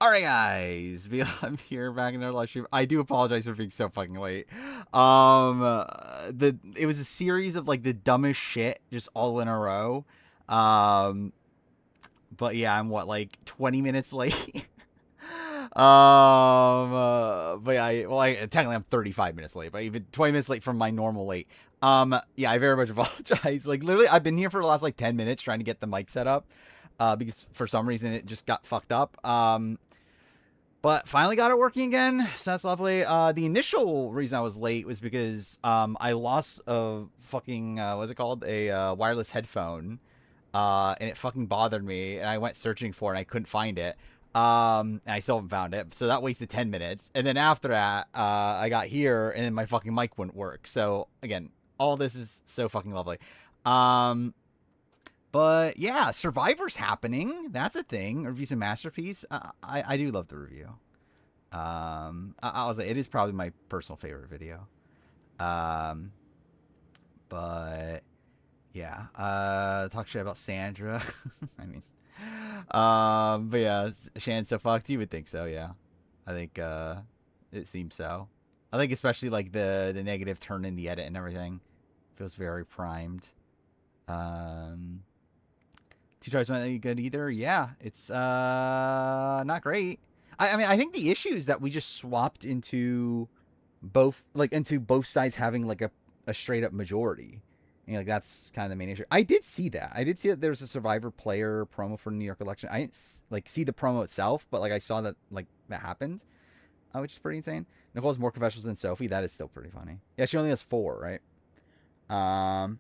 All right, guys, I'm here back in their live stream. I do apologize for being so fucking late. It was a series of like the dumbest shit just all in a row. Um, but yeah, I'm what like 20 minutes late. But yeah, technically I'm 35 minutes late, but even 20 minutes late from my normal late. Yeah, I very much apologize. Like literally, I've been here for the last like 10 minutes trying to get the mic set up, because for some reason it just got fucked up. But finally got it working again, so that's lovely. The initial reason I was late was because I lost a fucking what's it called, a wireless headphone, and it fucking bothered me, and I went searching for it, and I couldn't find it. And I still haven't found it, so that wasted 10 minutes. And then after that, I got here, and then my fucking mic wouldn't work. So again, all this is so fucking lovely. Um, but yeah, Survivor's happening. That's a thing. Reviews a masterpiece. I do love the review. I was like, it is probably my personal favorite video. Um, but yeah, talk shit about Sandra. I mean, but yeah, Shannon so fucked. You would think so, yeah. I think it seems so. I think especially like the negative turn in the edit and everything feels very primed. Um, Two Tries not any good either. Yeah, it's not great. I mean, I think the issue is that we just swapped into both sides having like a straight up majority. And like that's kind of the main issue. I did see that. I did see that there's a Survivor player promo for the New York election. I didn't like see the promo itself, but like I saw that like that happened, which is pretty insane. Nicole's more confessionals than Sophie. That is still pretty funny. Yeah, she only has 4, right? Um,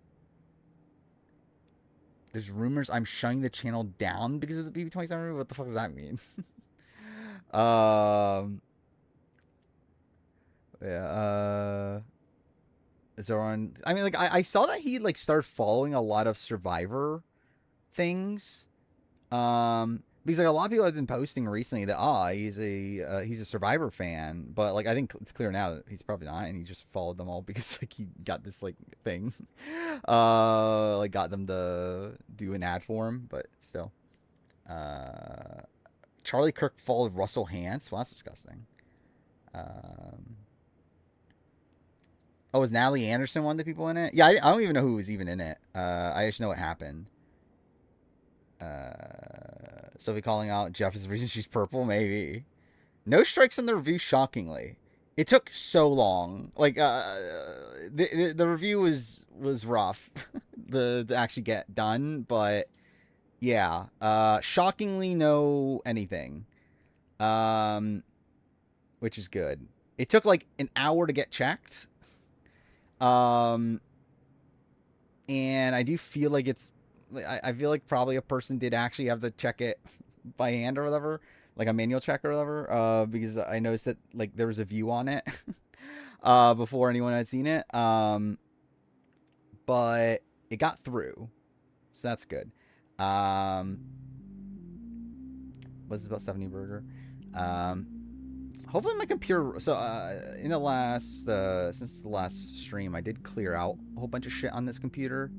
There's rumors I'm shutting the channel down because of the BB27 movie. What the fuck does that mean? um, yeah. Zoran. I mean, like I saw that he like started following a lot of Survivor things. Because like a lot of people have been posting recently that he's a Survivor fan, but like I think it's clear now that he's probably not, and he just followed them all because like he got this like thing, like got them to do an ad for him, but still. Uh, Charlie Kirk followed Russell Hantz. Well, that's disgusting. Um, oh, was Natalie Anderson one of the people in it? Yeah, I don't even know who was even in it. I just know what happened. Sylvie calling out Jeff is the reason she's purple, maybe. No strikes on the review, shockingly. It took so long. Like, the review was rough to actually get done, but yeah. Shockingly, no anything. Um, which is good. It took like an hour to get checked. Um, and I do feel like I feel like probably a person did actually have to check it by hand or whatever, like a manual check or whatever. Because I noticed that like there was a view on it, before anyone had seen it. But it got through, so that's good. Um, what's about Stephanie Burger? Um, hopefully my computer. So in the last since the last stream, I did clear out a whole bunch of shit on this computer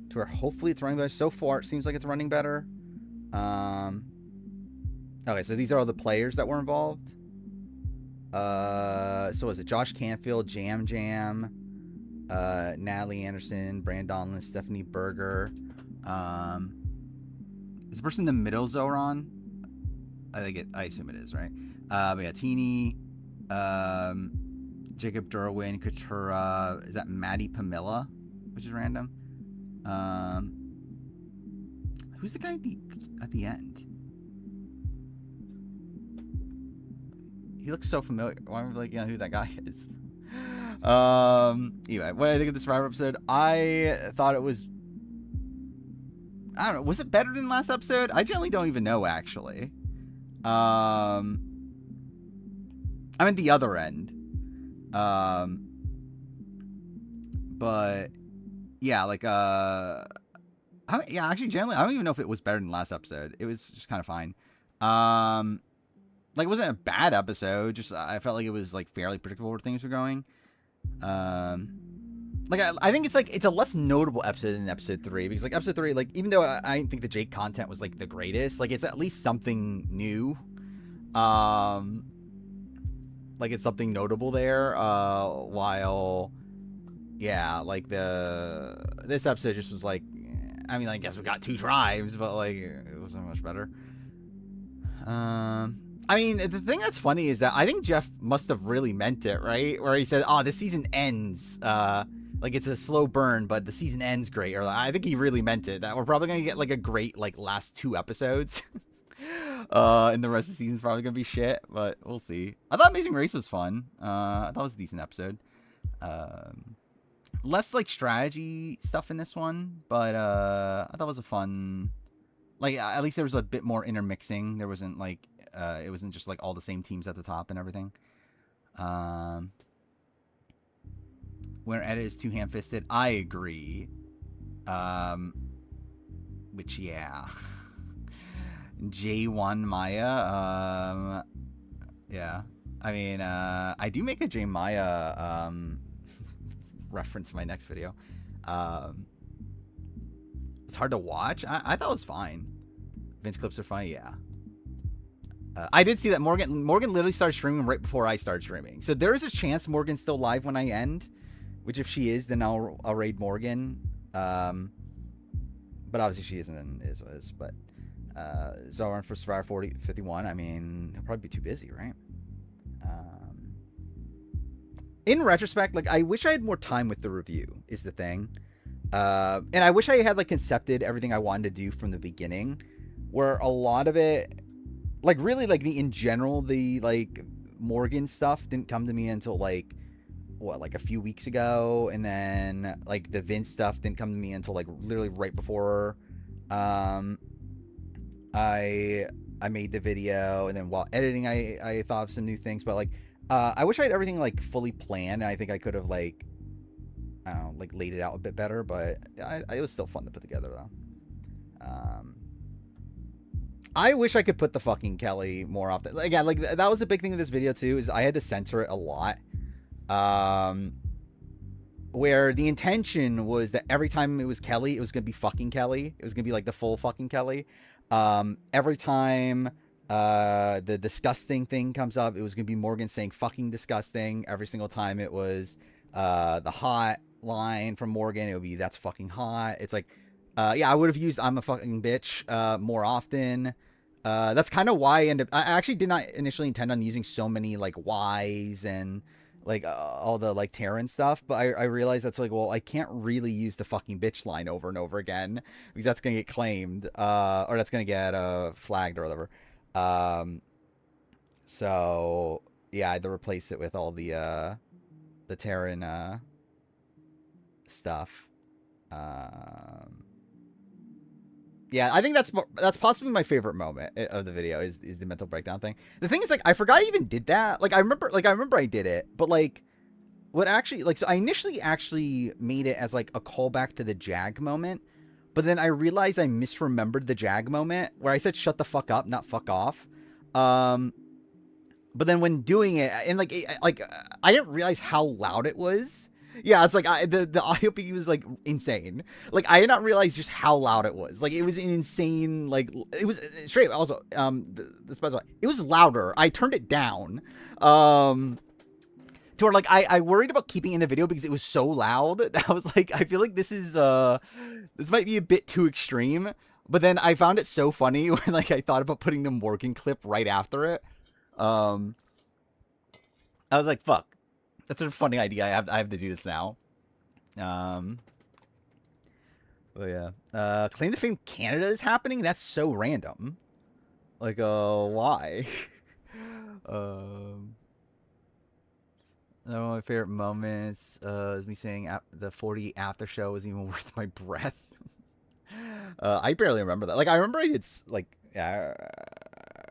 to where hopefully it's running better. So far, it seems like it's running better. Okay, so these are all the players that were involved. So was it Josh Canfield, Jam Jam, Natalie Anderson, Brandon, Stephanie Berger. Is the person in the middle Zoran? I assume it is, right? We got Teeny, Jacob Derwin, Katura. Is that Maddie Pamela? Which is random. Who's the guy at the end? He looks so familiar. Why am I like, who that guy is? Anyway, what did I think of this Survivor episode? I thought it was. I don't know. Was it better than last episode? I generally don't even know, actually. I'm at the other end. But yeah, like yeah, actually, generally, I don't even know if it was better than last episode. It was just kind of fine. Like it wasn't a bad episode. Just I felt like it was like fairly predictable where things were going. like I think it's like it's a less notable episode than episode 3 because like episode 3, like even though I didn't think the Jake content was like the greatest, like it's at least something new. Um, like it's something notable there. While yeah, like this episode just was like, I mean, I guess we got 2 tribes, but like it wasn't much better. I mean, the thing that's funny is that I think Jeff must have really meant it, right? Where he said, "Oh, the season ends. Like it's a slow burn, but the season ends great." Or like, I think he really meant it. That we're probably gonna get like a great like last 2 episodes. And the rest of the season's probably gonna be shit, but we'll see. I thought Amazing Race was fun. I thought it was a decent episode. Less like strategy stuff in this one, but I thought it was a fun. Like at least there was a bit more intermixing. There wasn't like it wasn't just like all the same teams at the top and everything. Where edit is too ham-fisted, I agree. Which yeah. J1 Maya. Yeah. I mean, I do make a J Maya reference in my next video. It's hard to watch. I thought it was fine. Vince clips are funny, yeah. I did see that Morgan literally started streaming right before I started streaming. So there is a chance Morgan's still live when I end. Which if she is, then I'll raid Morgan. But obviously she isn't, and is what is. But Zoran for Survivor 51, I mean, he'll probably be too busy, right? In retrospect, like I wish I had more time with the review, is the thing. And I wish I had like concepted everything I wanted to do from the beginning, where a lot of it, like really like in general, the like Morgan stuff didn't come to me until like what, like a few weeks ago, and then like the Vince stuff didn't come to me until like literally right before I made the video, and then while editing I thought of some new things, but like I wish I had everything like fully planned, and I think I could have like I don't know, like laid it out a bit better, but it was still fun to put together though. I wish I could put the fucking Kelly more often. Again, like that was a big thing of this video too, is I had to censor it a lot. Where the intention was that every time it was Kelly, it was gonna be fucking Kelly. It was gonna be like the full fucking Kelly. Every time the disgusting thing comes up, it was gonna be Morgan saying fucking disgusting. Every single time it was the hot line from Morgan, it would be that's fucking hot. It's like yeah, I would have used I'm a fucking bitch more often. That's kind of why I actually did not initially intend on using so many like Y's and like all the like Terran stuff, but I realized that's like, well, I can't really use the fucking bitch line over and over again because that's gonna get claimed or that's gonna get flagged or whatever. So yeah, I had to replace it with all the Terran stuff. Yeah, I think that's possibly my favorite moment of the video is the mental breakdown thing. The thing is, like, I forgot I even did that. Like, I remember I did it, but like, what actually, like, so I initially actually made it as like a callback to the Jag moment, but then I realized I misremembered the Jag moment where I said "shut the fuck up," not "fuck off." But then when doing it, and like, I didn't realize how loud it was. Yeah, it's like the audio peak was like insane. Like I did not realize just how loud it was. Like it was an insane. Like it was straight. Also, the specify it was louder. I turned it down. To where like I worried about keeping in the video because it was so loud. I was like, I feel like this might be a bit too extreme. But then I found it so funny when like I thought about putting the Morgan clip right after it. I was like, fuck. That's a funny idea. I have to do this now. But yeah. Claim to Fame Canada is happening? That's so random. Like, why? One of my favorite moments is me saying the 40 after show was even worth my breath. I barely remember that. Like, I remember I did, like, yeah,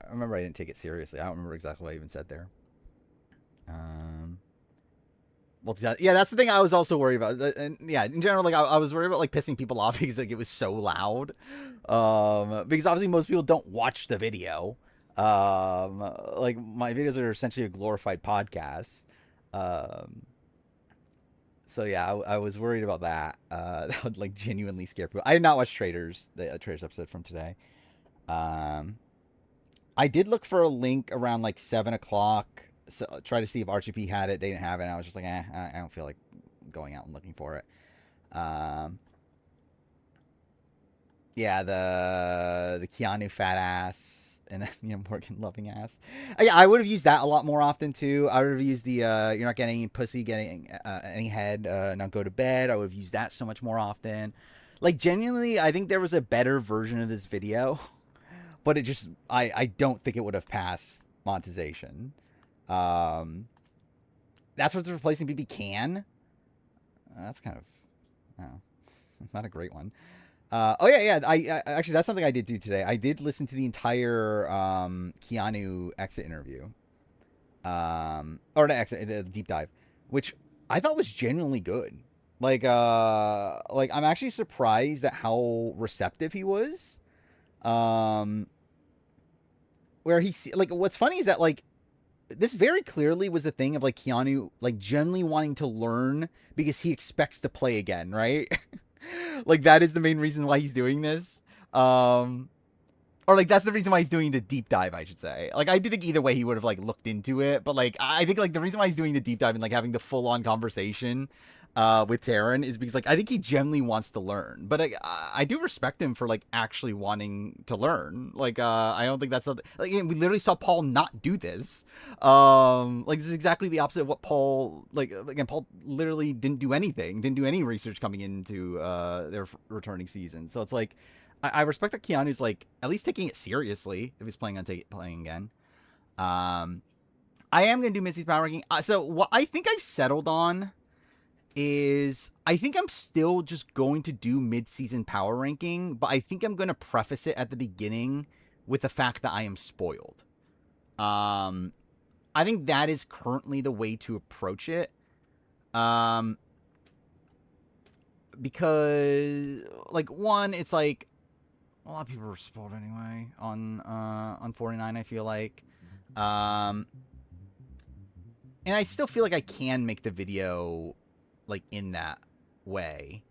I remember I didn't take it seriously. I don't remember exactly what I even said there. Well, yeah, that's the thing I was also worried about. And yeah, in general, like I was worried about like pissing people off because like it was so loud. Because obviously most people don't watch the video. Like my videos are essentially a glorified podcast. So yeah, I was worried about that. That would like genuinely scare people. I did not watch Traders, the Traders episode from today. Um, I did look for a link around like 7 o'clock. So try to see if RGP had it. They didn't have it. And I was just like, I don't feel like going out and looking for it. Um, yeah, the Keanu fat ass and then Morgan loving ass. Yeah, I would have used that a lot more often too. I would have used the you're not getting any pussy, getting any head, now go to bed. I would have used that so much more often. Like genuinely, I think there was a better version of this video, but it just I don't think it would have passed monetization. Um, that's what's replacing BB Can. That's kind of, oh, not a great one. Oh yeah. I actually that's something I did do today. I did listen to the entire Keanu exit interview, or the exit, the deep dive, which I thought was genuinely good. Like I'm actually surprised at how receptive he was. Um, where like what's funny is that like this very clearly was a thing of like Keanu like genuinely wanting to learn because he expects to play again, right? Like that is the main reason why he's doing this. Um or like that's the reason why he's doing the deep dive, I should say. Like I do think either way he would have like looked into it, but like I think like the reason why he's doing the deep dive and like having the full on conversation with Taryn is because like I think he genuinely wants to learn. But I do respect him for like actually wanting to learn. Like I don't think that's something like we literally saw Paul not do this. Like this is exactly the opposite of what Paul like again Paul literally didn't do anything, didn't do any research coming into their returning season. So it's like I respect that Keanu's like at least taking it seriously if he's planning on playing again. Um, I am gonna do Mitzi's power ranking. So what I think I've settled on is I think I'm still just going to do mid-season power ranking, but I think I'm gonna preface it at the beginning with the fact that I am spoiled. Um, I think that is currently the way to approach it. Because like one, it's like a lot of people are spoiled anyway on 49. I feel like, and I still feel like I can make the video like in that way.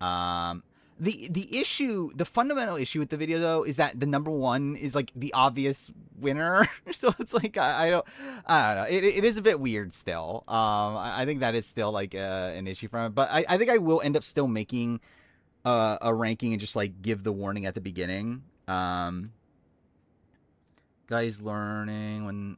Um, the fundamental issue with the video though is that the number one is like the obvious winner. So it's like I don't know. It is a bit weird still. I think that is still like an issue from it, but I think I will end up still making a ranking and just like give the warning at the beginning. Guys learning when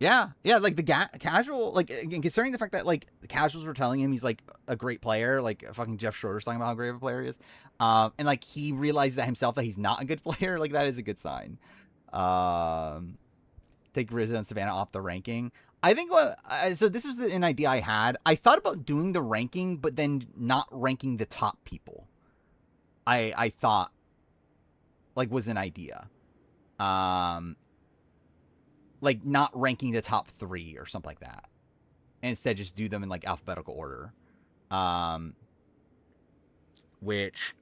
yeah, like the casual, like again, considering the fact that like the casuals were telling him he's like a great player, like fucking Jeff Schroeder's talking about how great of a player he is, and like he realized that himself that he's not a good player, like that is a good sign. Um, take Rizzo and Savannah off the ranking. I think so. This was an idea I had. I thought about doing the ranking, but then not ranking the top people. I thought like was an idea. Um, like not ranking the top 3 or something like that. And instead just do them in like alphabetical order. Which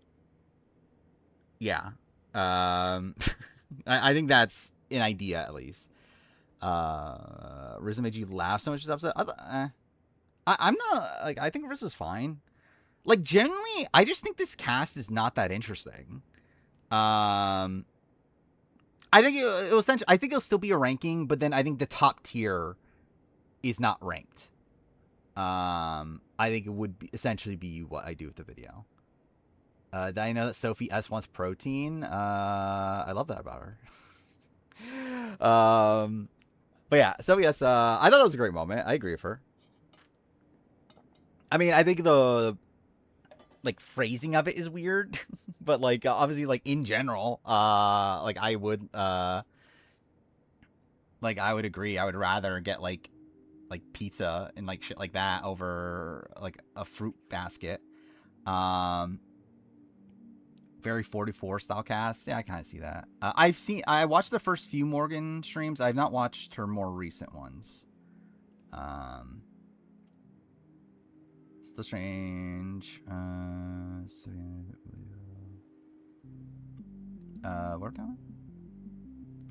yeah. I think that's an idea at least. Rizzo made you laugh so much this episode. I'm not like I think Rizzo's fine. Like generally, I just think this cast is not that interesting. I think it'll essentially. I think it'll still be a ranking, but then I think the top tier is not ranked. I think it would essentially be what I do with the video. Did I know that Sophie S wants protein? I love that about her. But yeah, Sophie S. I thought that was a great moment. I agree with her. I mean, I think the like phrasing of it is weird, but like obviously, like in general, like I would agree. I would rather get like pizza and like shit like that over like a fruit basket. Very 44 style cast. Yeah, I kind of see that. I watched the first few Morgan streams. I've not watched her more recent ones. Still strange. What time?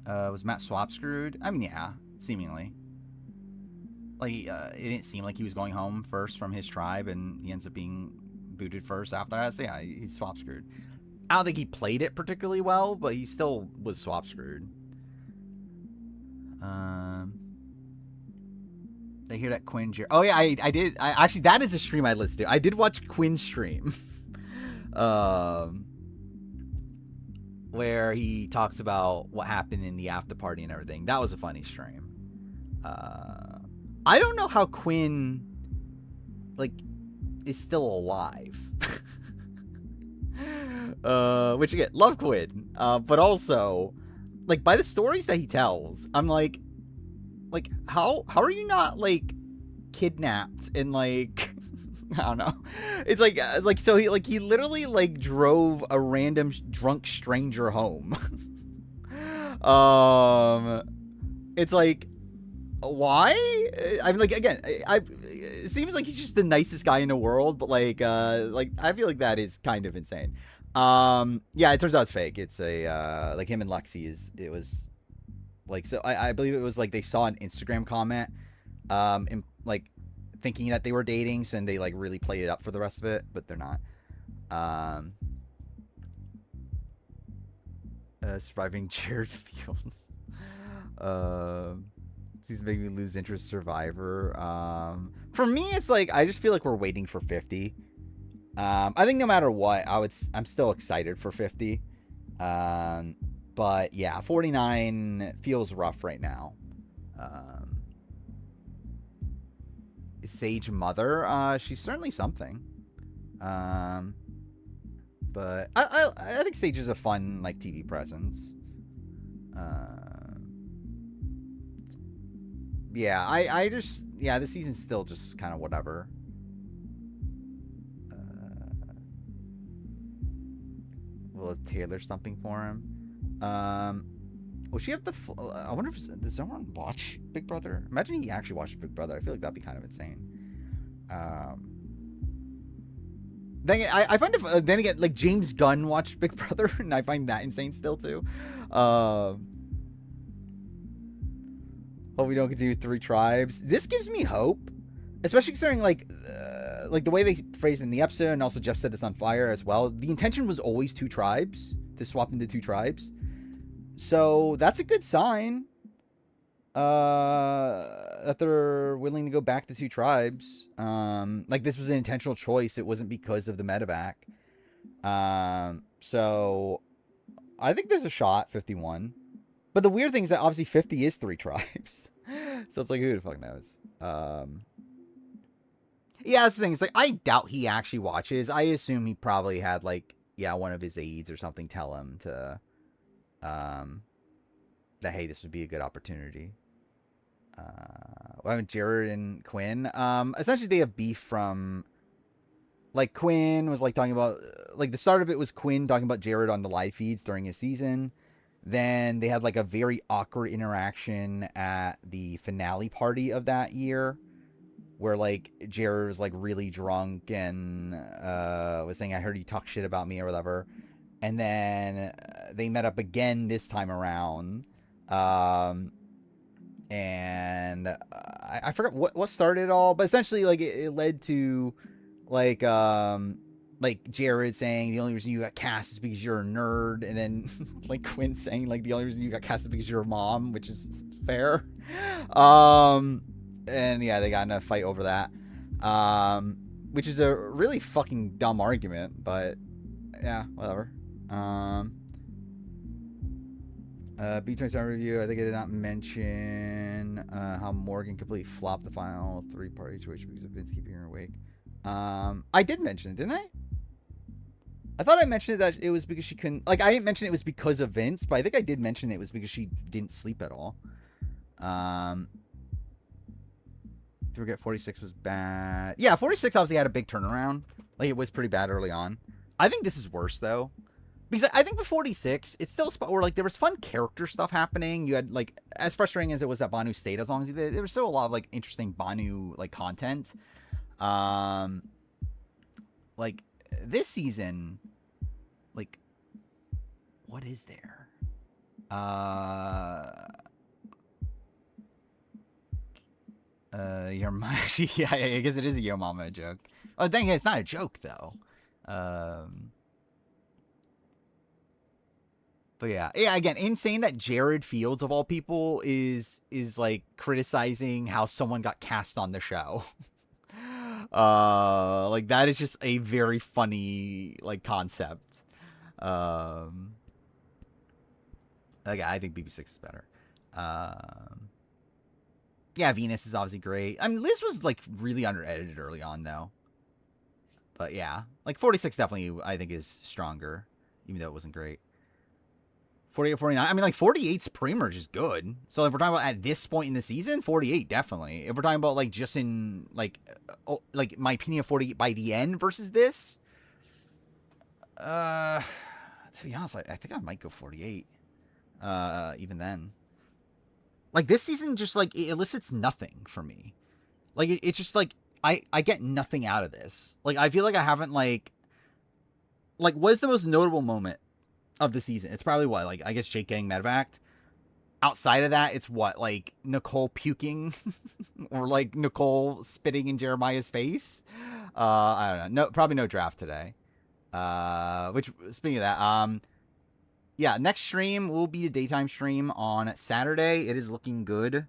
Was Matt Swap screwed? I mean, yeah, seemingly. Like it didn't seem like he was going home first from his tribe, and he ends up being booted first after that. So yeah, he's swap screwed. I don't think he played it particularly well, but he still was swap screwed. I hear that Quinn. Oh yeah, I did. Actually, that is a stream I listened to. I did watch Quinn's stream, um, where he talks about what happened in the after party and everything. That was a funny stream. I don't know how Quinn, like, is still alive. Which again, love Quinn. But also, like, by the stories that he tells, I'm like how are you not like kidnapped and like I don't know. It's like so he literally like drove a random drunk stranger home. It's like why? I mean, like again, it seems like he's just the nicest guy in the world, but like I feel like that is kind of insane. Yeah, it turns out it's fake. It's a like him and Lexi it was like so I believe it was like they saw an Instagram comment, and like thinking that they were dating, so then they like really played it up for the rest of it, but they're not. Um, Surviving Jared Fields. Seems making me lose interest. Survivor. For me, it's like I just feel like we're waiting for 50. I think no matter what, I'm still excited for 50. But yeah, 49 feels rough right now. Sage Mother. She's certainly something. But I think Sage is a fun like TV presence. Yeah, I just the season's still just kind of whatever. Will Taylor something for him? Will she have the? I wonder if does someone watch Big Brother? Imagine he actually watched Big Brother. I feel like that'd be kind of insane. Then I find if then again like James Gunn watched Big Brother, and I find that insane still too. Hope we don't continue 3 tribes. This gives me hope, especially considering like the way they phrased it in the episode, and also Jeff said this on Fire as well. The intention was always 2 tribes to swap into 2 tribes, so that's a good sign. That they're willing to go back to 2 tribes. Like this was an intentional choice. It wasn't because of the medevac. So I think there's a shot 51. But the weird thing is that obviously 50 is 3 tribes. So it's like, who the fuck knows? Yeah, that's the thing. It's like, I doubt he actually watches. I assume he probably had, like, one of his aides or something tell him to, that, hey, this would be a good opportunity. Jared and Quinn. Essentially, they have beef from, like, Quinn was, like, talking about, like, the start of it was Quinn talking about Jared on the live feeds during his season. Then they had like a very awkward interaction at the finale party of that year where like Jared was like really drunk and was saying, I heard you talk shit about me or whatever. And then they met up again this time around. And I forgot what started it all, but essentially like it led to like Jared saying the only reason you got cast is because you're a nerd, and then like Quinn saying like the only reason you got cast is because you're a mom, which is fair. And yeah, they got in a fight over that, which is a really fucking dumb argument, but yeah, whatever. B27 review. I think I did not mention how Morgan completely flopped the final 3-part situation because of Vince keeping her awake. I did mention it, didn't I? I thought I mentioned it that it was because she couldn't. Like, I didn't mention it was because of Vince, but I think I did mention it was because she didn't sleep at all. Forget 46 was bad. Yeah, 46 obviously had a big turnaround. Like, it was pretty bad early on. I think this is worse though, because I think with 46, it's still a spot where like there was fun character stuff happening. You had like, as frustrating as it was that Banu stayed as long as he did, there was still a lot of like interesting Banu like content. Like this season, like what is there? Your mom. Yeah, I guess it is a Yo Mama joke. Oh, dang it, it's not a joke though. Um, but yeah. Again, insane that Jared Fields of all people is like criticizing how someone got cast on the show. Like that is just a very funny like concept. Um, like I think BB6 is better. Um, yeah, Venus is obviously great. I mean, Liz was like really under edited early on though. But yeah, like 46 definitely I think is stronger, even though it wasn't great. 48, 49. I mean, like 48's pre-merge is good. So if we're talking about at this point in the season, 48 definitely. If we're talking about like just in like my opinion of 48 by the end versus this, uh, to be honest, I think I might go 48. Even then, like this season, just like it elicits nothing for me. Like it's just like I get nothing out of this. Like I feel like I haven't like what is the most notable moment of the season? It's probably what, like I guess Jake getting medevaced. Outside of that, it's what, like Nicole puking or like Nicole spitting in Jeremiah's face. I don't know. No, probably no draft today. Which speaking of that, yeah, next stream will be a daytime stream on Saturday. It is looking good.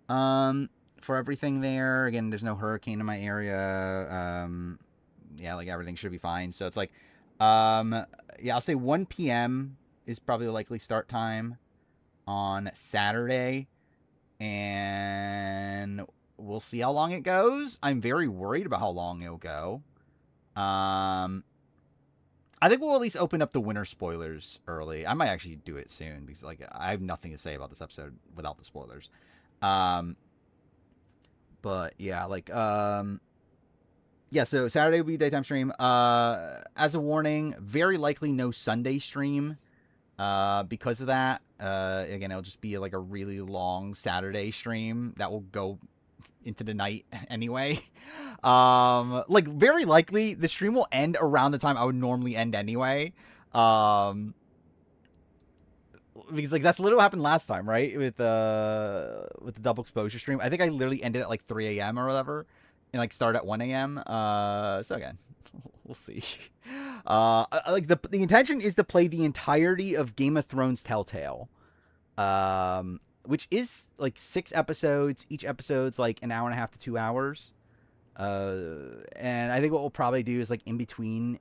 For everything there. Again, there's no hurricane in my area. Yeah, like everything should be fine. So it's like, yeah, I'll say 1 p.m. is probably the likely start time on Saturday, and we'll see how long it goes. I'm very worried about how long it'll go. I think we'll at least open up the winter spoilers early. I might actually do it soon because like I have nothing to say about this episode without the spoilers. Um, but yeah, like yeah, so Saturday will be daytime stream. As a warning, very likely no Sunday stream. Because of that, again, it'll just be like a really long Saturday stream that will go into the night anyway. Like very likely the stream will end around the time I would normally end anyway. Because like that's literally what happened last time, right? With the double exposure stream. I think I literally ended at like 3 a.m. or whatever, and like start at 1 a.m. So again, we'll see. Like the intention is to play the entirety of Game of Thrones Telltale, which is like 6 episodes. Each episode's like an hour and a half to 2 hours. And I think what we'll probably do is like in between.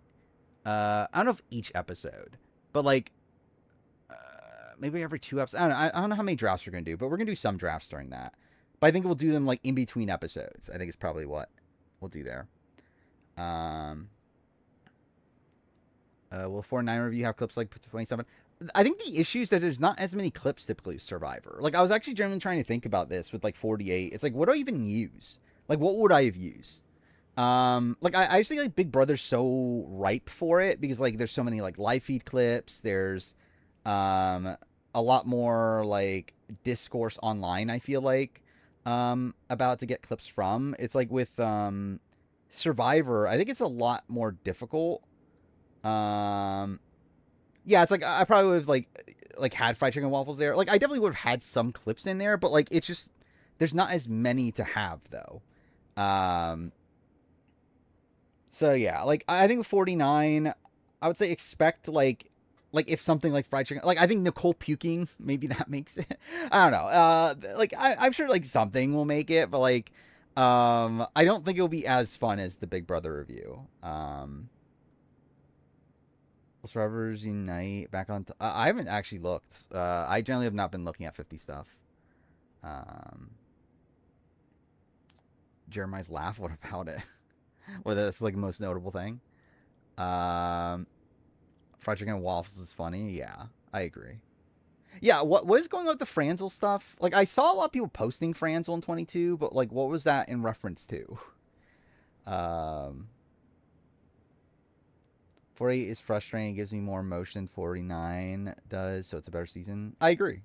I don't know if each episode, but like maybe every 2 episodes. I don't know how many drafts we're gonna do, but we're gonna do some drafts during that. But I think we'll do them like in between episodes. I think it's probably what we'll do there. Will 4-9 review have clips like 27? I think the issue is that there's not as many clips typically of Survivor. Like I was actually generally trying to think about this with like 48. It's like what do I even use? Like what would I have used? Like I just think like Big Brother's so ripe for it because like there's so many like live feed clips. There's um a lot more like discourse online, I feel like, about to get clips from. It's like with Survivor, I think it's a lot more difficult. Um yeah, it's like I probably would have like had fried chicken and waffles there. Like I definitely would have had some clips in there, but like it's just there's not as many to have though. Um so yeah, like I think 49, I would say expect like if something like fried chicken, like I think Nicole puking, maybe that makes it. I don't know. Like I'm sure like something will make it, but like I don't think it'll be as fun as the Big Brother review. Survivors Unite back on. I haven't actually looked. I generally have not been looking at 50 stuff. Um, Jeremiah's laugh. What about it? Well, that's like the most notable thing. Um, Fried chicken and waffles is funny. Yeah, I agree. Yeah, what is going on with the Franzel stuff? Like, I saw a lot of people posting Franzel in 22, but like, what was that in reference to? Um, 48 is frustrating. It gives me more emotion than 49 does, so it's a better season. I agree.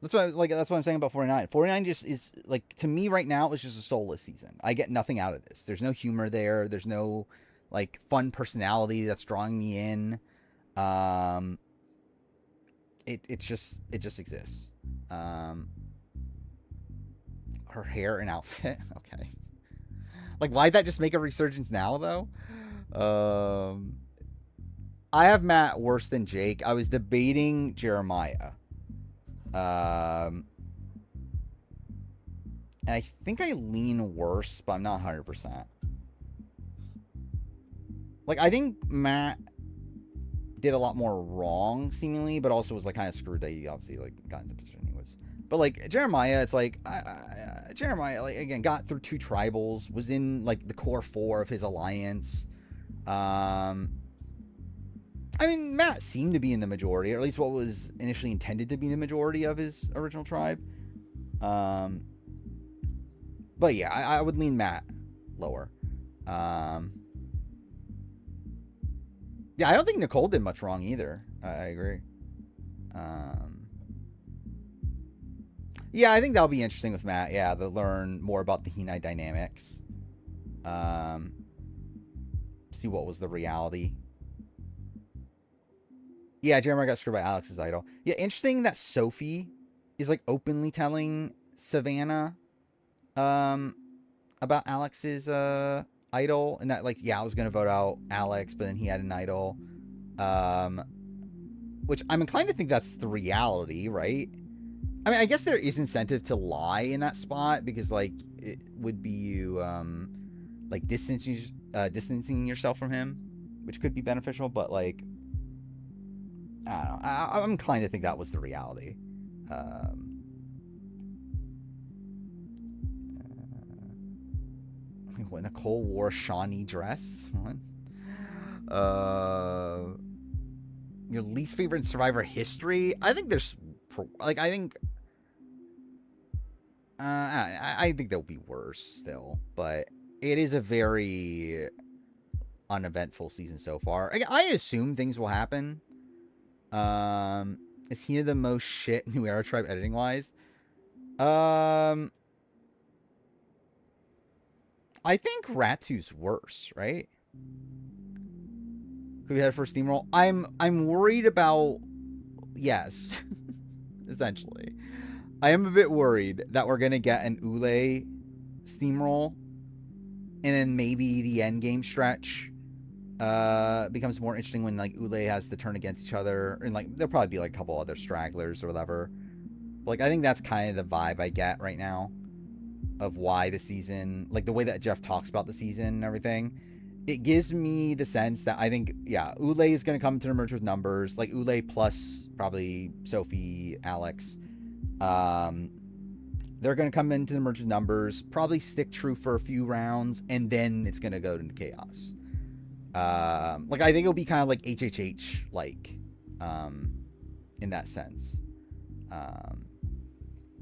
That's what I'm saying about 49. 49 just is like to me right now it's just a soulless season. I get nothing out of this. There's no humor there. There's no like fun personality that's drawing me in. Um it just exists. her hair and outfit. Okay. Like, why'd that just make a resurgence now, though? Um, I have Matt worse than Jake. I was debating Jeremiah. And I think I lean worse, but I'm not 100%. Like, I think Matt did a lot more wrong, seemingly, but also was, like, kind of screwed that he obviously, like, got into the position he was. But, like, Jeremiah, it's like, Jeremiah, like, again, got through 2 tribals, was in, like, the core 4 of his alliance. I mean, Matt seemed to be in the majority, or at least what was initially intended to be the majority of his original tribe. But yeah, I would lean Matt lower. Yeah, I don't think Nicole did much wrong either. I agree. Yeah, I think that'll be interesting with Matt. Yeah, to learn more about the Hinai dynamics. See what was the reality. Yeah, Jeremiah got screwed by Alex's idol. Yeah, interesting that Sophie is like openly telling Savannah about Alex's idol, and that, like, yeah, I was gonna vote out Alex, but then he had an idol. Which I'm inclined to think that's the reality, right? I mean, I guess there is incentive to lie in that spot, because, like, it would be you like distancing yourself from him, which could be beneficial, but, like, I don't know. I'm inclined to think that was the reality. What, Nicole wore a Shawnee dress? What? Your least favorite Survivor history? I think there's, like, I think there'll be worse still, but it is a very uneventful season so far. I assume things will happen. Is he the most shit New Era tribe editing wise? I think Ratu's worse, right? Could we have a first steamroll? I'm worried about, yes, essentially. I am a bit worried that we're gonna get an Ule steamroll, and then maybe the end game stretch becomes more interesting when, like, Ule has to turn against each other, and, like, there'll probably be, like, a couple other stragglers or whatever. But, like, I think that's kind of the vibe I get right now of why the season, like, the way that Jeff talks about the season and everything, it gives me the sense that I think, yeah, Ule is going to come to the merge with numbers, like Ule plus probably Sophie, Alex. They're going to come into the merge with numbers, probably stick true for a few rounds, and then it's going to go into chaos. Like, I think it'll be kind of like HHH, like, in that sense.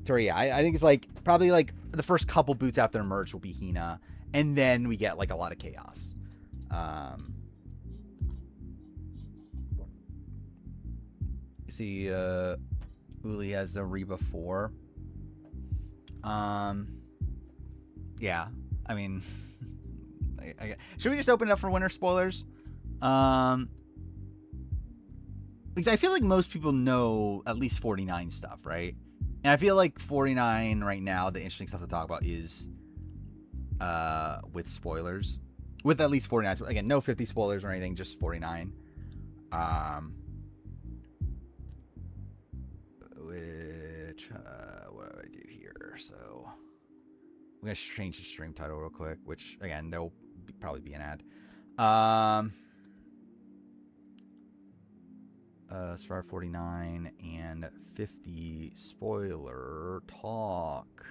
So yeah, I think it's like probably like the first couple boots after the merge will be Hina, and then we get like a lot of chaos. See, Uli has the Reba 4. Yeah, I mean, should we just open it up for winter spoilers? Because I feel like most people know at least 49 stuff, right? And I feel like 49 right now, the interesting stuff to talk about is with spoilers. With at least 49. So again, no 50 spoilers or anything, just 49. Which, what do I do here? So, I'm going to change the stream title real quick, which, again, there'll probably be an ad. Survivor 49 and 50 spoiler talk.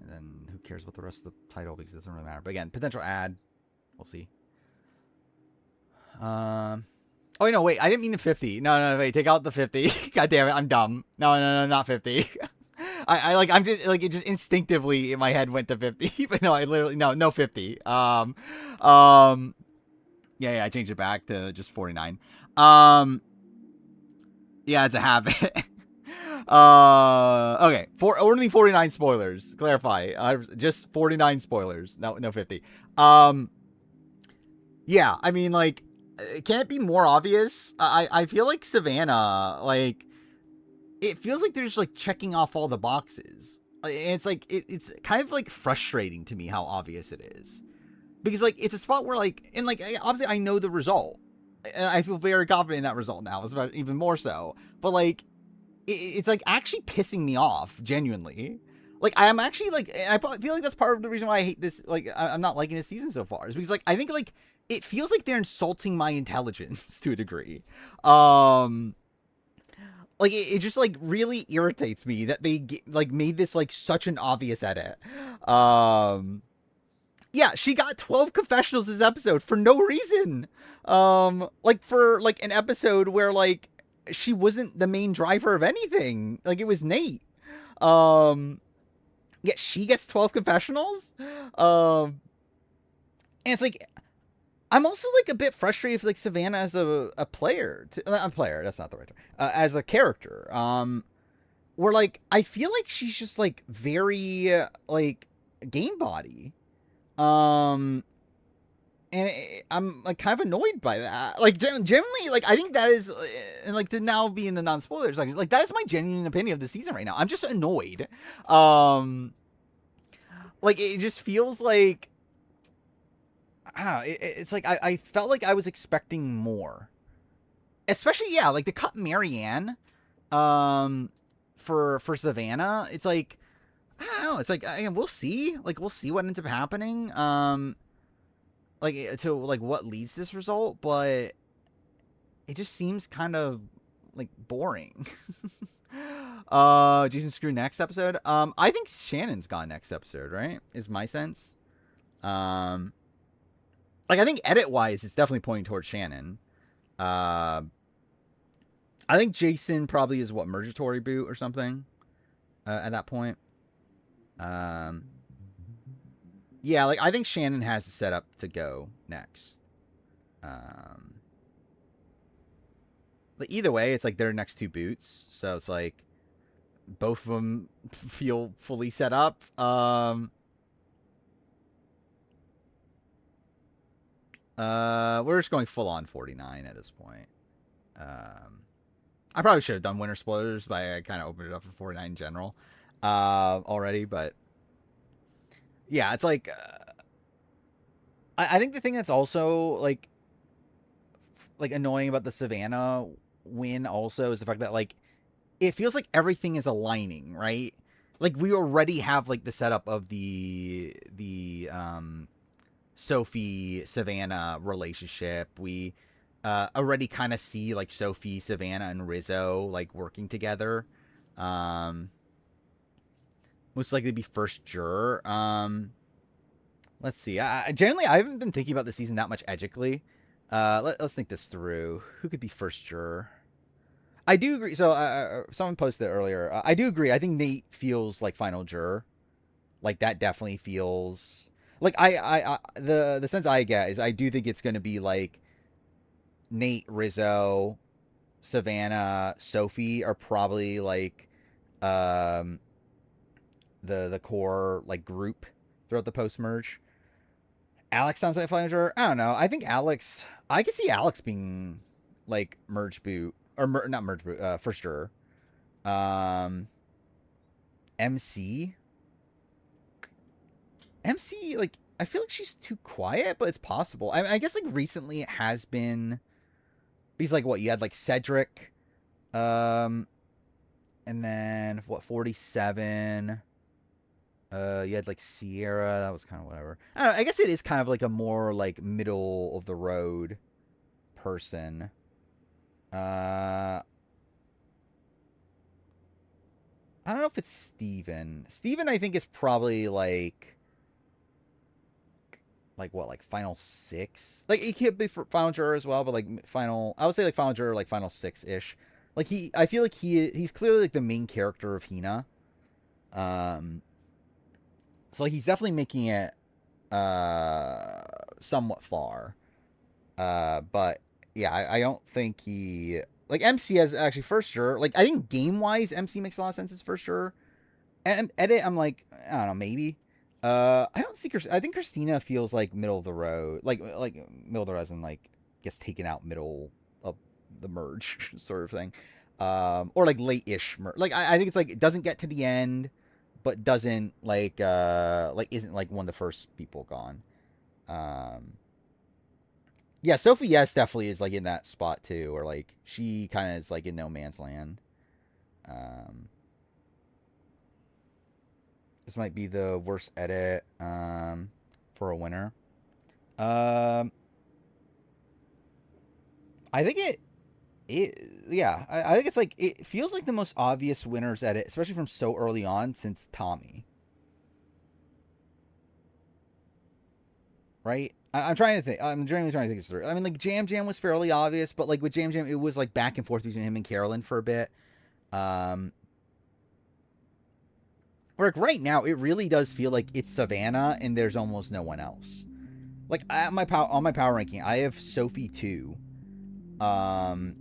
And then who cares about the rest of the title, because it doesn't really matter. But again, potential ad. We'll see. Oh, no, wait. I didn't mean the 50. No, wait. Take out the 50. God damn it. I'm dumb. No, not 50. I'm just, like, it just instinctively in my head went to 50. But no, I literally, no 50. Yeah, I changed it back to just 49. Yeah, it's a habit. Okay, only 49 spoilers. Clarify. Just 49 spoilers. No 50. Yeah, I mean, like, can it be more obvious? I feel like Savannah, like, it feels like they're just, like, checking off all the boxes. it's like it's kind of like frustrating to me how obvious it is, because like it's a spot where like, and like obviously I know the result, and I feel very confident in that result now, especially even more so. But like it's like actually pissing me off genuinely. Like I am actually like, I feel like that's part of the reason why I hate this. Like I'm not liking this season so far, is because like I think like it feels like they're insulting my intelligence to a degree. Um, like it just like really irritates me that they like made this like such an obvious edit. Um, yeah, she got 12 confessionals this episode for no reason. Like for like an episode where like she wasn't the main driver of anything. Like it was Nate. Um, yeah, she gets 12 confessionals. And it's like I'm also like a bit frustrated with like Savannah as a player. A player, that's not the right term. As a character. Where like I feel like she's just like very like game body. Um, and I'm like kind of annoyed by that. Like generally, like I think that is, and like to now be in the non spoilers, like that is my genuine opinion of the season right now. I'm just annoyed. Um, like it just feels like, it's like I felt like I was expecting more, especially yeah, like to cut Marianne, um, for Savannah. It's like I don't know. It's like we'll see. Like we'll see what ends up happening. Like to like what leads to this result, but it just seems kind of like boring. Jason Screw next episode. I think Shannon's gone next episode, right? Is my sense. Um, like I think edit wise, it's definitely pointing towards Shannon. Uh, I think Jason probably is what Mergatory boot or something. At that point. Um, yeah, like I think Shannon has the setup to go next. Um, but either way, it's like their next two boots, so it's like both of them feel fully set up. We're just going full on 49 at this point. I probably should have done winter spoilers, but I kind of opened it up for 49 in general, already. But yeah, it's like I think the thing that's also like annoying about the Savannah win also is the fact that like it feels like everything is aligning, right? Like we already have like the setup of the Sophie Savannah relationship. We already kind of see like Sophie, Savannah, and Rizzo like working together. Um, most likely to be first juror. Let's see. Generally, I haven't been thinking about the season that much edgically. Let's think this through. Who could be first juror? I do agree. So someone posted it earlier. I do agree. I think Nate feels like final juror. Like that definitely feels like the sense I get is I do think it's going to be like Nate, Rizzo, Savannah, Sophie are probably like um the core like group throughout the post merge. Alex sounds like a final juror. I don't know. I think Alex. I could see Alex being like merge boot or not merge boot. First juror. Um, MC. MC, like, I feel like she's too quiet, but it's possible. I guess, like, recently it has been. Because, like, what? You had, like, Cedric. And then, what, 47. You had, like, Sierra. That was kind of whatever. I don't know. I guess it is kind of, like, a more, like, middle of the road person. I don't know if it's Steven. Steven, I think, is probably, like what, like final six? Like he could be for final juror as well, but like final, I would say like final juror, like final six ish. Like I feel like he's clearly like the main character of Hina. Um, so like he's definitely making it somewhat far. But yeah, I don't think he like MC has actually first juror. Like I think game wise, MC makes a lot of sense as first juror. And edit, I'm like, I don't know, maybe. I don't see. I think Christina feels like middle of the road, like middle of the road, as in like gets taken out middle of the merge sort of thing, or like late-ish merge. Like I think it's like it doesn't get to the end, but doesn't like isn't like one of the first people gone. Yeah, Sophie yes definitely is like in that spot too, or like she kind of is like in no man's land. Um, this might be the worst edit for a winner. Um, I think I think it's like it feels like the most obvious winners edit, especially from so early on since Tommy. Right? I'm trying to think. I'm genuinely trying to think this through. I mean, like Jam Jam was fairly obvious, but like with Jam Jam, it was like back and forth between him and Carolyn for a bit. Um, like right now, it really does feel like it's Savannah and there's almost no one else. Like on my power ranking, I have Sophie 2. Um,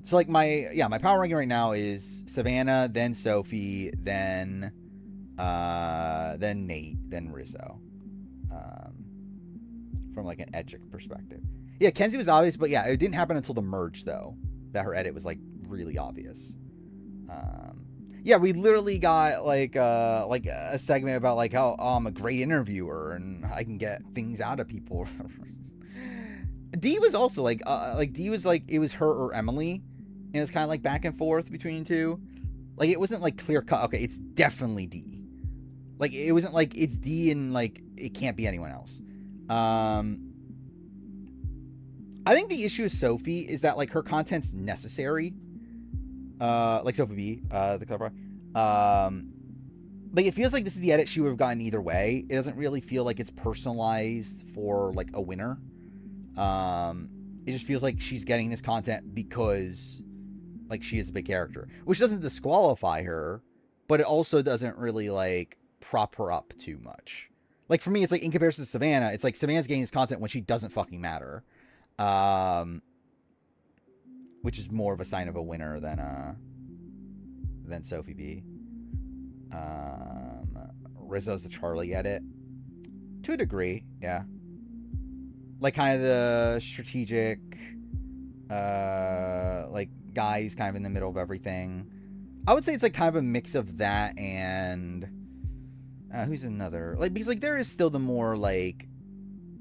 so like my power ranking right now is Savannah, then Sophie, then Nate, then Rizzo. Um, from like an Edgic perspective. Yeah, Kenzie was obvious, but yeah, it didn't happen until the merge though. That her edit was like really obvious. Yeah, we literally got like a segment about like how I'm a great interviewer and I can get things out of people. D was also like D was like it was her or Emily, and it was kind of like back and forth between the two. Like it wasn't like clear cut. Okay, it's definitely D. Like it wasn't like it's D and like it can't be anyone else. I think the issue with Sophie is that like her content's necessary. Like Sophie B, the cover. Like it feels like this is the edit she would have gotten either way. It doesn't really feel like it's personalized for like a winner. It just feels like she's getting this content because like she is a big character, which doesn't disqualify her, but it also doesn't really like prop her up too much. Like for me, it's like in comparison to Savannah, it's like Savannah's getting this content when she doesn't fucking matter. Which is more of a sign of a winner than Sophie B. Rizzo's the Charlie edit to a degree, yeah. Like kind of the strategic, like guy who's kind of in the middle of everything. I would say it's like kind of a mix of that and who's another like because like there is still the more like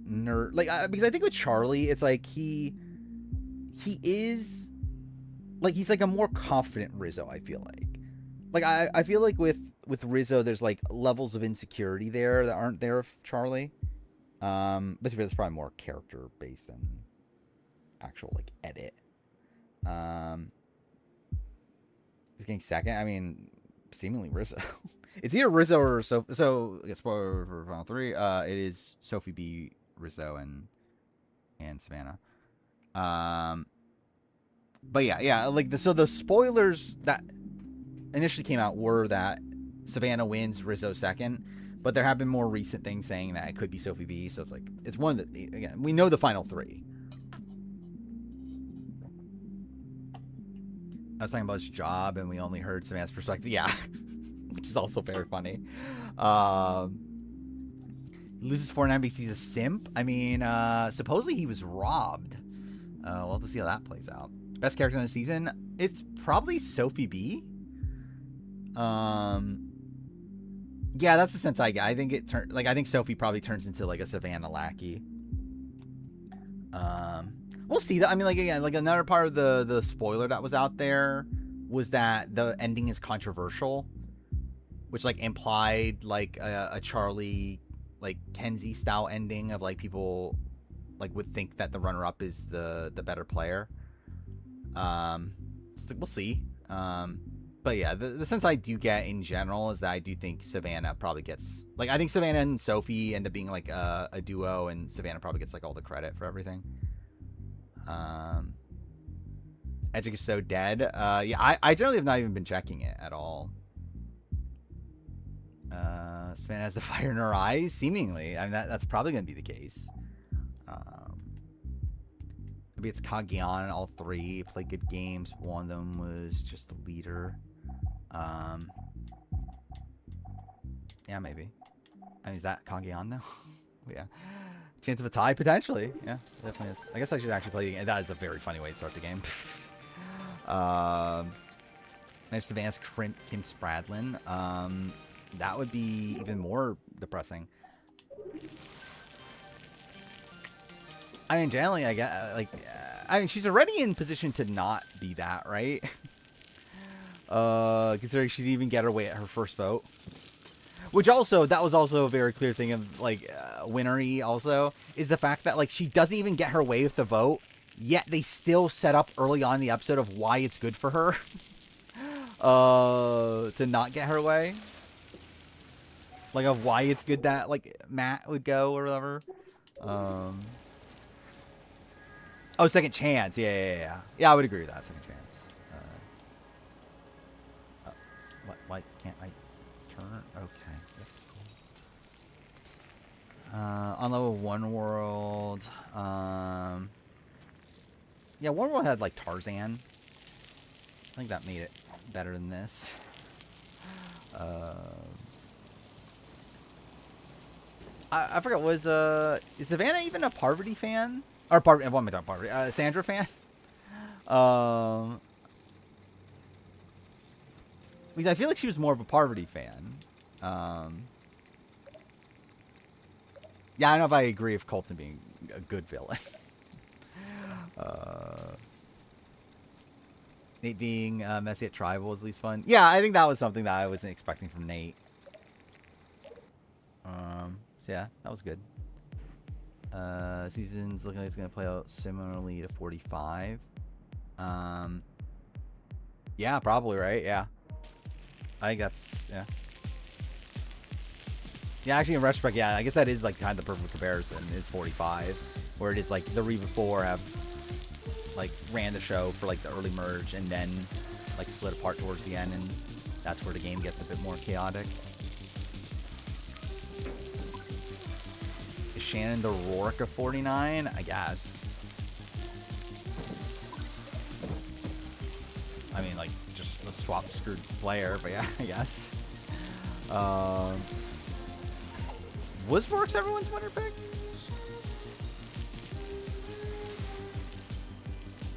nerd like because I think with Charlie it's like he is like he's like a more confident Rizzo. I feel like I feel like with Rizzo there's like levels of insecurity there that aren't there with Charlie. But that's probably more character based than actual like edit. He's getting second. I mean, seemingly Rizzo. It's either Rizzo or so I guess spoiler for Final Three. It is Sophie B, Rizzo, and Savannah. But yeah, like the spoilers that initially came out were that Savannah wins, Rizzo second. But there have been more recent things saying that it could be Sophie B. So it's like it's one that again we know the final three. I was talking about his job, and we only heard Savannah's perspective. Yeah, which is also very funny. Loses 4-9 because he's a simp. I mean, supposedly he was robbed. We'll have to see how that plays out. Best character in the season? It's probably Sophie B. Yeah, that's the sense I get. I think I think Sophie probably turns into like a Savannah lackey. We'll see that. I mean, like again, like another part of the spoiler that was out there was that the ending is controversial, which like implied like a Charlie like Kenzie style ending of like people like would think that the runner up is the better player. So we'll see. But yeah, the sense I do get in general is that I do think Savannah probably gets like I think Savannah and Sophie end up being like a duo, and Savannah probably gets like all the credit for everything. Edgic is so dead. Yeah, I generally have not even been checking it at all. Savannah has the fire in her eyes, seemingly. I mean that's probably gonna be the case. Maybe it's Kagian, all three played good games. One of them was just the leader. Yeah, maybe. I mean, is that Kagian now? Yeah. Chance of a tie, potentially. Yeah, definitely is. I guess I should actually play the game. That is a very funny way to start the game. There's Savannah's Kim Spradlin. That would be even more depressing. I mean, generally, I get like, I mean, she's already in position to not be that, right? Considering she didn't even get her way at her first vote. Which also, that was also a very clear thing of, like, winnery also, is the fact that, like, she doesn't even get her way with the vote, yet they still set up early on in the episode of why it's good for her to not get her way. Like, of why it's good that, like, Matt would go or whatever. Oh, second chance. Yeah. Yeah, I would agree with that. Second chance. Why can't I turn? Okay. On level 1 world. Yeah, 1 world had, like, Tarzan. I think that made it better than this. I forgot, is Savannah even a Parvati fan? Or Parvati, what am I talking, Parvati? Sandra fan? Because I feel like she was more of a Parvati fan. Yeah, I don't know if I agree with Colton being a good villain. Nate being messy at Tribal was at least fun. Yeah, I think that was something that I wasn't expecting from Nate. So yeah, that was good. Season's looking like it's going to play out similarly to 45. Yeah, probably, right? Yeah. I think that's, yeah. Yeah, actually, in retrospect, yeah, I guess that is, like, kind of the perfect comparison, is 45. Where it is, like, the Reba 4 have, like, ran the show for, like, the early merge, and then, like, split apart towards the end, and that's where the game gets a bit more chaotic. Is Shannon the Rourke of 49? I guess. I mean, like, just a swap screwed player, but yeah, I guess. Was Rourke's everyone's winner pick?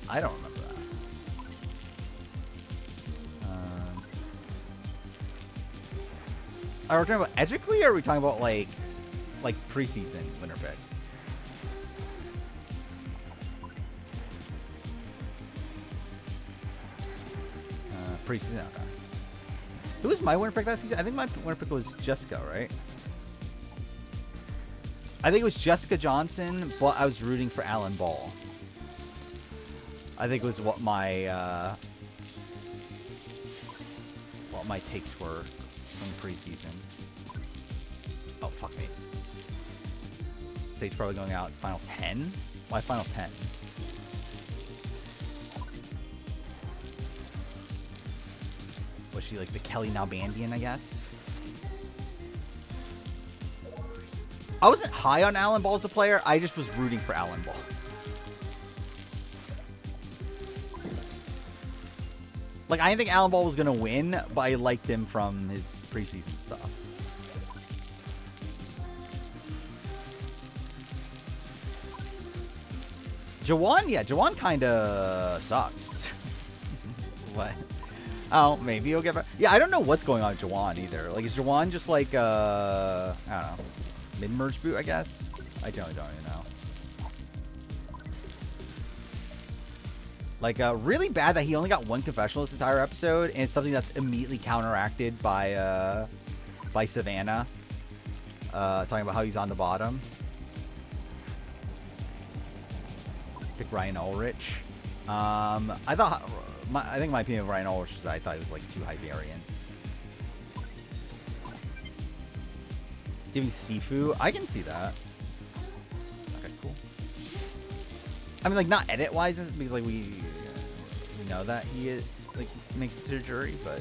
I don't remember that. Are we talking about Edgically, or are we talking about, like preseason winner pick? Preseason, okay. Who was my winner pick that season? I think my winner pick was Jessica, right? I think it was Jessica Johnson, but I was rooting for Alan Ball. I think it was what my takes were from preseason. Oh, fuck me. Sage probably going out final 10? Why final 10? Was she like the Kelly Nalbandian, I guess? I wasn't high on Alan Ball as a player. I just was rooting for Alan Ball. Like, I didn't think Alan Ball was going to win, but I liked him from his preseason stuff. Jawan? Yeah, Jawan kind of sucks. What? Oh, maybe he'll get back. Yeah, I don't know what's going on with Jawan either. Like, is Jawan just like, I don't know, mid-merge boot, I guess? I don't even know. Like, really bad that he only got 1 confessional this entire episode, and it's something that's immediately counteracted by Savannah, talking about how he's on the bottom. Pick Ryan Ulrich. I think my opinion of Ryan Ulrich is that I thought it was like too high variance. Giving Sifu, I can see that. Okay, cool. I mean, like, not edit-wise, because like we know that he like makes it to the jury, but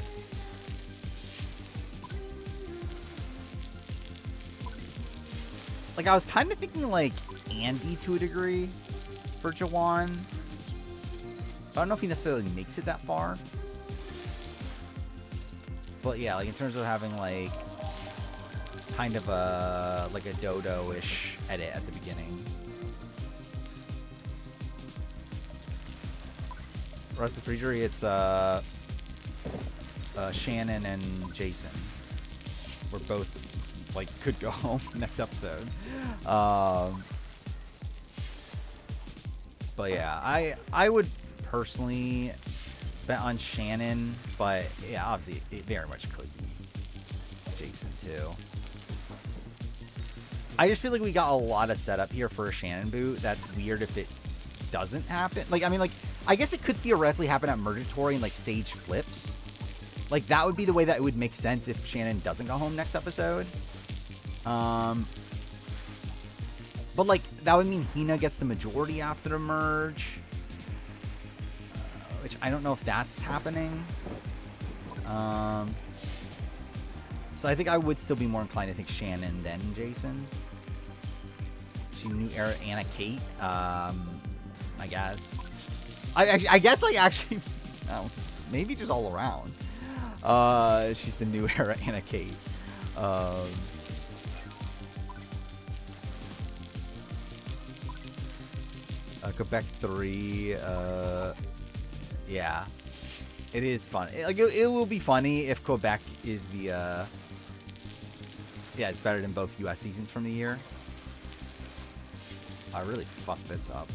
like I was kind of thinking like Andy to a degree for Jawan. I don't know if he necessarily makes it that far, but yeah, like in terms of having like kind of a like a Dodo-ish edit at the beginning. Rest of the pre-jury, it's Shannon and Jason were both like could go home next episode. But yeah, I would personally bet on Shannon, but yeah, obviously it very much could be Jason too. I just feel like we got a lot of setup here for a Shannon boot. That's weird if it doesn't happen. Like, I mean, like, I guess it could theoretically happen at Murgatory and like Sage flips. Like, that would be the way that it would make sense if Shannon doesn't go home next episode. But like, that would mean Hina gets the majority after the merge. Which I don't know if that's happening. So I think I would still be more inclined to think Shannon than Jason. She New Era Anna Kate. I guess. I guess like actually, maybe just all around. She's the New Era Anna Kate. Quebec 3. Yeah. It is fun. Like it will be funny if Quebec is the yeah, it's better than both US seasons from the year. I really fucked this up.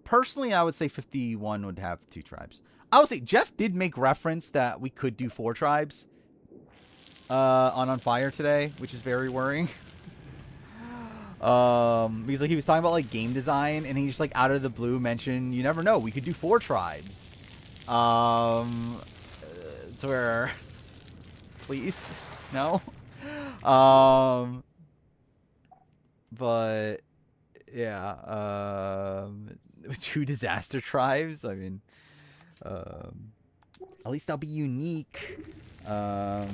Personally, I would say 51 would have 2 tribes. I would say Jeff did make reference that we could do 4 tribes on Fire today, which is very worrying. Because like he was talking about like game design, and he just like out of the blue mentioned, you never know, we could do 4 tribes. To where, please, no. But yeah, 2 disaster tribes. I mean, at least that'll be unique. I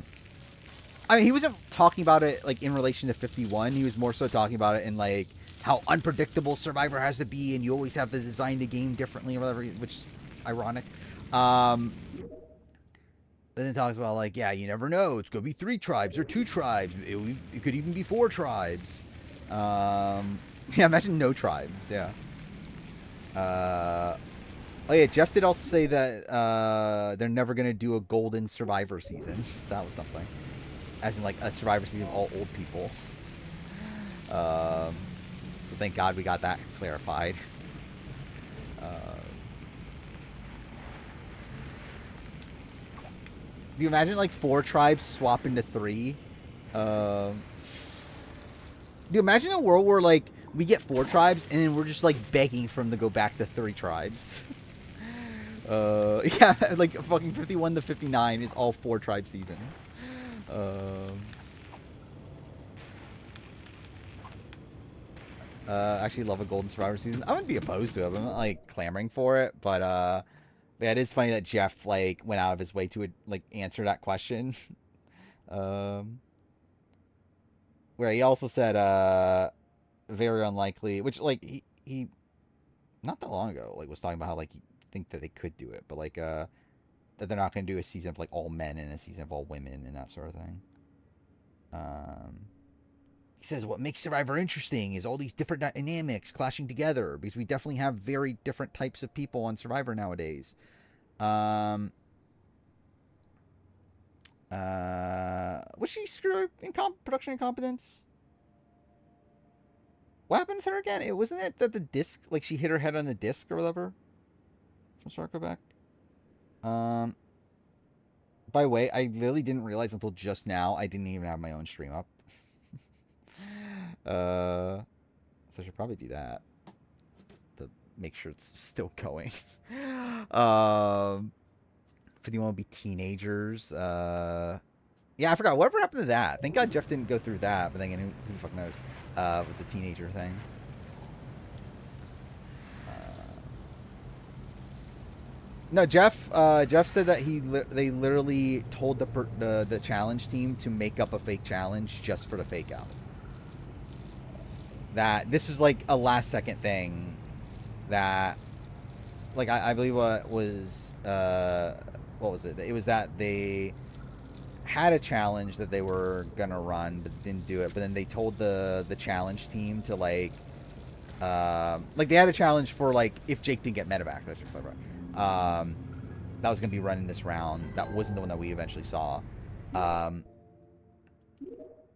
mean, he wasn't talking about it like in relation to 51. He was more so talking about it in like how unpredictable Survivor has to be, and you always have to design the game differently or whatever, which is ironic. But then it talks about like, yeah, you never know. It's gonna be 3 tribes or 2 tribes. It could even be 4 tribes. Yeah, imagine no tribes. Yeah. Oh yeah, Jeff did also say that they're never gonna do a golden Survivor season. So that was something. As in like a Survivor season of all old people. So thank God we got that clarified. Do you imagine like 4 tribes swap into 3? Do you imagine a world where like we get 4 tribes and then we're just like begging for them to go back to 3 tribes? Yeah, like fucking 51 to 59 is all 4 tribe seasons. Actually love a golden Survivor season. I wouldn't be opposed to it. I'm not like clamoring for it, but yeah, it is funny that Jeff like went out of his way to like answer that question. Where he also said very unlikely, which like he not that long ago like was talking about how like he think that they could do it, but like that they're not going to do a season of like all men and a season of all women and that sort of thing. He says what makes Survivor interesting is all these different dynamics clashing together, because we definitely have very different types of people on Survivor nowadays. Was she screwed in production incompetence? What happened to her again? It wasn't it that the disc, like she hit her head on the disc or whatever from Circle Back. By the way, I really didn't realize until just now I didn't even have my own stream up. So I should probably do that to make sure it's still going. If you want to be teenagers, yeah, I forgot whatever happened to that. Thank God Jeff didn't go through that, but then again, who the fuck knows with the teenager thing. No, Jeff said that they literally told the challenge team to make up a fake challenge just for the fake out. That this was like a last second thing that like I believe what was it? It was that they had a challenge that they were gonna run but didn't do it, but then they told the challenge team to like Like they had a challenge for like if Jake didn't get medevac. That's just clever. That was gonna be running this round. That wasn't the one that we eventually saw.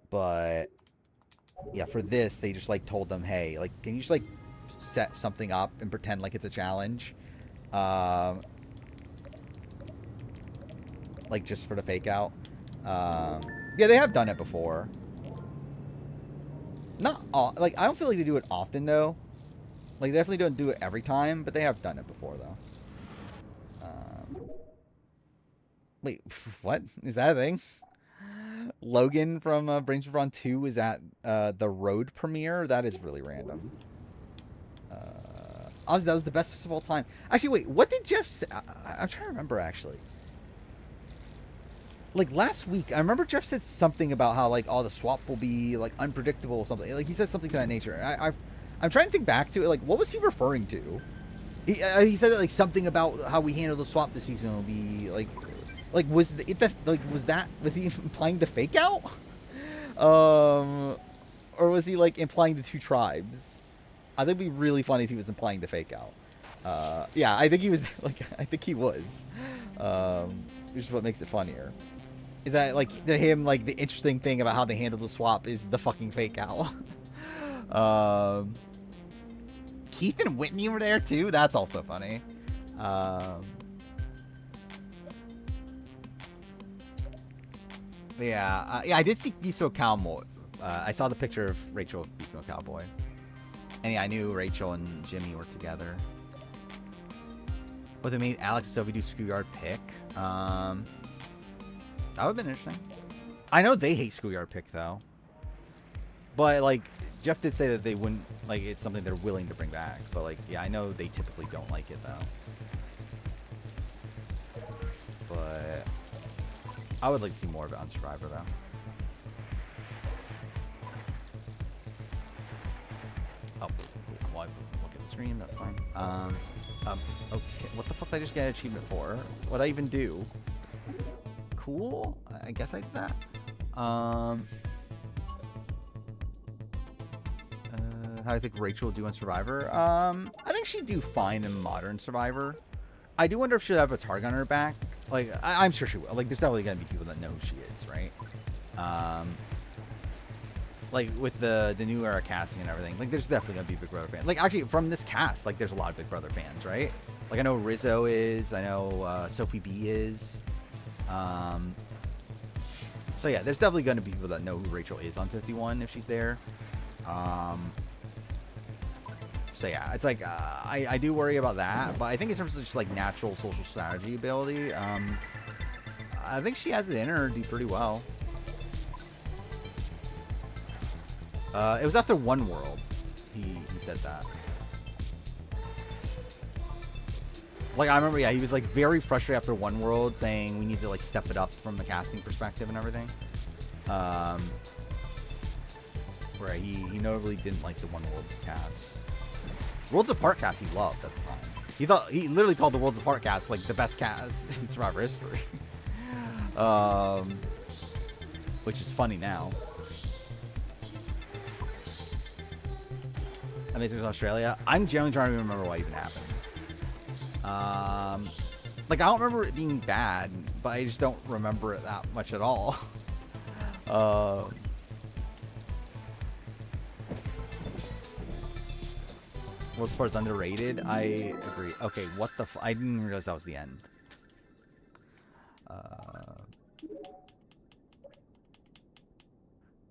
But yeah, for this they just like told them, hey, like can you just like set something up and pretend like it's a challenge, like just for the fake out. Yeah, they have done it before. Not all, like I don't feel like they do it often though. Like they definitely don't do it every time, but they have done it before though. Wait, what is that a thing? Logan from Brains for Brawn 2 is at the Road premiere. That is really random. Honestly, that was the best of all time. Actually, wait, what did Jeff say? I'm trying to remember actually. Like last week, I remember Jeff said something about how like the swap will be like unpredictable or something. Like he said something to that nature. I'm trying to think back to it. Like what was he referring to? He said that like something about how we handle the swap this season will be like was he implying the fake out? Or was he like implying the two tribes? I think it'd be really funny if he was implying the fake out. Yeah, I think he was I think he was. Which is what makes it funnier. Is that like to him like the interesting thing about how they handle the swap is the fucking fake out. Keith and Whitney were there too. That's also funny. Yeah, I did see Miso Cowboy. I saw the picture of Rachel Miso Cowboy, and yeah, I knew Rachel and Jimmy were together. But they made Alex and Sophie do Schoolyard Pick. That would have been interesting. I know they hate Schoolyard Pick though, but like Jeff did say that they wouldn't like it's something they're willing to bring back. But like, yeah, I know they typically don't like it though. But I would like to see more of it on Survivor though. Oh, cool. Well, I wasn't looking at the screen. That's fine. Okay. What the fuck did I just get an achievement for? What'd I even do? Cool. I guess I did that. How do I think Rachel will do on Survivor? I think she'd do fine in modern Survivor. I do wonder if she'll have a target on her back. Like, I'm sure she will. Like, there's definitely gonna be people that know who she is, right? Like with the new era casting and everything, like there's definitely gonna be Big Brother fans. Like actually from this cast, like there's a lot of Big Brother fans, right? Like I know Rizzo is, I know Sophie B is. So yeah, there's definitely gonna be people that know who Rachel is on 51 if she's there. So yeah, it's like I do worry about that, but I think in terms of just like natural social strategy ability, I think she has it in her to do pretty well. It was after One World, he said that. Like I remember, yeah, he was like very frustrated after One World, saying we need to like step it up from the casting perspective and everything. Where he notably didn't like the One World cast. Worlds Apart cast he loved at the time. He literally called the Worlds Apart cast like the best cast in Survivor history. Which is funny now. Amazing Australia. I'm generally trying to remember what even happened. Like I don't remember it being bad, but I just don't remember it that much at all. World Sport's underrated. I agree. Okay, what the? I didn't realize that was the end.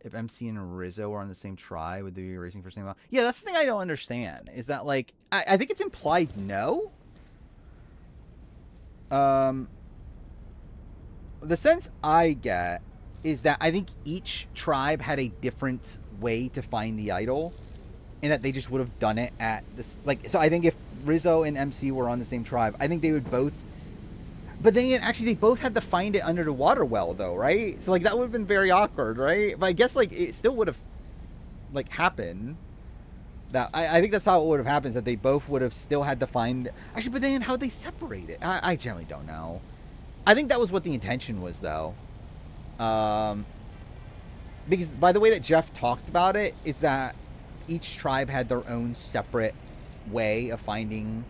If MC and Rizzo are on the same tribe, would they be racing for the same amount? Yeah, that's the thing I don't understand. Is that like I think it's implied no. The sense I get is that I think each tribe had a different way to find the idol, and that they just would have done it at this. Like, so I think if Rizzo and MC were on the same tribe, I think they would both. But then actually, they both had to find it under the water well, though, right? So like that would have been very awkward, right? But I guess like it still would have like happened. That I think that's how it would have happened. Is that they both would have still had to find. Actually, but then how they separate it? I generally don't know. I think that was what the intention was, though. Because by the way that Jeff talked about it, it's that each tribe had their own separate way of finding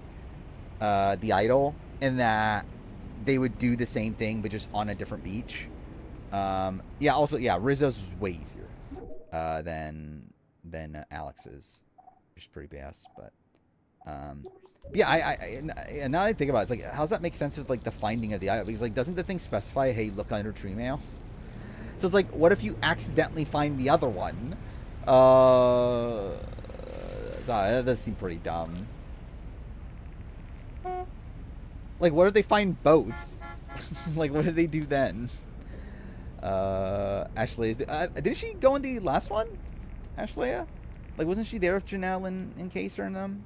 the idol, and that they would do the same thing but just on a different beach. Yeah. Also, yeah, Rizzo's was way easier than Alex's, which is pretty bass. But yeah, and now I think about it, it's like, how does that make sense with like the finding of the idol? Because like, doesn't the thing specify, hey, look under tree mail? So it's like, what if you accidentally find the other one? That does seem pretty dumb. Like, what if they find both? Like, what did they do then? Ashley, did she go in the last one? Ashley? Like, wasn't she there with Janelle and Kaser and them?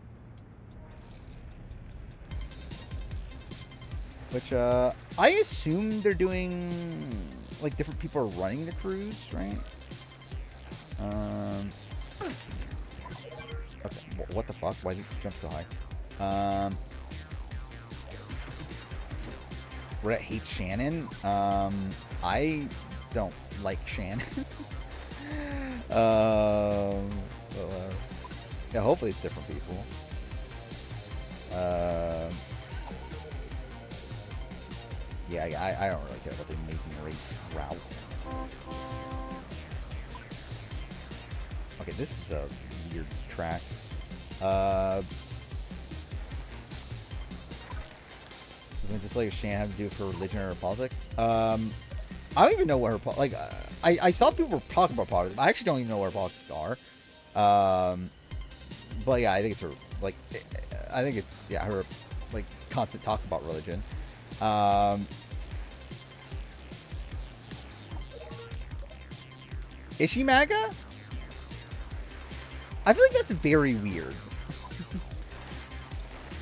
Which, I assume they're doing, like, different people are running the cruise, right? Okay, what the fuck? Why did you jump so high? Brett hates Shannon. I don't like Shannon. Yeah, hopefully it's different people. Yeah, I don't really care about the Amazing Race route. Okay, this is a weird track. Just like Shan have to do for religion or politics. I don't even know what her like. I saw people were talking about politics. I actually don't even know what her politics are. But yeah, I think it's her like. I think it's her like constant talk about religion. Is she MAGA? I feel like that's very weird.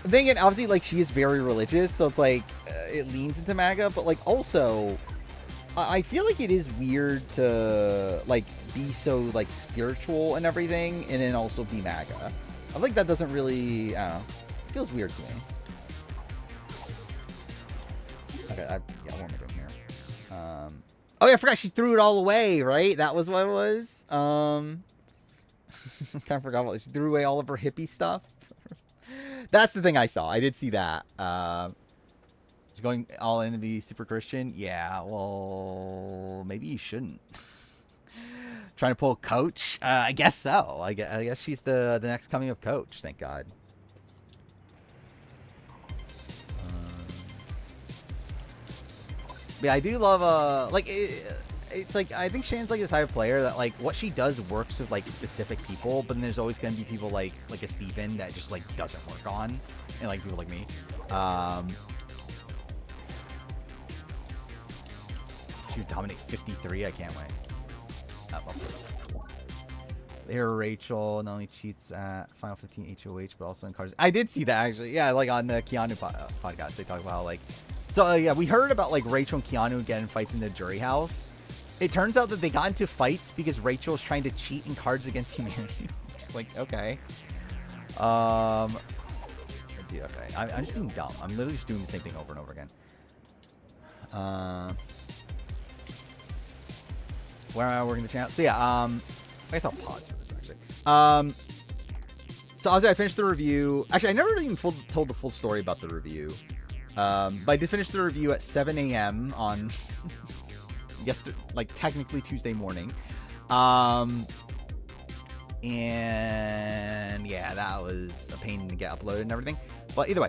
Then again, obviously, like, she is very religious, so it's like it leans into MAGA, but like also, I feel like it is weird to like be so like spiritual and everything, and then also be MAGA. I feel like that doesn't really, I don't know, it feels weird to me. Okay, yeah, what am I doing here? Oh yeah, I forgot she threw it all away, right? That was what it was. Kind of forgot about it. She threw away all of her hippie stuff. That's the thing I saw. I did see that. She's going all in to be super Christian. Yeah, well, maybe you shouldn't. Trying to pull Coach? I guess so. I guess she's the next coming of Coach. Thank God. Yeah, I do love like it's like, I think Shan's like the type of player that like what she does works with like specific people, but then there's always gonna be people like a Steven that just like doesn't work on, and like people like me. She would dominate 53. I can't wait. There, Rachel not only cheats at Final 15 HOH, but also in cards. I did see that actually. Yeah, like on the Keanu podcast, they talk about how, like. So yeah, we heard about like Rachel and Keanu getting fights in the jury house. It turns out that they got into fights because Rachel's trying to cheat in Cards Against Humanity. Just like, okay. Dude, okay. I'm just being dumb. I'm literally just doing the same thing over and over again. Where am I working the channel? So yeah, I guess I'll pause for this actually. So obviously I finished the review. Actually, I never really even told the full story about the review. But I did finish the review at 7 a.m. on yesterday, like technically Tuesday morning. And yeah, that was a pain to get uploaded and everything. But either way,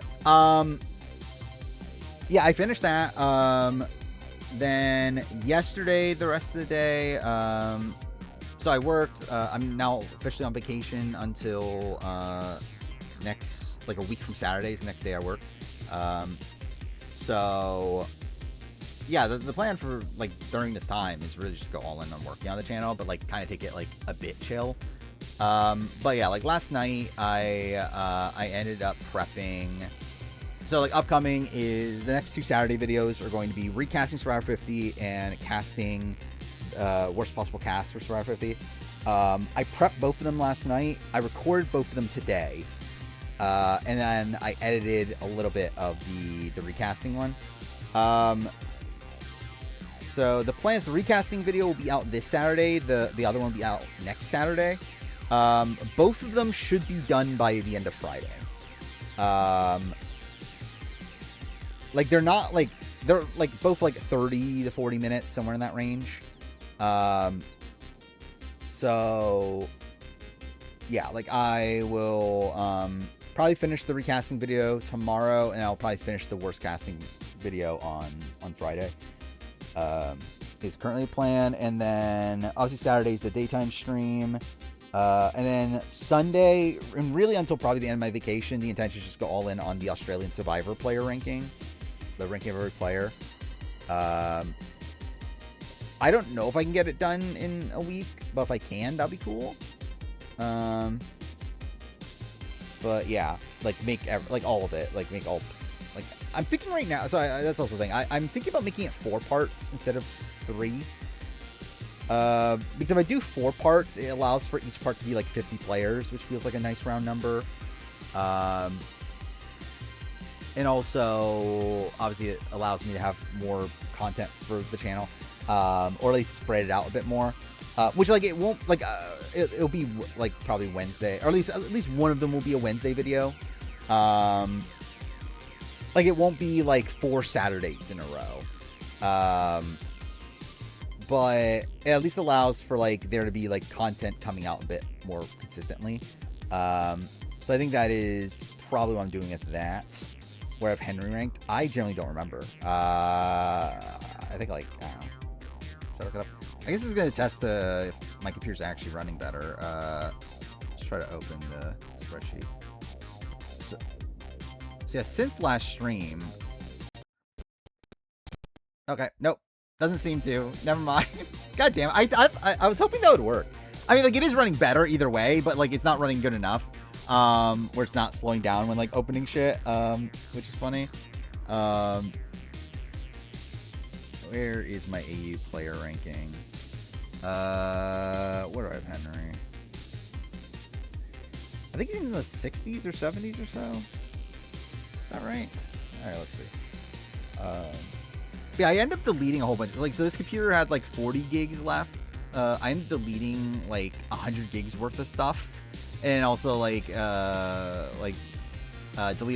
yeah, I finished that. Then yesterday, the rest of the day, so I worked. I'm now officially on vacation until next, like a week from Saturday is the next day I work. So yeah, the plan for like during this time is really just go all in on working on the channel, but like kind of take it like a bit chill. But yeah, like last night I ended up prepping. So like upcoming is the next two Saturday videos are going to be recasting Survivor 50 and casting worst possible cast for Survivor 50. I prepped both of them last night. I recorded both of them today. And then I edited a little bit of the recasting one. So the plan is the recasting video will be out this Saturday. The other one will be out next Saturday. Both of them should be done by the end of Friday. Like they're not like they're like both like 30 to 40 minutes, somewhere in that range. So yeah, like I will probably finish the recasting video tomorrow, and I'll probably finish the worst casting video on Friday. Is currently a plan, and then obviously Saturday's the daytime stream. And then Sunday, and really until probably the end of my vacation, the intention is just go all in on the Australian Survivor player ranking. The ranking of every player. I don't know if I can get it done in a week, but if I can, that'll be cool. But yeah, like make like all of it, like make all, like I'm thinking right now. So that's also the thing. I'm thinking about making it 4 parts instead of 3. Because if I do 4 parts, it allows for each part to be like 50 players, which feels like a nice round number. And also, obviously, it allows me to have more content for the channel, or at least spread it out a bit more. Which, like, it won't, like, it'll be, like, probably Wednesday, or at least one of them will be a Wednesday video. Like, it won't be, like, 4 Saturdays in a row. But it at least allows for, like, there to be, like, content coming out a bit more consistently. So I think that is probably what I'm doing at that. Where I've Henry ranked. I generally don't remember. I think, like, I don't know. Should I look it up? I guess this is going to test if my computer's actually running better. Let's try to open the spreadsheet. So yeah, since last stream. Okay, nope. Doesn't seem to. Never mind. God damn it. I was hoping that would work. I mean, like, it is running better either way, but, like, it's not running good enough. Where it's not slowing down when, like, opening shit, which is funny. Where is my AU player ranking? Where do I have Henry? I think he's in the 60s or 70s or so. Is that right? Alright, let's see. Yeah, I end up deleting a whole bunch. Like, so this computer had, like, 40 gigs left. I ended up deleting, like, 100 gigs worth of stuff. And also, like, delete a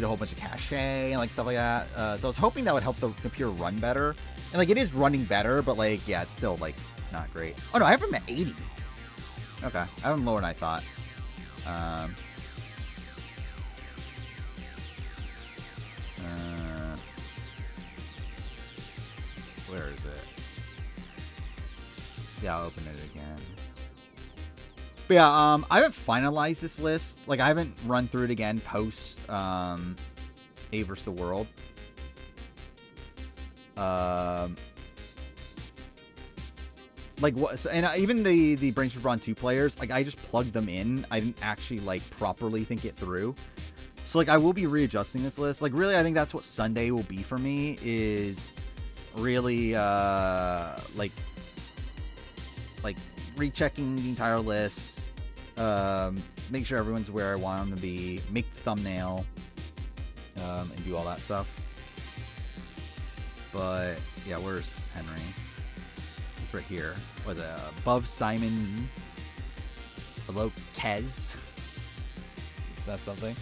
whole bunch of cache and, like, stuff like that. So I was hoping that would help the computer run better. And, like, it is running better, but, like, yeah, it's still, like, not great. Oh, no, I have him at 80. Okay. I have him lower than I thought. Where is it? Yeah, I'll open it again. But yeah, I haven't finalized this list. Like, I haven't run through it again post A vs. the World. Like, what? So, and even the Brains for Brawn 2 players, like, I just plugged them in. I didn't actually, like, properly think it through. So, like, I will be readjusting this list. Like, really, I think that's what Sunday will be for me, is really, like rechecking the entire list, make sure everyone's where I want them to be, make the thumbnail, and do all that stuff. But yeah, where's Henry? He's right here. What is it? Above Simon, below Kez. Is that something?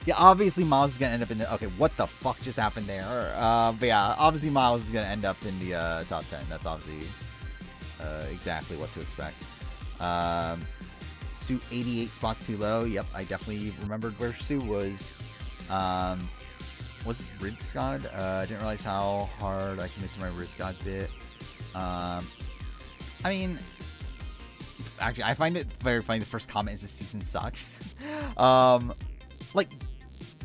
Yeah, obviously Miles is gonna end up in the. Okay, what the fuck just happened there? But yeah, obviously Miles is gonna end up in the top 10. That's obviously exactly what to expect. Sue 88 spots too low. Yep, I definitely remembered where Sue was. What's this Risk God? I didn't realize how hard I commit to my Risk God bit. I mean, actually, I find it very funny. The first comment is, "This season sucks." Like,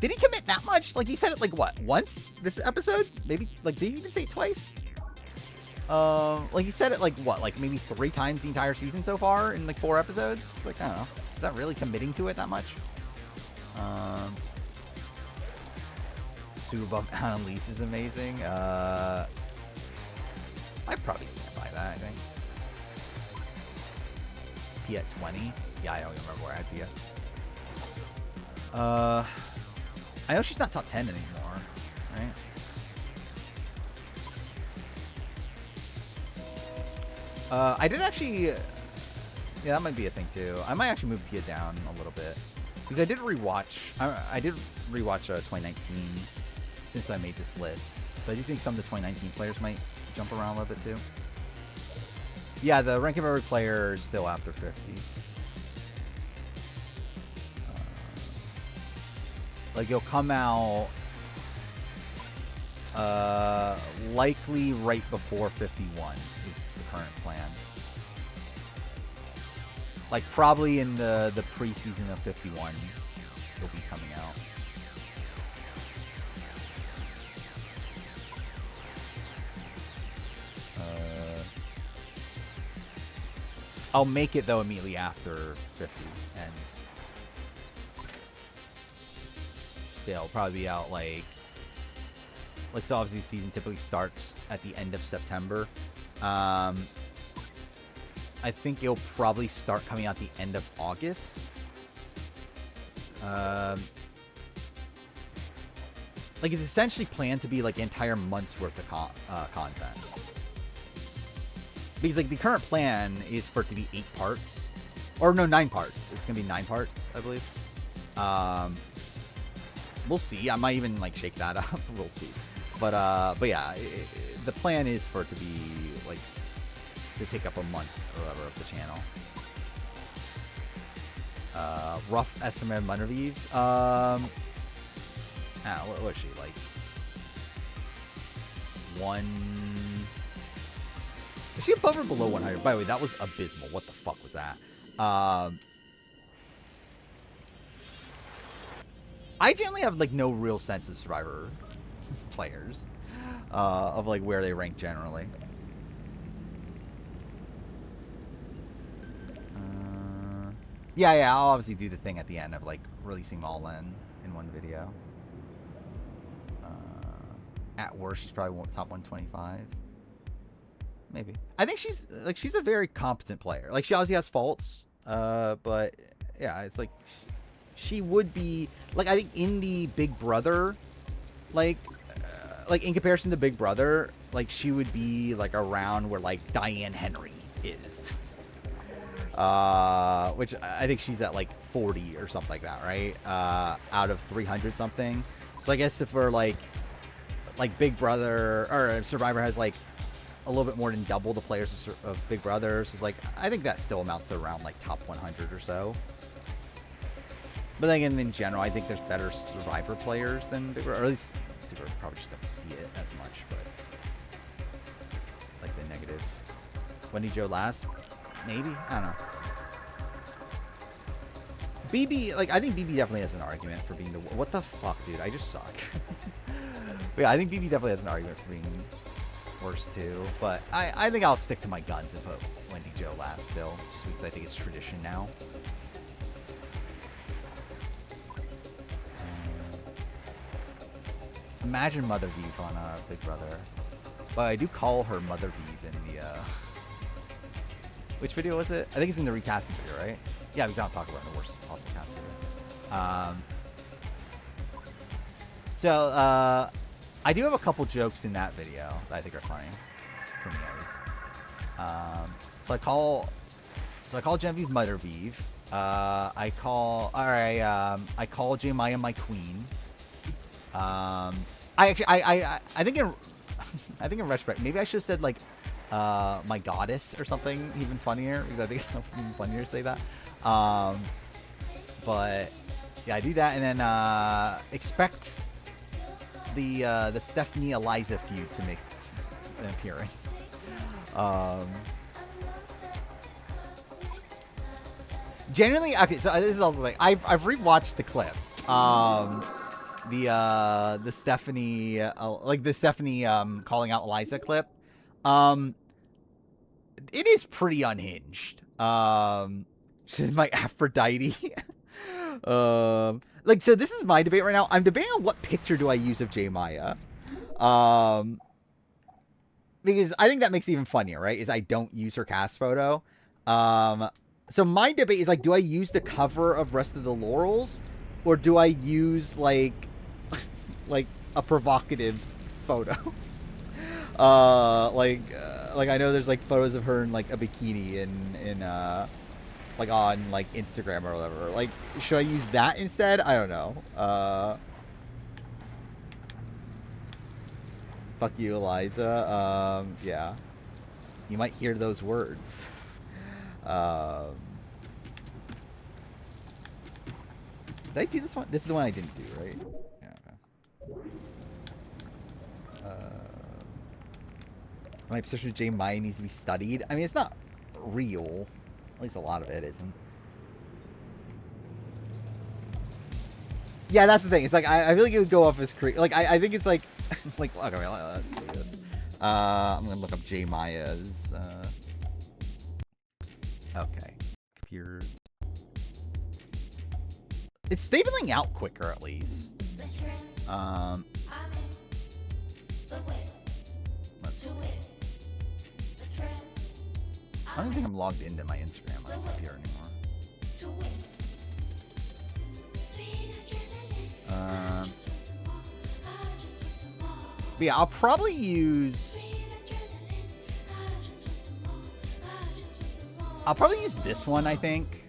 did he commit that much? Like, he said it, like, what, once this episode? Maybe, like, did he even say it twice? Like, he said it, like, what, like, maybe 3 times the entire season so far in, like, 4 episodes? It's like, I don't know. Is that really committing to it that much? Sue above Annalise is amazing. I'd probably stand by that, I think. P at 20? Yeah, I don't even remember where I had P at. I know she's not top 10 anymore, right? I did actually, Yeah, that might be a thing too. I might actually move Pia down a little bit because I did rewatch. I did rewatch 2019 since I made this list, so I do think some of the 2019 players might jump around a little bit too. Yeah, the rank of every player is still after 50. Like, you'll come out likely right before 51 is the current plan. Like, probably in the preseason of 51, it'll be coming out. I'll make it, though, immediately after 50 ends. Yeah, it'll probably be out, like, so obviously the season typically starts at the end of September. I think it'll probably start coming out the end of August. Like, it's essentially planned to be, like, an entire month's worth of content. Because, like, the current plan is for it to be 8 parts. Or, no, 9 parts. It's going to be 9 parts, I believe. We'll see. I might even, like, shake that up. We'll see. But yeah, the plan is for it to be, like, to take up a month or whatever of the channel. Rough estimate of Mother Views. What is she, like? 1... Is she above or below 100? By the way, that was abysmal. What the fuck was that? I generally have, like, no real sense of Survivor players. Of, like, where they rank generally. Yeah, I'll obviously do the thing at the end of, like, releasing them all in one video. At worst, she's probably top 125. Maybe. I think she's a very competent player. Like, she obviously has faults, but yeah, it's like she would be, like, I think in the Big Brother, like in comparison to Big Brother, like, she would be, like, around where, like, Diane Henry is. Which I think she's at, like, 40 or something like that, right? Out of 300 something. So I guess if we're, like Big Brother, or Survivor has, like, a little bit more than double the players of Big Brother, so it's like, I think that still amounts to around, like, top 100 or so. But then again, in general, I think there's better Survivor players than Big Brother, or at least people probably just don't see it as much, but, like, the negatives. Wendy Jo last? Maybe? I don't know. BB, like, I think BB definitely has an argument for being the... What the fuck, dude? I just suck. But yeah, I think BB definitely has an argument for being worse, too. But I think I'll stick to my guns and put Wendy Jo last still, just because I think it's tradition now. Imagine Mother Vive on Big Brother. But I do call her Mother Vive in the... Which video was it? I think it's in the recasting video, right? Yeah, because I don't talk about the worst possible casting video. I do have a couple jokes in that video that I think are funny, for me at least. So I call Genevieve Mother Vive. I call Jemaya my queen. I think in I think in retrospect, maybe I should have said, like, my goddess or something even funnier, because I think it's even funnier to say that. But yeah, I do that, and then expect the Stephanie Eliza feud to make an appearance. Generally, okay, so this is also like I've rewatched the clip. The Stephanie calling out Eliza clip. It is pretty unhinged. She's my Aphrodite. Like, so this is my debate right now. I'm debating on what picture do I use of Jemaya. Because I think that makes it even funnier, right? Is I don't use her cast photo. So my debate is, like, do I use the cover of Rest of the Laurels, or do I use, like a provocative photo? Like I know there's, like, photos of her in, like, a bikini in like on like Instagram or whatever. Like, should I use that instead? I don't know. Fuck you, Eliza. Yeah. You might hear those words. Did I do this one? This is the one I didn't do, right? Yeah, okay. My obsession with J. Maya needs to be studied. I mean, it's not real. At least a lot of it isn't. Yeah, that's the thing. It's like, I feel like it would go off as creepy. Like, I think it's like, like, okay, let's see this. I'm going to look up J. Maya's, okay. Computer. It's stabilizing out quicker, at least. Let's see. I don't think I'm logged into my Instagram on this computer anymore. But yeah, I'll probably use... I'll probably use this one, I think.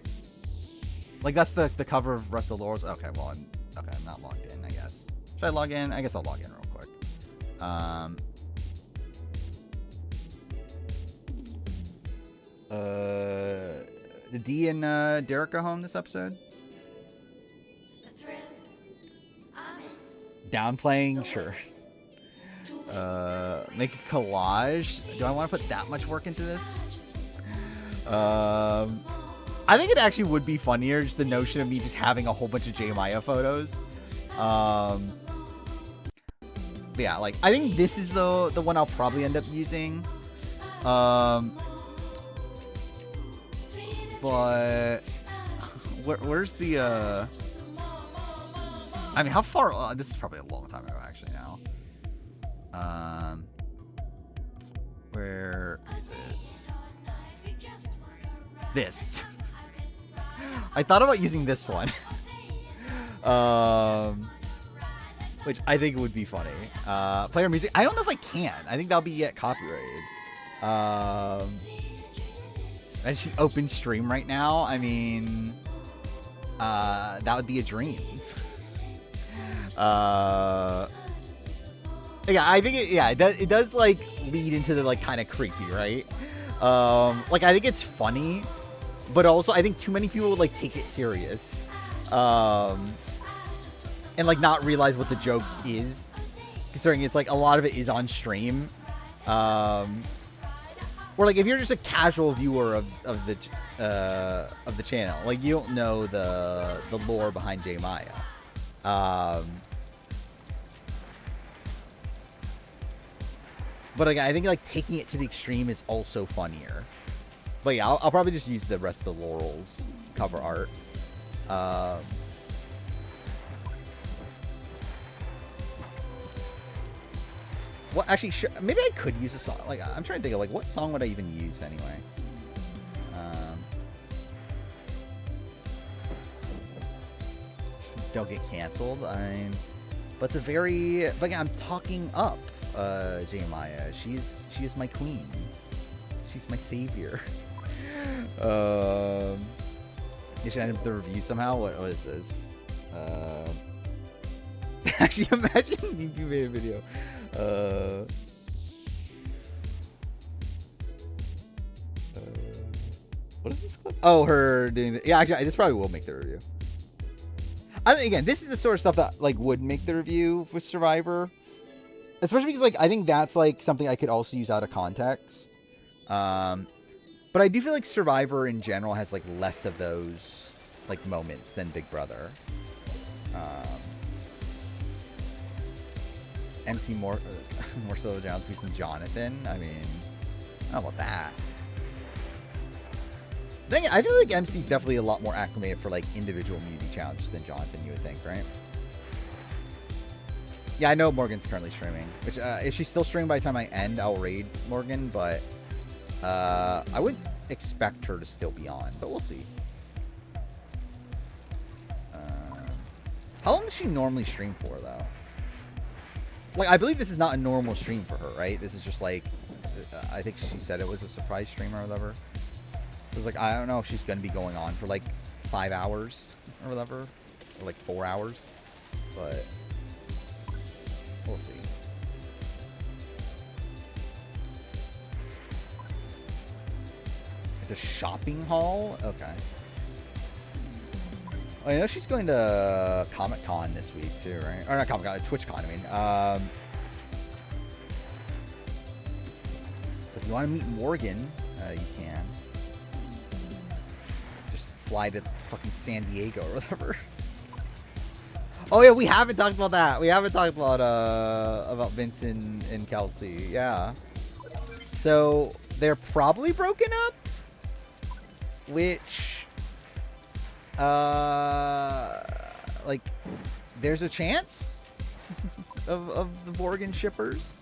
Like, that's the cover of Rest of the Laurels. Okay, well, I'm not logged in, I guess. Should I log in? I guess I'll log in real quick. Did Dee and Derek go home this episode? Downplaying? Sure. Make a collage? Do I want to put that much work into this? I think it actually would be funnier, just the notion of me just having a whole bunch of J. Maya photos. But yeah, like, I think this is the one I'll probably end up using. But where's the I mean, how far? This is probably a long time ago, actually. Now, where is it? This. I thought about using this one, which I think would be funny. Player music. I don't know if I can. I think that'll be copyrighted. And she open stream right now. I mean, that would be a dream. Yeah, I think it does like lead into the like kind of creepy, right? Like, I think it's funny, but also I think too many people would like take it serious, and like not realize what the joke is, considering it's like a lot of it is on stream. Or like if you're just a casual viewer of the channel, like you don't know the lore behind J. Maya. But like, I think like taking it to the extreme is also funnier. But yeah, I'll probably just use the Rest of the Laurels cover art. Well, actually, sure, maybe I could use a song. Like, I'm trying to think of like what song would I even use anyway. Don't get canceled. But it's a very. But yeah, I'm talking up J. Maya. She is my queen. She's my savior. You should end up the review somehow. What is this? Actually, imagine if you made a video. What is this clip? Oh, her doing the, yeah, actually, this probably will make the review. I think, again, this is the sort of stuff that like would make the review with Survivor, especially because like I think that's like something I could also use out of context. But I do feel like Survivor in general has like less of those like moments than Big Brother. MC more so John's piece than Jonathan. I mean, how about that? I feel like MC's definitely a lot more acclimated for like individual immunity challenges than Jonathan, you would think, right? Yeah, I know Morgan's currently streaming, which if she's still streaming by the time I end, I'll raid Morgan, but I wouldn't expect her to still be on, but we'll see. How long does she normally stream for, though? Like, I believe this is not a normal stream for her, right? This is just like, I think she said it was a surprise stream or whatever. it's like, I don't know if she's going to be going on for like 5 hours or whatever, or like 4 hours, but we'll see. The shopping hall? Okay. Oh, I know she's going to Comic-Con this week too, right? Or not Comic-Con, TwitchCon, I mean. So if you want to meet Morgan, you can. Just fly to fucking San Diego or whatever. Oh yeah, we haven't talked about that. We haven't talked about Vince and Kelsey. Yeah. So they're probably broken up, which like there's a chance of the Vorgan shippers.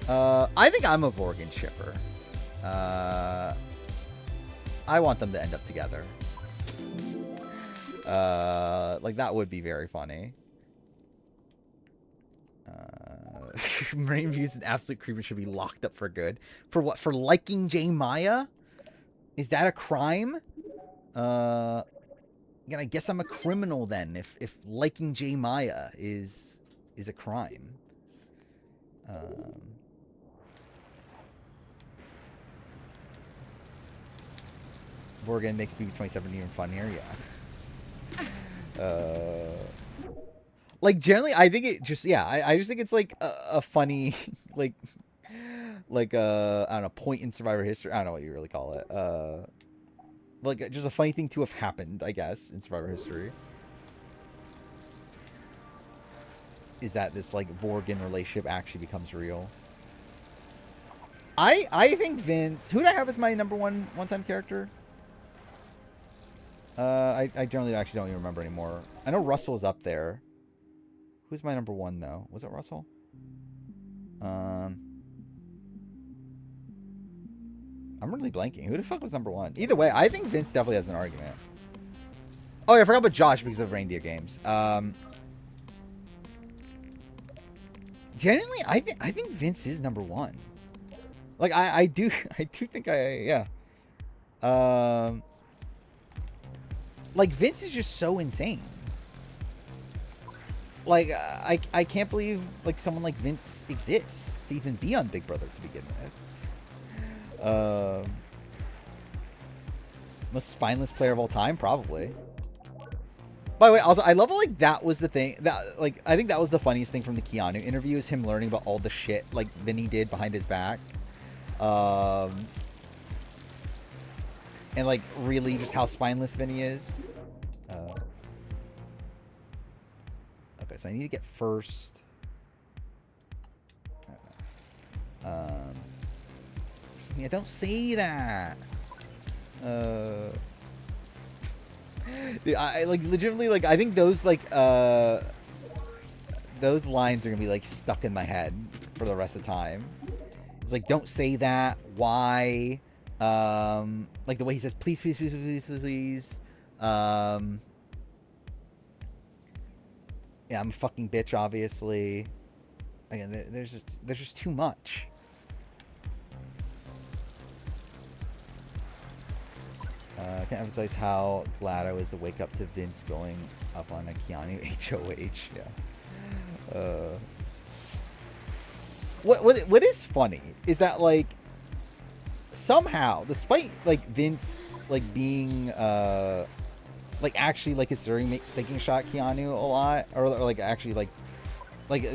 I think I'm a Vorgan shipper. I want them to end up together. Like that would be very funny. Marine Views an absolute creeper, should be locked up for good. For what? For liking J Maya? Is that a crime? Again, I guess I'm a criminal then if liking J Maya is a crime. Vorgan makes BB27 even funnier, yeah. Like generally, I think it just I just think it's like a funny like I don't know, point in Survivor history. I don't know what you really call it. Like just a funny thing to have happened, I guess, in Survivor history. Is that this like Vorgan relationship actually becomes real? I think Vince. Who did I have as my number one-time character? I generally actually don't even remember anymore. I know Russell is up there. Who's my number one though? Was it Russell? I'm really blanking. Who the fuck was number one? Either way, I think Vince definitely has an argument. Oh yeah, I forgot about Josh because of Reindeer Games. Genuinely, I think Vince is number one. Like I do think yeah. Like Vince is just so insane. Like I can't believe like someone like Vince exists to even be on Big Brother to begin with. Most spineless player of all time, probably. By the way, also I love how, like that was the thing that like I think that was the funniest thing from the Keanu interview is him learning about all the shit like Vinny did behind his back. And like really just how spineless Vinny is. Okay, so I need to get first. Yeah, don't say that. I like legitimately like I think those like those lines are gonna be like stuck in my head for the rest of the time. It's like don't say that. Why? Like the way he says please, please, please, please, please, please. Yeah, I'm a fucking bitch, obviously. Again, there's just too much. I can't emphasize how glad I was to wake up to Vince going up on a Keanu HOH. Yeah. What is funny is that like somehow, despite like Vince like being like actually like considering taking a shot at Keanu a lot, or like actually like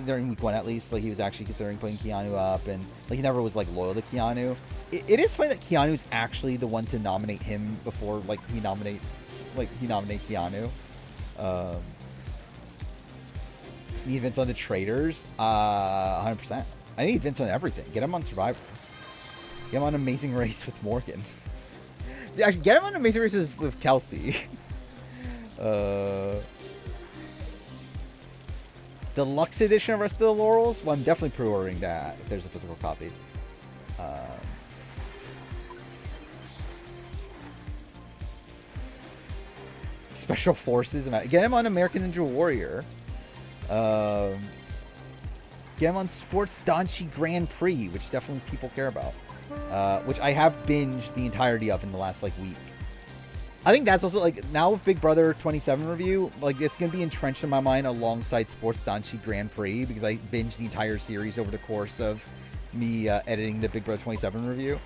during week one at least, like he was actually considering putting Keanu up, and like he never was like loyal to Keanu. It is funny that Keanu's actually the one to nominate him before like he nominates Keanu. Need Vince on the Traitors, 100%. I need Vince on everything. Get him on Survivor. Get him on Amazing Race with Morgan. Actually, get him on Amazing Race with Kelsey. Deluxe edition of Rest of the Laurels? Well, I'm definitely pre-ordering that if there's a physical copy. Special Forces. Get him on American Ninja Warrior. Get him on Sports Danshi Grand Prix, which definitely people care about. which I have binged the entirety of in the last like week. I think that's also like now with Big Brother 27 review, like it's gonna be entrenched in my mind alongside Sports Danshi Grand Prix because I binged the entire series over the course of me editing the Big Brother 27 review.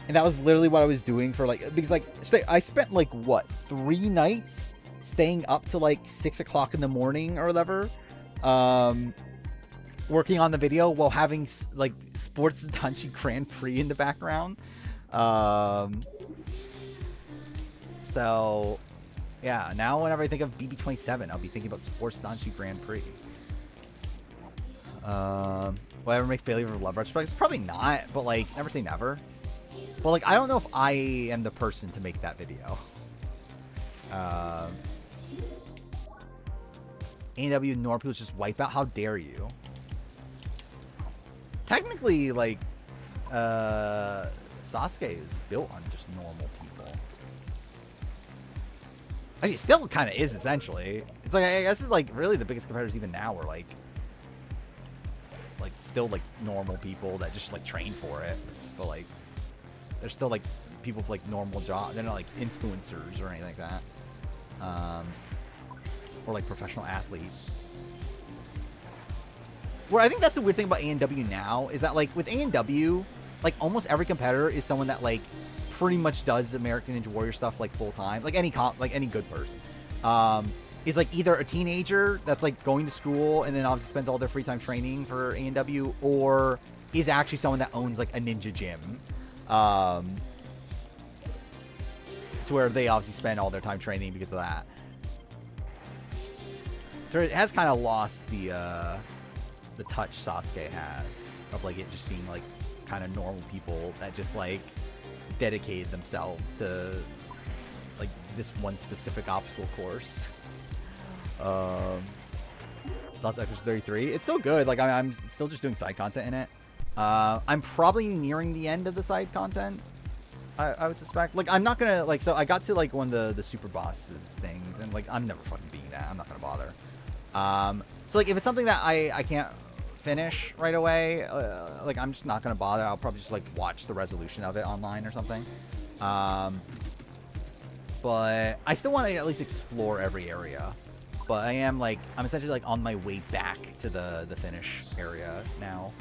And that was literally what I was doing for like, because like I spent like what, 3 nights staying up to like 6 o'clock in the morning or whatever, working on the video while having like Sports Danshi Grand Prix in the background. So yeah, now whenever I think of BB27, I'll be thinking about Sports Danshi Grand Prix. Will I ever make Failure of Love retrospects? Probably not, but like, never say never. But like, I don't know if I am the person to make that video. AW Norpools just wipe out. How dare you? Technically, like, Sasuke is built on just normal people. Actually, still kind of is, essentially. It's like, I guess it's like really the biggest competitors even now are like still like normal people that just like train for it. But like, they're still like people with like normal jobs. They're not like influencers or anything like that. Or like professional athletes. Where I think that's the weird thing about ANW now is that like with ANW, like almost every competitor is someone that like pretty much does American Ninja Warrior stuff like full time. Like any good person. Is like either a teenager that's like going to school and then obviously spends all their free time training for ANW, or is actually someone that owns like a ninja gym. To where they obviously spend all their time training because of that. So it has kind of lost the touch Sasuke has of like it just being like kind of normal people that just like dedicated themselves to like this one specific obstacle course. Lots of Extras 33. It's still good. Like I'm still just doing side content in it. I'm probably nearing the end of the side content. I would suspect. Like I'm not gonna like. So I got to like one of the super bosses things, and like I'm never fucking beating that. I'm not gonna bother. So like if it's something that I can't finish right away, like I'm just not gonna bother. I'll probably just like watch the resolution of it online or something. But I still want to at least explore every area. But I'm essentially like on my way back to the finish area now.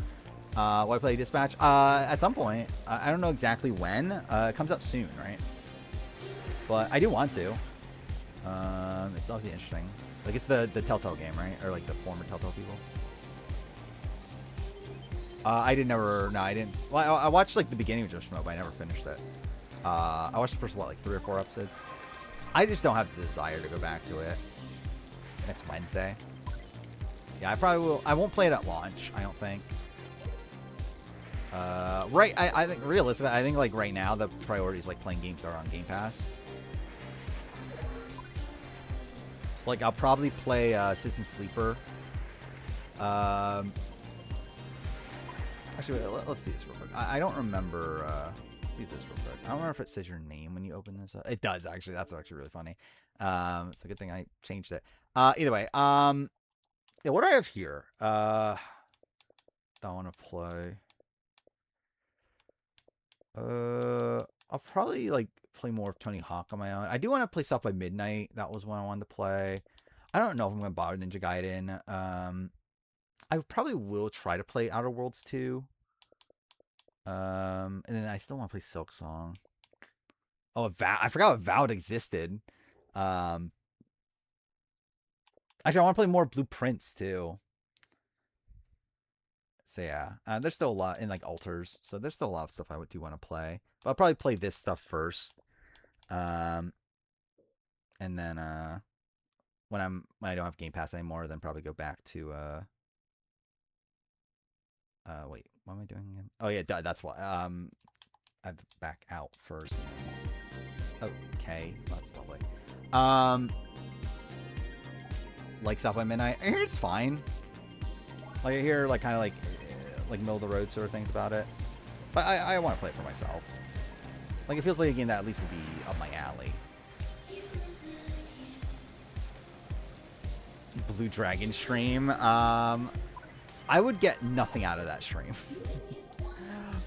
Will I play Dispatch? At some point. I don't know exactly when. It comes out soon, right? But I do want to. It's obviously interesting. Like it's the Telltale game, right? Or like the former Telltale people. I didn't. Well, I watched like the beginning of Joe Schmo, but I never finished it. I watched the first, like 3 or 4 episodes. I just don't have the desire to go back to it. Next Wednesday. Yeah, I probably will. I won't play it at launch, I don't think. Right, I think realistically, I think like right now the priority is like playing games that are on Game Pass. So like I'll probably play Citizen Sleeper. Actually, let's see this real quick. I don't remember. Let's see this real quick. I don't remember if it says your name when you open this up. It does actually. That's actually really funny. It's a good thing I changed it. Either way, yeah, what do I have here? I want to play. I'll probably like play more of Tony Hawk on my own. I do want to play South by Midnight. That was one I wanted to play. I don't know if I'm gonna bother Ninja Gaiden. I probably will try to play Outer Worlds 2. And then I still want to play Silk Song. Oh, I forgot Avowed existed. Actually, I want to play more Blueprints too. So yeah, there's still a lot in like Alters, so there's still a lot of stuff I do want to play. But I'll probably play this stuff first, and then when I don't have Game Pass anymore, then probably go back to wait, what am I doing again? Oh yeah, that's why I'd back out first. Okay, that's lovely. Like South by Midnight, I hear it's fine. Like I hear like kind of like middle of the road sort of things about it, but I want to play it for myself. Like it feels like a game that at least would be up my alley. Blue Dragon stream. I would get nothing out of that stream.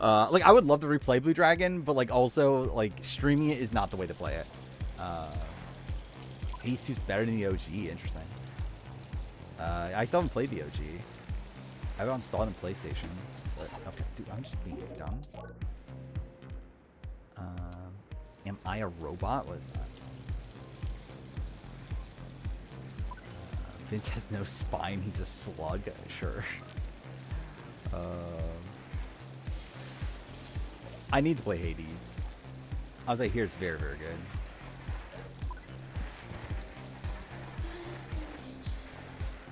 Like I would love to replay Blue Dragon, but like also like streaming it is not the way to play it. Haze 2's better than the OG. Interesting. I still haven't played the OG. I have it installed on PlayStation. But okay, dude, I'm just being dumb. Am I a robot? What is that? Vince has no spine. He's a slug. Sure. I need to play Hades. I was like, here it's very, very good.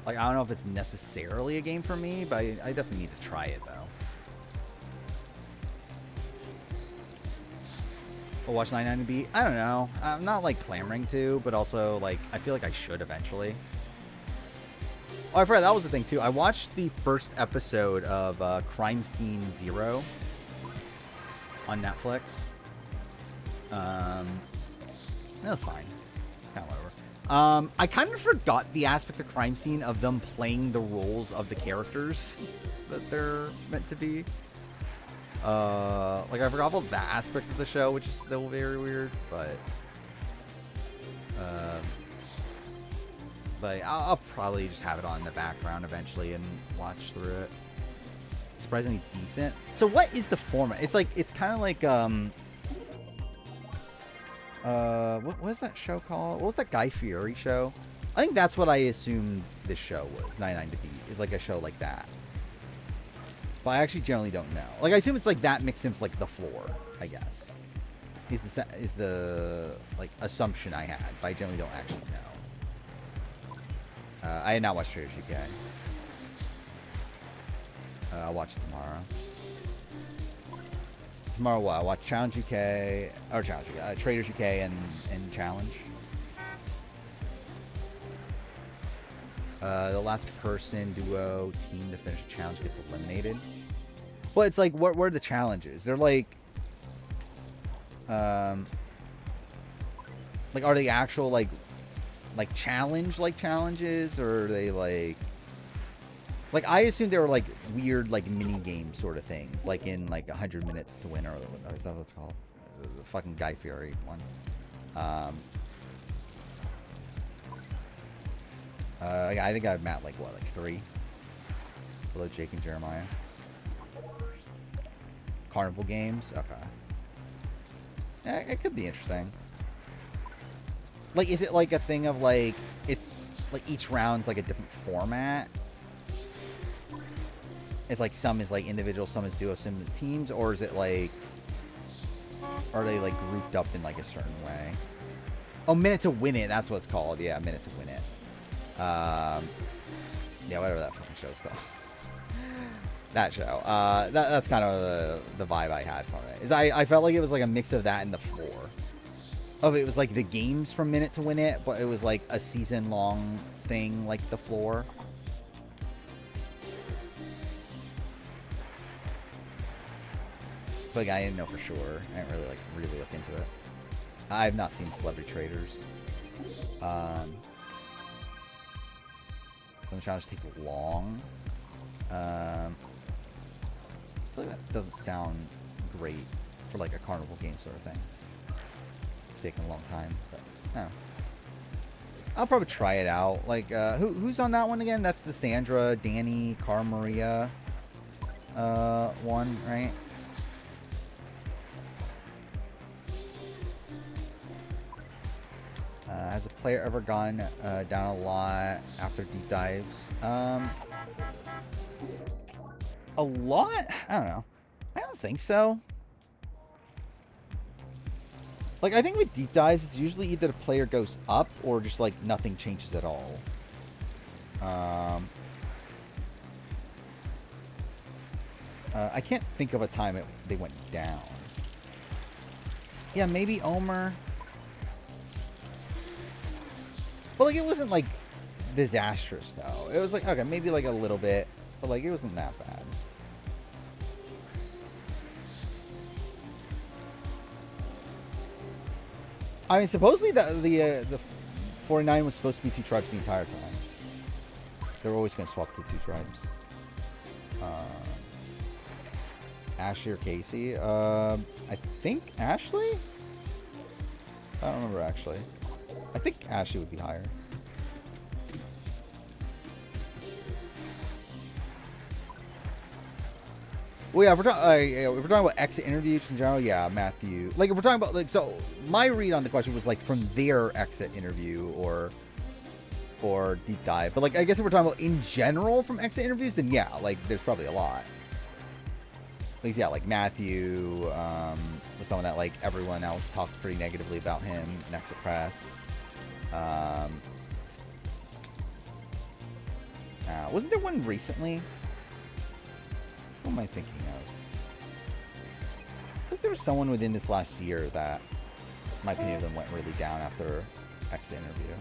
Like, I don't know if it's necessarily a game for me, but I definitely need to try it, though. I'll watch 99 to beat. I don't know. I'm not, like, clamoring to, but also, like, I feel like I should eventually. Oh, I forgot. That was the thing, too. I watched the first episode of Crime Scene Zero on Netflix. That was fine. Kind of whatever. I kind of forgot the aspect of Crime Scene of them playing the roles of the characters that they're meant to be. Like I forgot about that aspect of the show, which is still very weird, but I'll probably just have it on in the background eventually and watch through it. Surprisingly decent. So what is the format? It's like, it's kind of like, what was that show called? What was that Guy Fieri show? I think that's what I assumed this show was. 99 to beat is like a show like that. But I actually generally don't know. Like I assume it's like that mixed into like The Floor, I guess. Is the like assumption I had, but I generally don't actually know. I had not watched Traders UK. I'll watch it tomorrow. Tomorrow what? I'll watch Challenge UK, or Challenge UK, Traders UK and Challenge. The last person, duo, team to finish a challenge gets eliminated. Well, it's like, what were the challenges? They're like are they actual like challenge like challenges, or are they like I assumed they were like weird like mini game sort of things, like in like 100 minutes to win, or is that what it's called? The fucking Guy Fieri one. I think I'm at like what, like 3 below Jake and Jeremiah. Carnival games, okay. Yeah, it could be interesting. Like, is it like a thing of like, it's like each round's like a different format? It's like some is like individual, some is duo, some is teams, or is it like, are they like grouped up in like a certain way? Oh, Minute to Win It, that's what it's called. Yeah, Minute to Win It. Yeah, whatever that fucking show's called. That show. That's kind of the vibe I had from it. Is I felt like it was like a mix of that and The Floor. Oh, it was like the games from Minute to Win It, but it was like a season-long thing like The Floor. But I didn't know for sure. I didn't really look into it. I've not seen Celebrity Traders. Some challenges take long. I feel like that doesn't sound great for like a carnival game sort of thing. It's taking a long time, but I don't know. I'll probably try it out. Like, who's on that one again? That's the Sandra, Danny, Cara Maria one, right? Has a player ever gone down a lot after deep dives? A lot? I don't know. I don't think so. Like, I think with deep dives, it's usually either the player goes up or just, like, nothing changes at all. I can't think of a time they went down. Yeah, maybe Omer. But, like, it wasn't, like, disastrous, though. It was, like, okay, maybe, like, a little bit. But, like, it wasn't that bad. I mean, supposedly the 49 was supposed to be 2 tribes the entire time. They were always going to swap to 2 tribes. Ashley or Casey? I think Ashley? I don't remember actually. I think Ashley would be higher. Well, yeah, if we're talking about exit interviews in general, yeah, Matthew. Like, if we're talking about, like, so my read on the question was, like, from their exit interview or deep dive. But, like, I guess if we're talking about in general from exit interviews, then, yeah, like, there's probably a lot. At least, yeah, like, Matthew was someone that, like, everyone else talked pretty negatively about him in exit press. Wasn't there one recently? What am I thinking of? I think there was someone within this last year that, in my opinion, of them went really down after exit interview.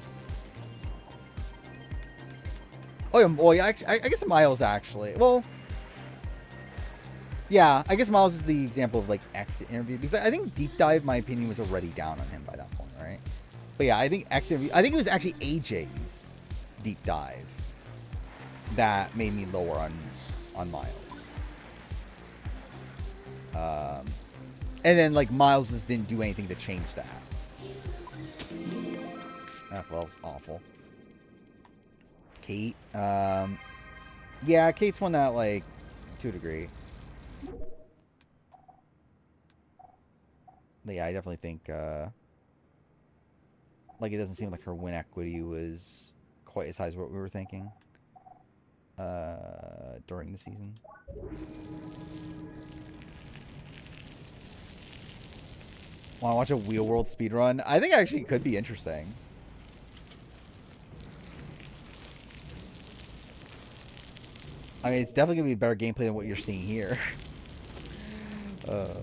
Oh, yeah, well, yeah, I guess Miles actually. Well, yeah, I guess Miles is the example of, like, exit interview. Because I think Deep Dive, my opinion, was already down on him by that point, right? But yeah, I think exit interview, I think it was actually AJ's Deep Dive that made me lower on Miles. And then, like, Miles just didn't do anything to change that. Well, it's awful. Kate. Yeah, Kate's one that, like, to a degree. But yeah, I definitely think, like, it doesn't seem like her win equity was quite as high as what we were thinking during the season. Want to watch a Wheel World speedrun? I think actually could be interesting. I mean, it's definitely going to be better gameplay than what you're seeing here. I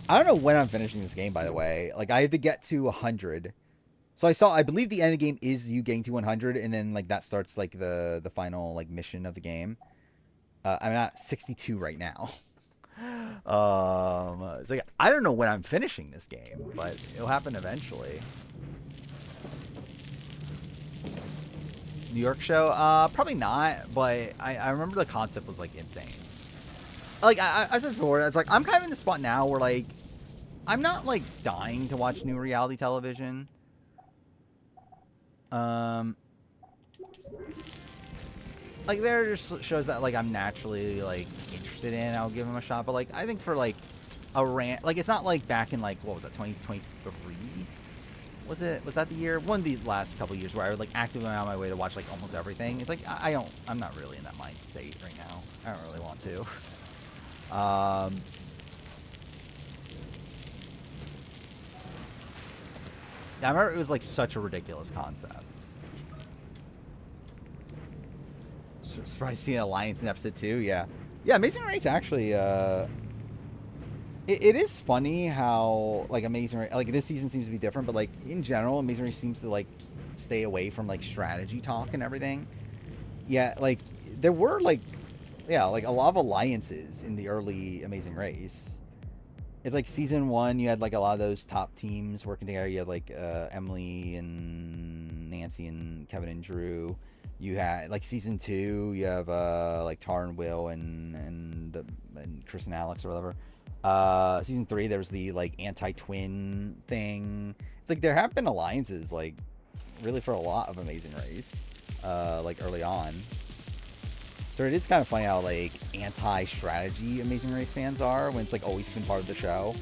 don't know when I'm finishing this game, by the way. Like, I have to get to 100. So I believe the end of the game is you getting to 100, and then, like, that starts, like, the final, like, mission of the game. I'm at 62 right now. It's like, I don't know when I'm finishing this game, but it'll happen eventually. New York show? Probably not, but I remember the concept was, like, insane. Like, I said this before, it's like, I'm kind of in the spot now where, like, I'm not, like, dying to watch new reality television. Like, there are just shows that, like, I'm naturally, like, interested in. I'll give them a shot. But, like, I think for, like, a rant... Like, it's not, like, back in, like, what was that, 2023? Was it? Was that the year? One of the last couple years where I would, like, actively on my way to watch, like, almost everything. It's like, I'm not really in that mind state right now. I don't really want to. Yeah, I remember it was, like, such a ridiculous concept. Surprised to see an alliance in episode 2. Yeah, Amazing Race actually. It is funny how, like, Amazing Race, like, this season seems to be different, but, like, in general, Amazing Race seems to, like, stay away from, like, strategy talk and everything. Yeah, like, there were, like, yeah, like, a lot of alliances in the early Amazing Race. It's like season 1, you had, like, a lot of those top teams working together. You had, like, Emily and Nancy and Kevin and Drew. You had, like, season 2, you have, like, Tar and Will and Chris and Alex or whatever. Season 3, there's the, like, anti-twin thing. It's like there have been alliances, like, really for a lot of Amazing Race, like, early on. So it is kind of funny how, like, anti-strategy Amazing Race fans are when it's, like, always been part of the show.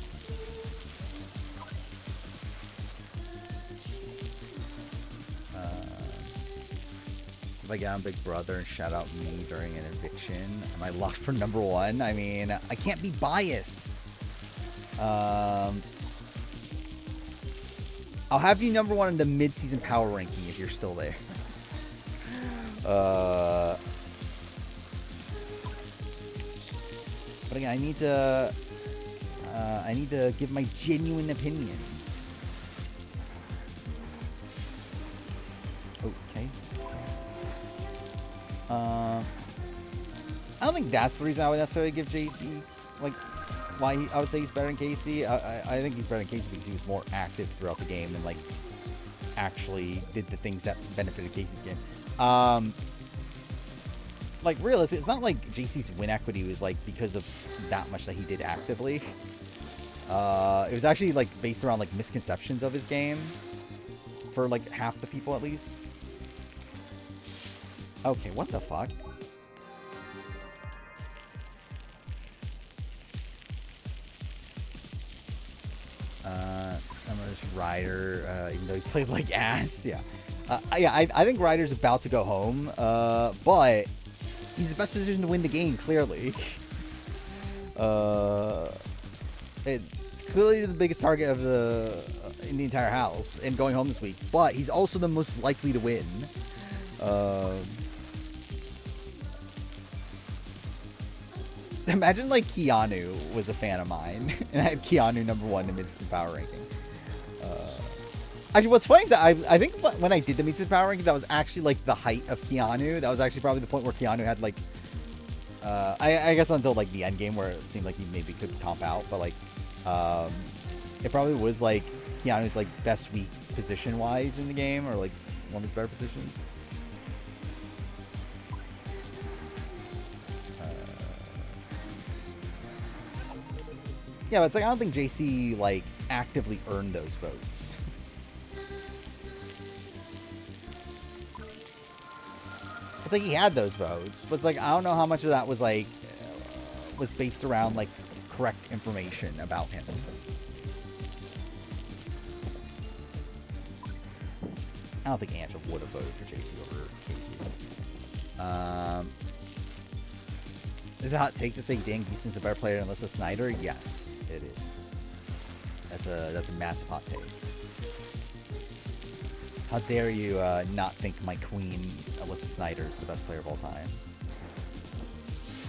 If I get on Big Brother and shout out me during an eviction, am I locked for number 1? I mean, I can't be biased. I'll have you number 1 in the mid-season power ranking if you're still there. But again, I need to give my genuine opinions. Okay. I don't think that's the reason I would necessarily give JC, like, why I would say he's better than Casey. I think he's better than Casey because he was more active throughout the game and, like, actually did the things that benefited Casey's game. like realistic. It's not like JC's win equity was like because of that much that he did actively. It was actually like based around like misconceptions of his game for like half the people at least. Okay, what the fuck? I'm gonna just Ryder, even though he played like ass. Yeah. Yeah, I think Ryder's about to go home, but he's the best position to win the game, clearly. It's clearly the biggest target of in the entire house and going home this week, but he's also the most likely to win. Imagine like Keanu was a fan of mine and I had Keanu #1 in Mid-Season Power Ranking. Actually, what's funny is that I think when I did the Mid-Season Power Ranking, that was actually like the height of Keanu. That was actually probably the point where Keanu had like, I guess until like the end game where it seemed like he maybe could comp out, but like, it probably was like Keanu's like best weak position wise in the game, or like one of his better positions. Yeah, but it's like I don't think JC like actively earned those votes. It's like he had those votes, but it's like I don't know how much of that was like was based around like correct information about him. I don't think Angela would have voted for JC over Casey. Is it a hot take to say Dan Geeson's a better player than Alyssa Snyder? Yes, it is. That's a massive hot take. How dare you not think my queen, Alyssa Snyder, is the best player of all time?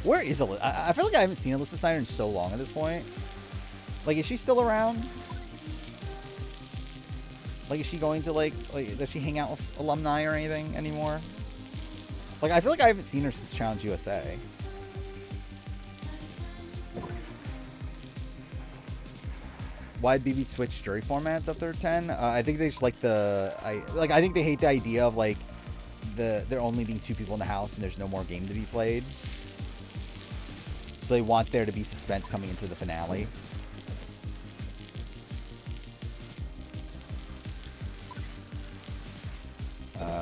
Where is Alyssa? I feel like I haven't seen Alyssa Snyder in so long at this point. Like, is she still around? Like, is she going to, like does she hang out with alumni or anything anymore? Like, I feel like I haven't seen her since Challenge USA. Why BB switch jury formats up there 10? I think they just like I think they hate the idea of like there only being 2 people in the house and there's no more game to be played. So they want there to be suspense coming into the finale.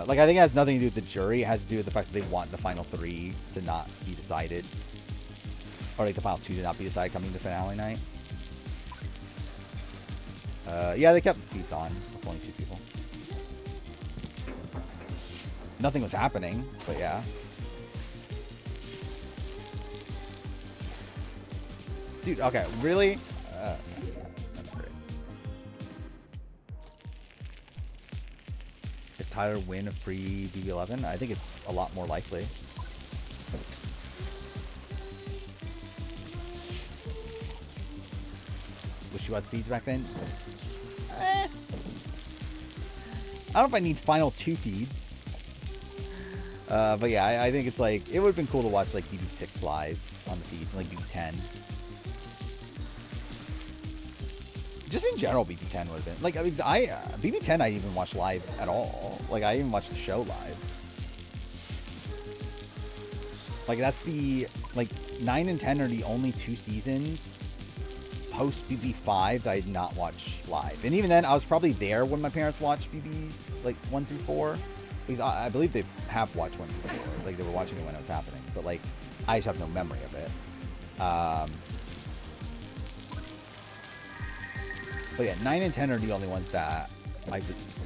Like I think it has nothing to do with the jury. It has to do with the fact that they want the final 3 to not be decided, or like the final 2 to not be decided coming to finale night. Yeah, they kept the feeds on with only 2 people. Nothing was happening, but yeah. Dude, okay, really? That's great. Is Tyler win of pre-BB11? I think it's a lot more likely. Wish you had feeds back then? I don't know if I need final 2 feeds. But yeah, I think it's like, it would have been cool to watch like BB6 live on the feeds and like BB10. Just in general, BB10 would have been like, I mean, BB10 I didn't even watch live at all. Like I even watched the show live. Like that's the, like 9 and 10 are the only 2 seasons post BB5 that I did not watch live. And even then, I was probably there when my parents watched BBs like 1 through 4. Because I believe they have watched 1 through 4. Like they were watching it when it was happening. But like, I just have no memory of it. But yeah, 9 and 10 are the only ones that I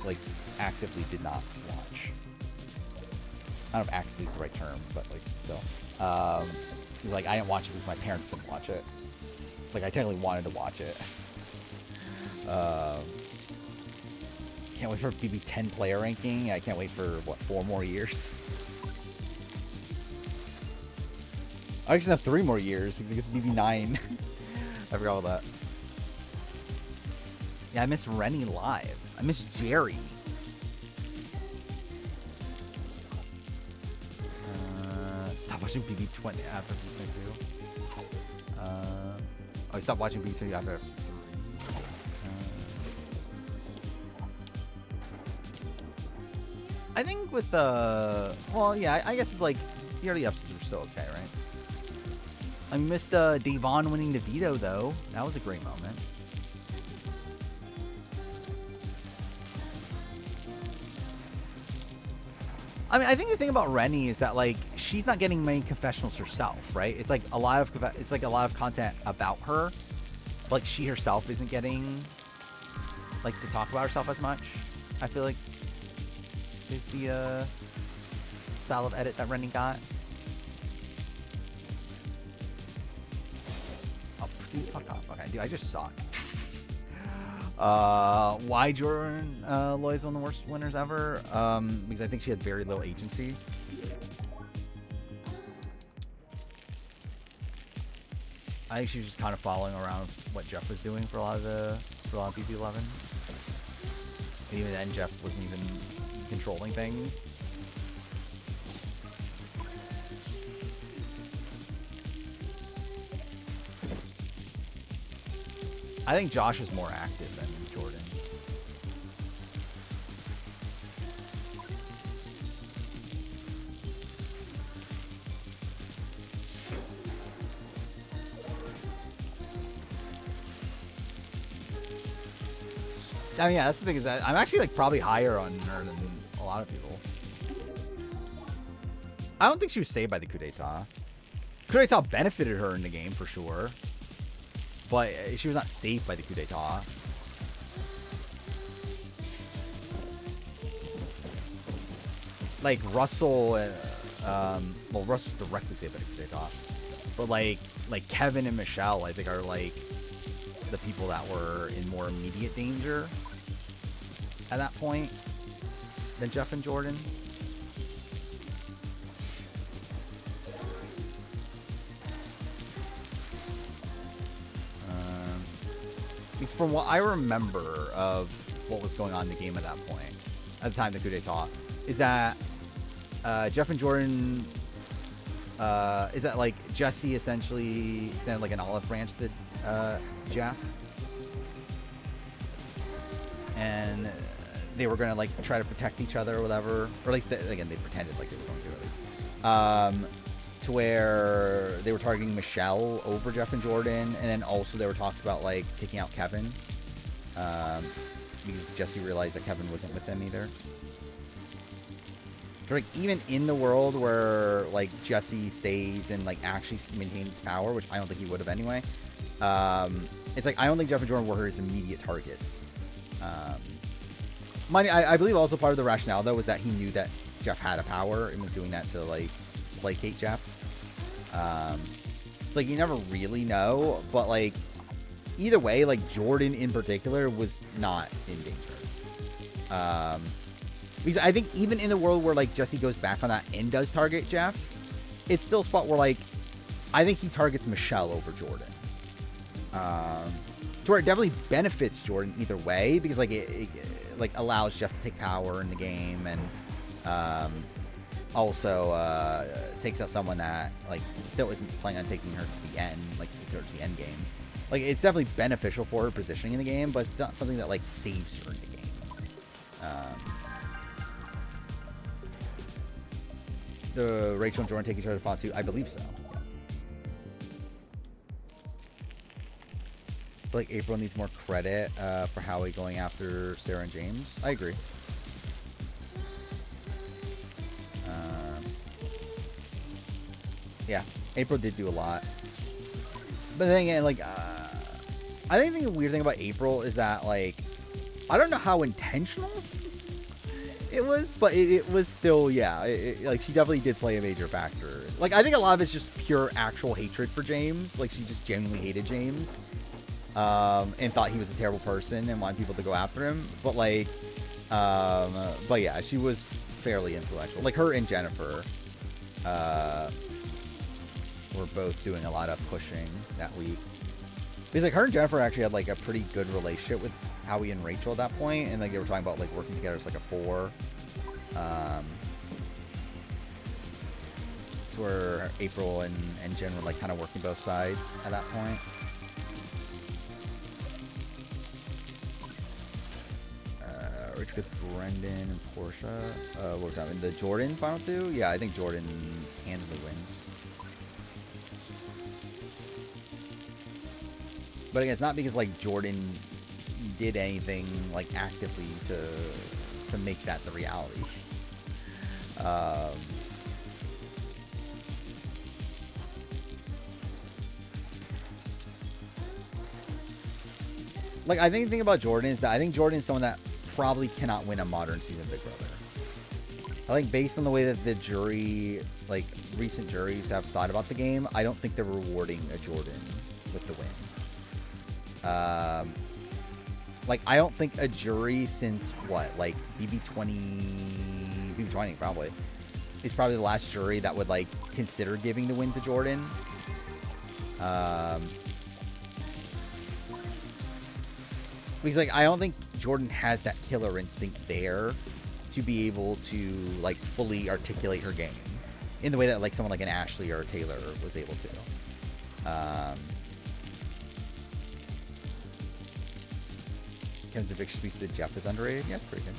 like actively did not watch. I don't know if actively is the right term, but like still. Like I didn't watch it because my parents didn't watch it. Like I technically wanted to watch it. Can't wait for BB10 player ranking. I can't wait for what, 4 more years. I actually have 3 more years because it's BB9. I forgot all that. Yeah, I missed Rennie live. I missed Jerry. Stop watching BB20 after BB22. Oh, stop watching BB20 after episode 3. I think with well, yeah, I guess it's like the early episodes were still okay, right? I missed Devon winning the veto though. That was a great moment. I mean, I think the thing about Rennie is that like she's not getting many confessionals herself, right? It's like a lot of content about her, but like she herself isn't getting like to talk about herself as much. I feel like is the style of edit that Rennie got. Oh, dude, fuck off. Okay, dude, I just suck. Why Jordan Loy's one of the worst winners ever? Because I think she had very little agency. I think she was just kind of following around what Jeff was doing for a lot of BP11. And even then, Jeff wasn't even controlling things. I think Josh is more active than Jordan. I mean, yeah, that's the thing is that I'm actually like probably higher on her than a lot of people. I don't think she was saved by the coup d'etat. Coup d'etat benefited her in the game for sure, but she was not saved by the coup d'etat. Like Russell, well, Russell's directly saved by the coup d'etat, but like Kevin and Michelle, I think are like the people that were in more immediate danger at that point than Jeff and Jordan. Because from what I remember of what was going on in the game at that point, at the time of the coup d'etat, is that Jeff and Jordan, is that like Jesse essentially extended like an olive branch to Jeff, and they were gonna like try to protect each other or whatever, or at least again they pretended like they were going to at least, to where they were targeting Michelle over Jeff and Jordan, and then also there were talks about like taking out Kevin, because Jesse realized that Kevin wasn't with them either. So like even in the world where like Jesse stays and like actually maintains power, which I don't think he would have anyway, it's like I don't think Jeff and Jordan were his immediate targets. I believe also part of the rationale though was that he knew that Jeff had a power and was doing that to like placate Jeff. It's like you never really know, but like either way, like Jordan in particular was not in danger. Because I think even in the world where like Jesse goes back on that and does target Jeff, it's still a spot where like I think he targets Michelle over Jordan. To where it definitely benefits Jordan either way, because like it like allows Jeff to take power in the game, and also takes out someone that like still isn't planning on taking her to the end, like towards the end game. Like it's definitely beneficial for her positioning in the game, but it's not something that like saves her in the game. The Rachel and Jordan take each other to Font 2? I believe so. I feel like April needs more credit for Howie going after Sarah and James. I agree. Yeah, April did do a lot. But then again, like, I think the weird thing about April is that, like, I don't know how intentional it was, but it was still, yeah, like, she definitely did play a major factor. Like, I think a lot of it's just pure actual hatred for James. Like, she just genuinely hated James, and thought he was a terrible person and wanted people to go after him. But, like, but yeah, she was fairly influential. Like, her and Jennifer, were both doing a lot of pushing that week. Because, like, her and Jennifer actually had, like, a pretty good relationship with Howie and Rachel at that point, and, like, they were talking about, like, working together as, like, a four. To where April and Jen were, like, kind of working both sides at that point. which gets Brendan and Portia. What we're talking the Jordan final two? Yeah, I think Jordan handily wins. But again, it's not because like Jordan did anything like actively to make that the reality. Like I think the thing about Jordan is that I think Jordan is someone that probably cannot win a modern season Big Brother. I think based on the way that the jury, like recent juries have thought about the game, I don't think they're rewarding a Jordan with the win. Like I don't think a jury since what, like BB20 probably is probably the last jury that would like consider giving the win to Jordan. Because like I don't think Jordan has that killer instinct there to be able to like fully articulate her game in the way that like someone like an Ashley or a Taylor was able to. Kevin Vick speaks that Jeff is underrated. Yeah, that's pretty good.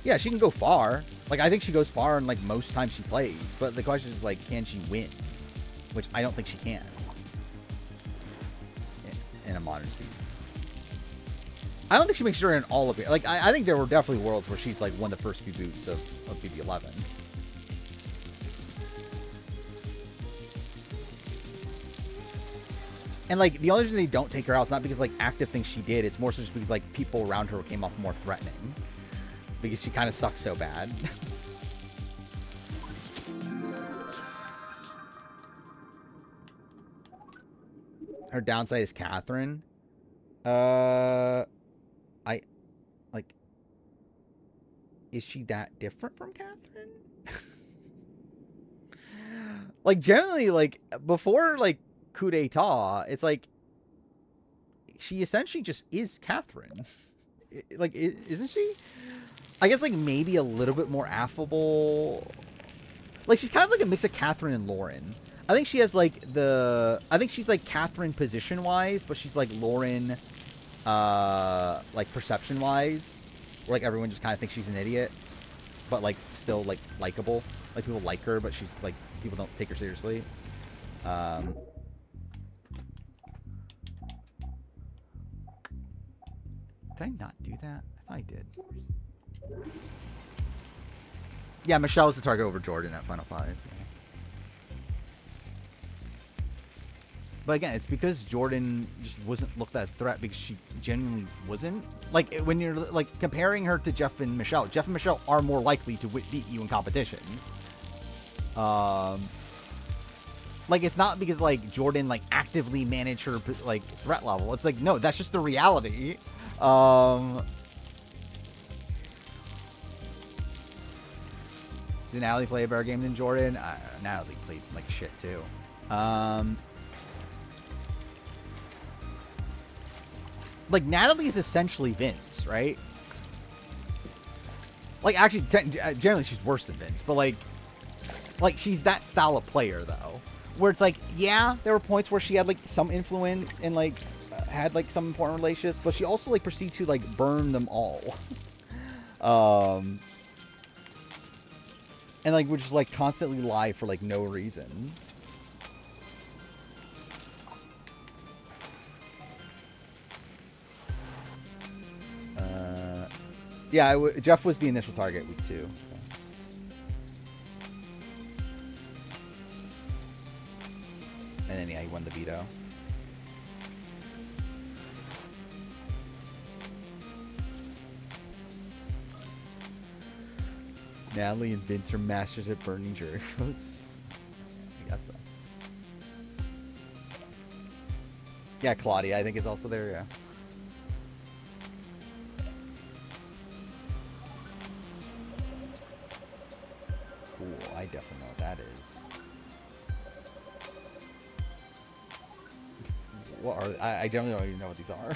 Yeah, she can go far. Like I think she goes far in like most times she plays, but the question is like, can she win? Which I don't think she can in a modern season. I don't think she makes sure in all of it. Like, I think there were definitely worlds where she's, like, won the first few boots of BB11. And, like, the only reason they don't take her out is not because, like, active things she did. It's more so just because, like, people around her came off more threatening. Because she kind of sucks so bad. Her downside is Catherine. Like, is she that different from Catherine? Like, generally, like, before, like, coup d'etat, it's like, she essentially just is Catherine. Like, isn't she? I guess, like, maybe a little bit more affable. Like, she's kind of like a mix of Catherine and Lauren. I think she has, like, I think she's, like, Catherine position-wise, but she's, like, Lauren, like, perception-wise. Where, like, everyone just kind of thinks she's an idiot. But, like, still, like, likable. Like, people like her, but she's, like, people don't take her seriously. Did I not do that? I thought I did. Yeah, Michelle was the target over Jordan at Final Five. Yeah. But again, it's because Jordan just wasn't looked at as a threat because she genuinely wasn't. Like, when you're, like, comparing her to Jeff and Michelle are more likely to beat you in competitions. Like, it's not because, like, Jordan, like, actively managed her, like, threat level. It's like, no, that's just the reality. Did Natalie play a better game than Jordan? Natalie played, like, shit, too. Like, Natalie is essentially Vince, right? Like, actually, generally she's worse than Vince, but, like, she's that style of player, though. Where it's like, yeah, there were points where she had, like, some influence and, like, had, like, some important relationships, but she also, like, proceeded to, like, burn them all. And, like, would just, like, constantly lie for, like, no reason. Yeah, Jeff was the initial target week 2. And then, yeah, he won the veto. Natalie and Vince are masters at burning jury votes. I guess so. Yeah, Claudia, I think, is also there, yeah. Cool, I definitely know what that is. What are I generally don't even know what these are.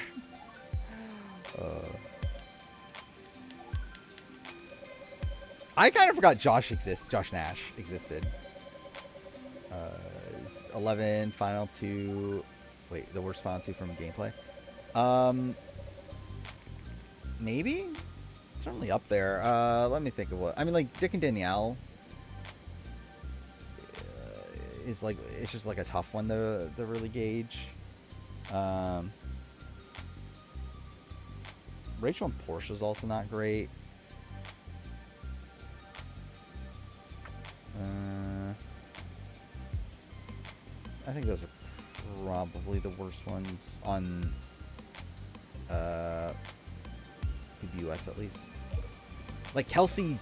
I kind of forgot Josh Nash existed. 11 final 2. Wait, the worst final 2 from gameplay. Maybe. certainly up there. Let me think of what I mean. Like Dick and Danielle is like it's just like a tough one to really gauge. Rachel and Portia's also not great. I think those are probably the worst ones on PBUS at least. Like Kelsey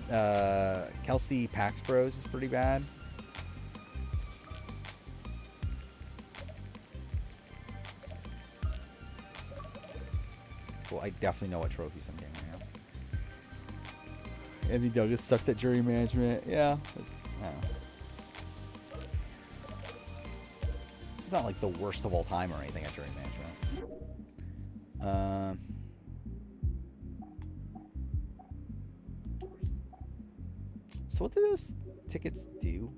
Pax Bros is pretty bad. Cool, I definitely know what trophies I'm getting right now. Andy Douglas sucked at jury management. Yeah, it's I don't know. It's not like the worst of all time or anything at jury management. So what do those tickets do?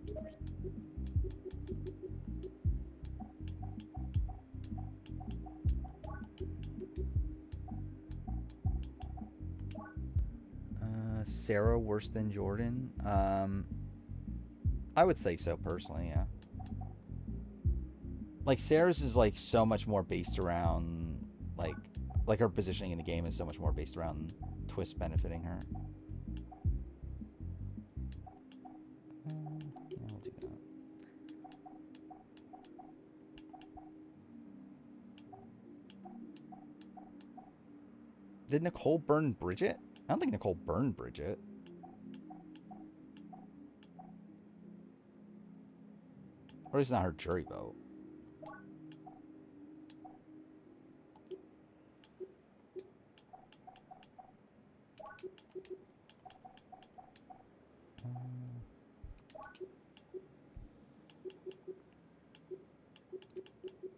Sarah worse than Jordan? I would say so personally, yeah. Like Sarah's is like so much more based around like her positioning in the game is so much more based around Twist benefiting her. Yeah, we'll do that. Did Nicole burn Bridget? I don't think Nicole burned Bridget. Or it's not her jury vote.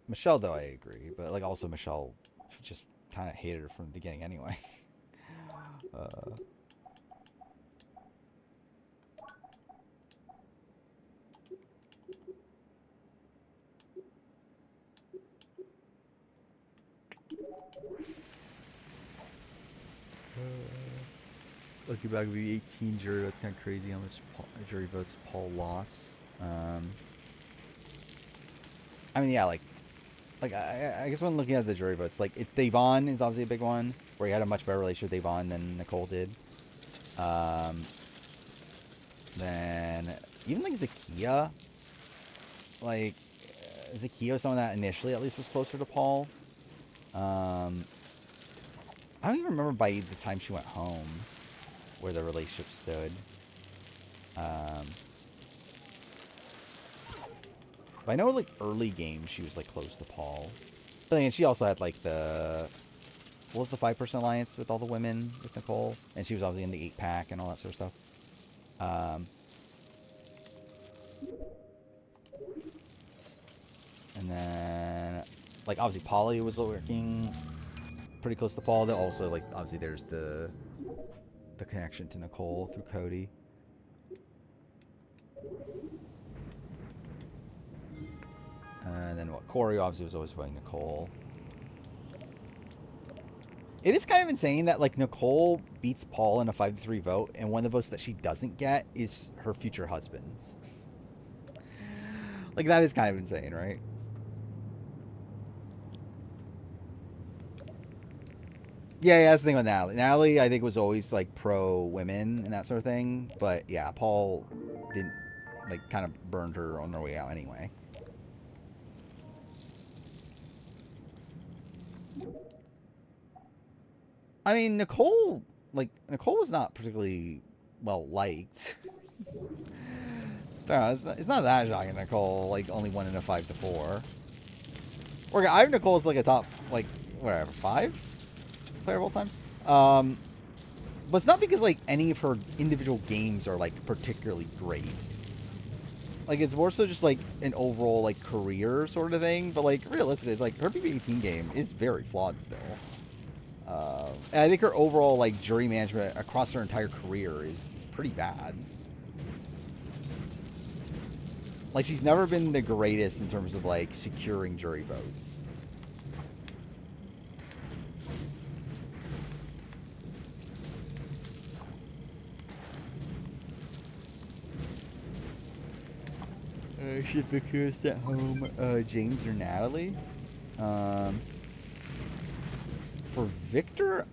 Michelle, though, I agree. But, like, also Michelle just kind of hated her from the beginning anyway. Looking back at the 18 jury, that's kind of crazy how much jury votes Paul lost. I mean, yeah, like I guess when looking at the jury votes, like it's Devon is obviously a big one where he had a much better relationship with Devon than Nicole did. Then even like Zakiya, like Zakiya was someone that initially at least was closer to Paul. I don't even remember by the time she went home where the relationship stood. But I know like early games she was like close to Paul. But again, she also had like the what was the 5-person alliance with all the women with Nicole, and she was obviously in the 8-pack and all that sort of stuff. And then like obviously Polly was working pretty close to Paul. That also like obviously there's the connection to Nicole through Cody. And then what? Corey obviously was always voting Nicole. It is kind of insane that like Nicole beats Paul in a 5-3 vote, and one of the votes that she doesn't get is her future husband's. Like that is kind of insane, right? Yeah, that's the thing with Natalie. Natalie, I think, was always like pro women and that sort of thing. But yeah, Paul didn't like kind of burned her on their way out anyway. I mean, Nicole was not particularly well liked. It's not that shocking. Nicole like only won in a 5-4. Or I have Nicole as like a top like whatever 5 player of all time. But it's not because like any of her individual games are like particularly great. Like it's more so just like an overall like career sort of thing. But like realistically, it's like her PB18 game is very flawed still. And I think her overall like jury management across her entire career is pretty bad. Like she's never been the greatest in terms of like securing jury votes. Should Victor set home James or Natalie? For Victor,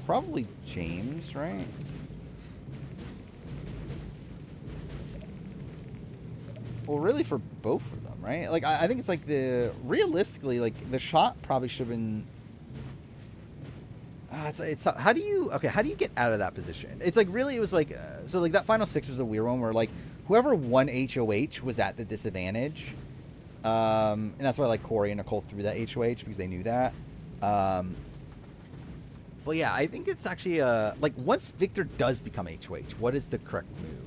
probably James, right? Well, really for both of them, right? Like, I think it's like realistically, like, the shot probably should have been... it's how do you get out of that position? It's like, really, it was like, so like that final six was a weird one where like whoever won HOH was at the disadvantage. And that's why like Corey and Nicole threw that HOH because they knew that. But yeah, I think it's actually like once Victor does become HOH, what is the correct move?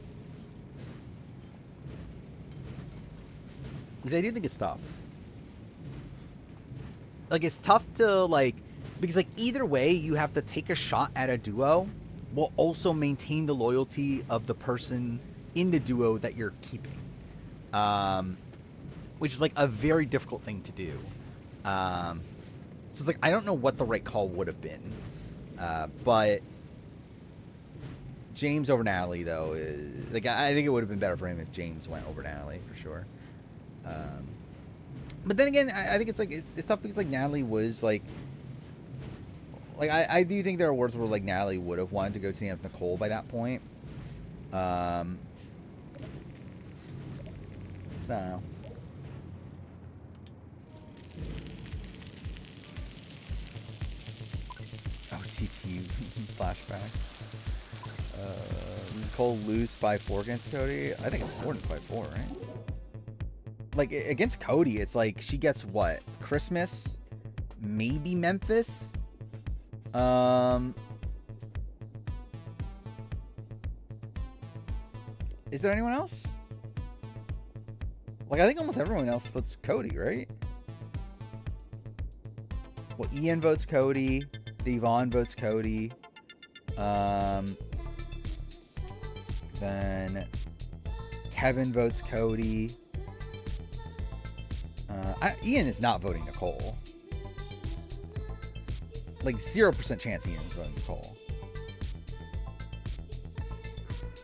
Because I do think it's tough. Like, it's tough to like, because like either way you have to take a shot at a duo while also maintain the loyalty of the person in the duo that you're keeping, which is like a very difficult thing to do. So it's like, I don't know what the right call would have been, but James over Natalie though is like, I think it would have been better for him if James went over Natalie for sure. But then again, I think it's like it's tough because like Natalie was like I do think there are words where like Natalie would have wanted to go team up Nicole by that point. So I don't know. OTT flashbacks. Does Nicole lose 5-4 against Cody? I think it's more than 5-4, right? Like against Cody, it's like she gets what? Christmas, maybe Memphis. Is there anyone else? Like, I think almost everyone else votes Cody, right? Well, Ian votes Cody. Devon votes Cody. Then Kevin votes Cody. Ian is not voting Nicole. Like 0% chance Ian is voting Nicole.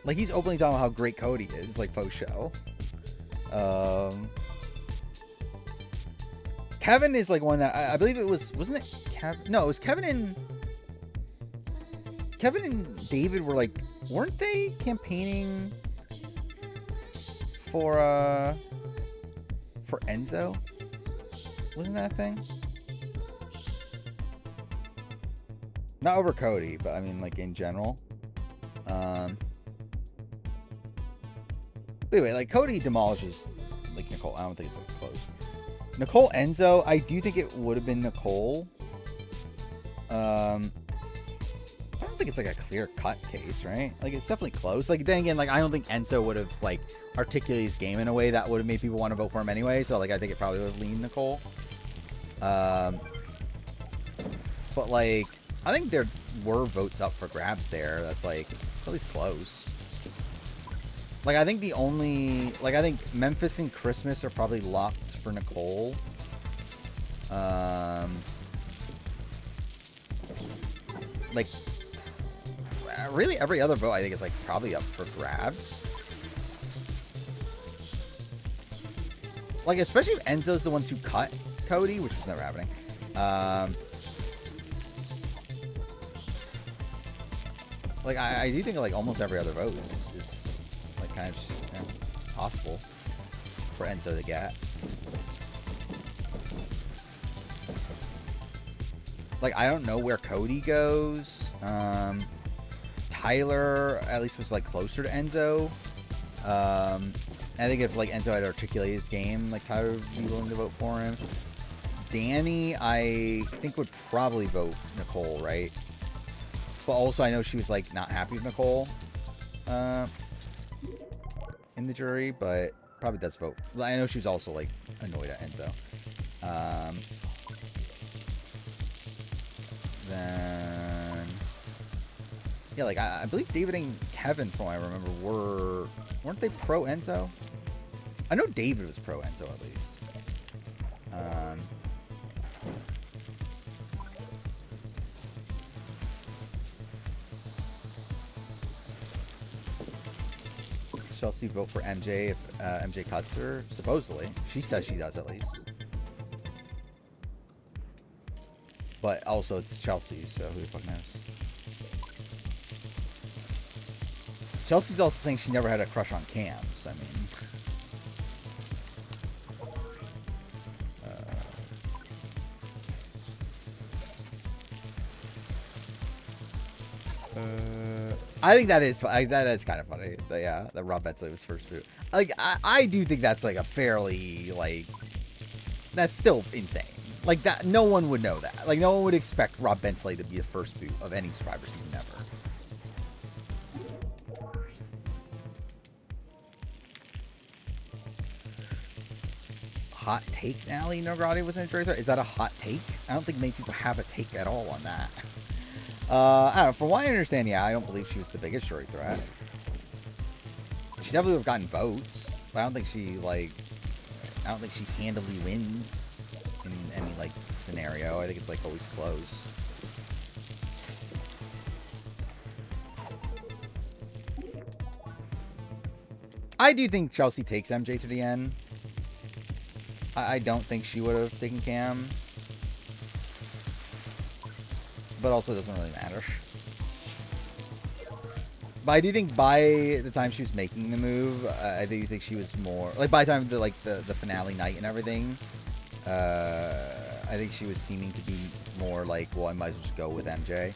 Like, he's openly talking about how great Cody is, like faux show. Kevin is like one that I believe it wasn't it Kevin? No, it was Kevin and David were like, weren't they campaigning for Enzo? Wasn't that a thing? Not over Cody, but I mean like in general. But anyway, like Cody demolishes like Nicole. I don't think it's like close. Nicole Enzo, I do think it would have been Nicole. I don't think it's like a clear cut case, right? Like it's definitely close. Like then again, like I don't think Enzo would have like articulated his game in a way that would have made people want to vote for him anyway. So like I think it probably would have leaned Nicole. But like I think there were votes up for grabs there. That's like it's at least close. Like I think the only I think Memphis and Christmas are probably locked for Nicole. Like really every other vote I think is like probably up for grabs. Like especially if Enzo's the one to cut Cody, which was never happening. Like I do think like almost every other vote is like kind of just, you know, possible for Enzo to get. Like I don't know where Cody goes. Tyler at least was like closer to Enzo. I think if like Enzo had articulated his game, like Tyler would be willing to vote for him. Danny, I think would probably vote Nicole, right? But also I know she was like not happy with Nicole in the jury, but probably does vote. I know she was also like annoyed at Enzo. Then yeah, like I believe David and Kevin, from what I remember, weren't they pro Enzo? I know David was pro Enzo at least. Chelsea vote for MJ if MJ cuts her? Supposedly. She says she does, at least. But also, it's Chelsea, so who the fuck knows? Chelsea's also saying she never had a crush on Cam, so I mean... I think that is kind of funny. That, yeah, that Rob Bensley was first boot. Like, I do think that's like a fairly like that's still insane. Like that, no one would know that. Like no one would expect Rob Bensley to be the first boot of any Survivor season ever. Hot take, Nally Nograti was in a jury threat. Is that a hot take? I don't think many people have a take at all on that. I don't know. From what I understand, yeah, I don't believe she was the biggest jury threat. She definitely would have gotten votes, but I don't think she handily wins in any like scenario. I think it's like always close. I do think Chelsea takes MJ to the end. I don't think she would have taken Cam. But also it doesn't really matter. But I do think by the time she was making the move, I do think she was more... Like, by the time of the finale night and everything, I think she was seeming to be more like, well, I might as well just go with MJ.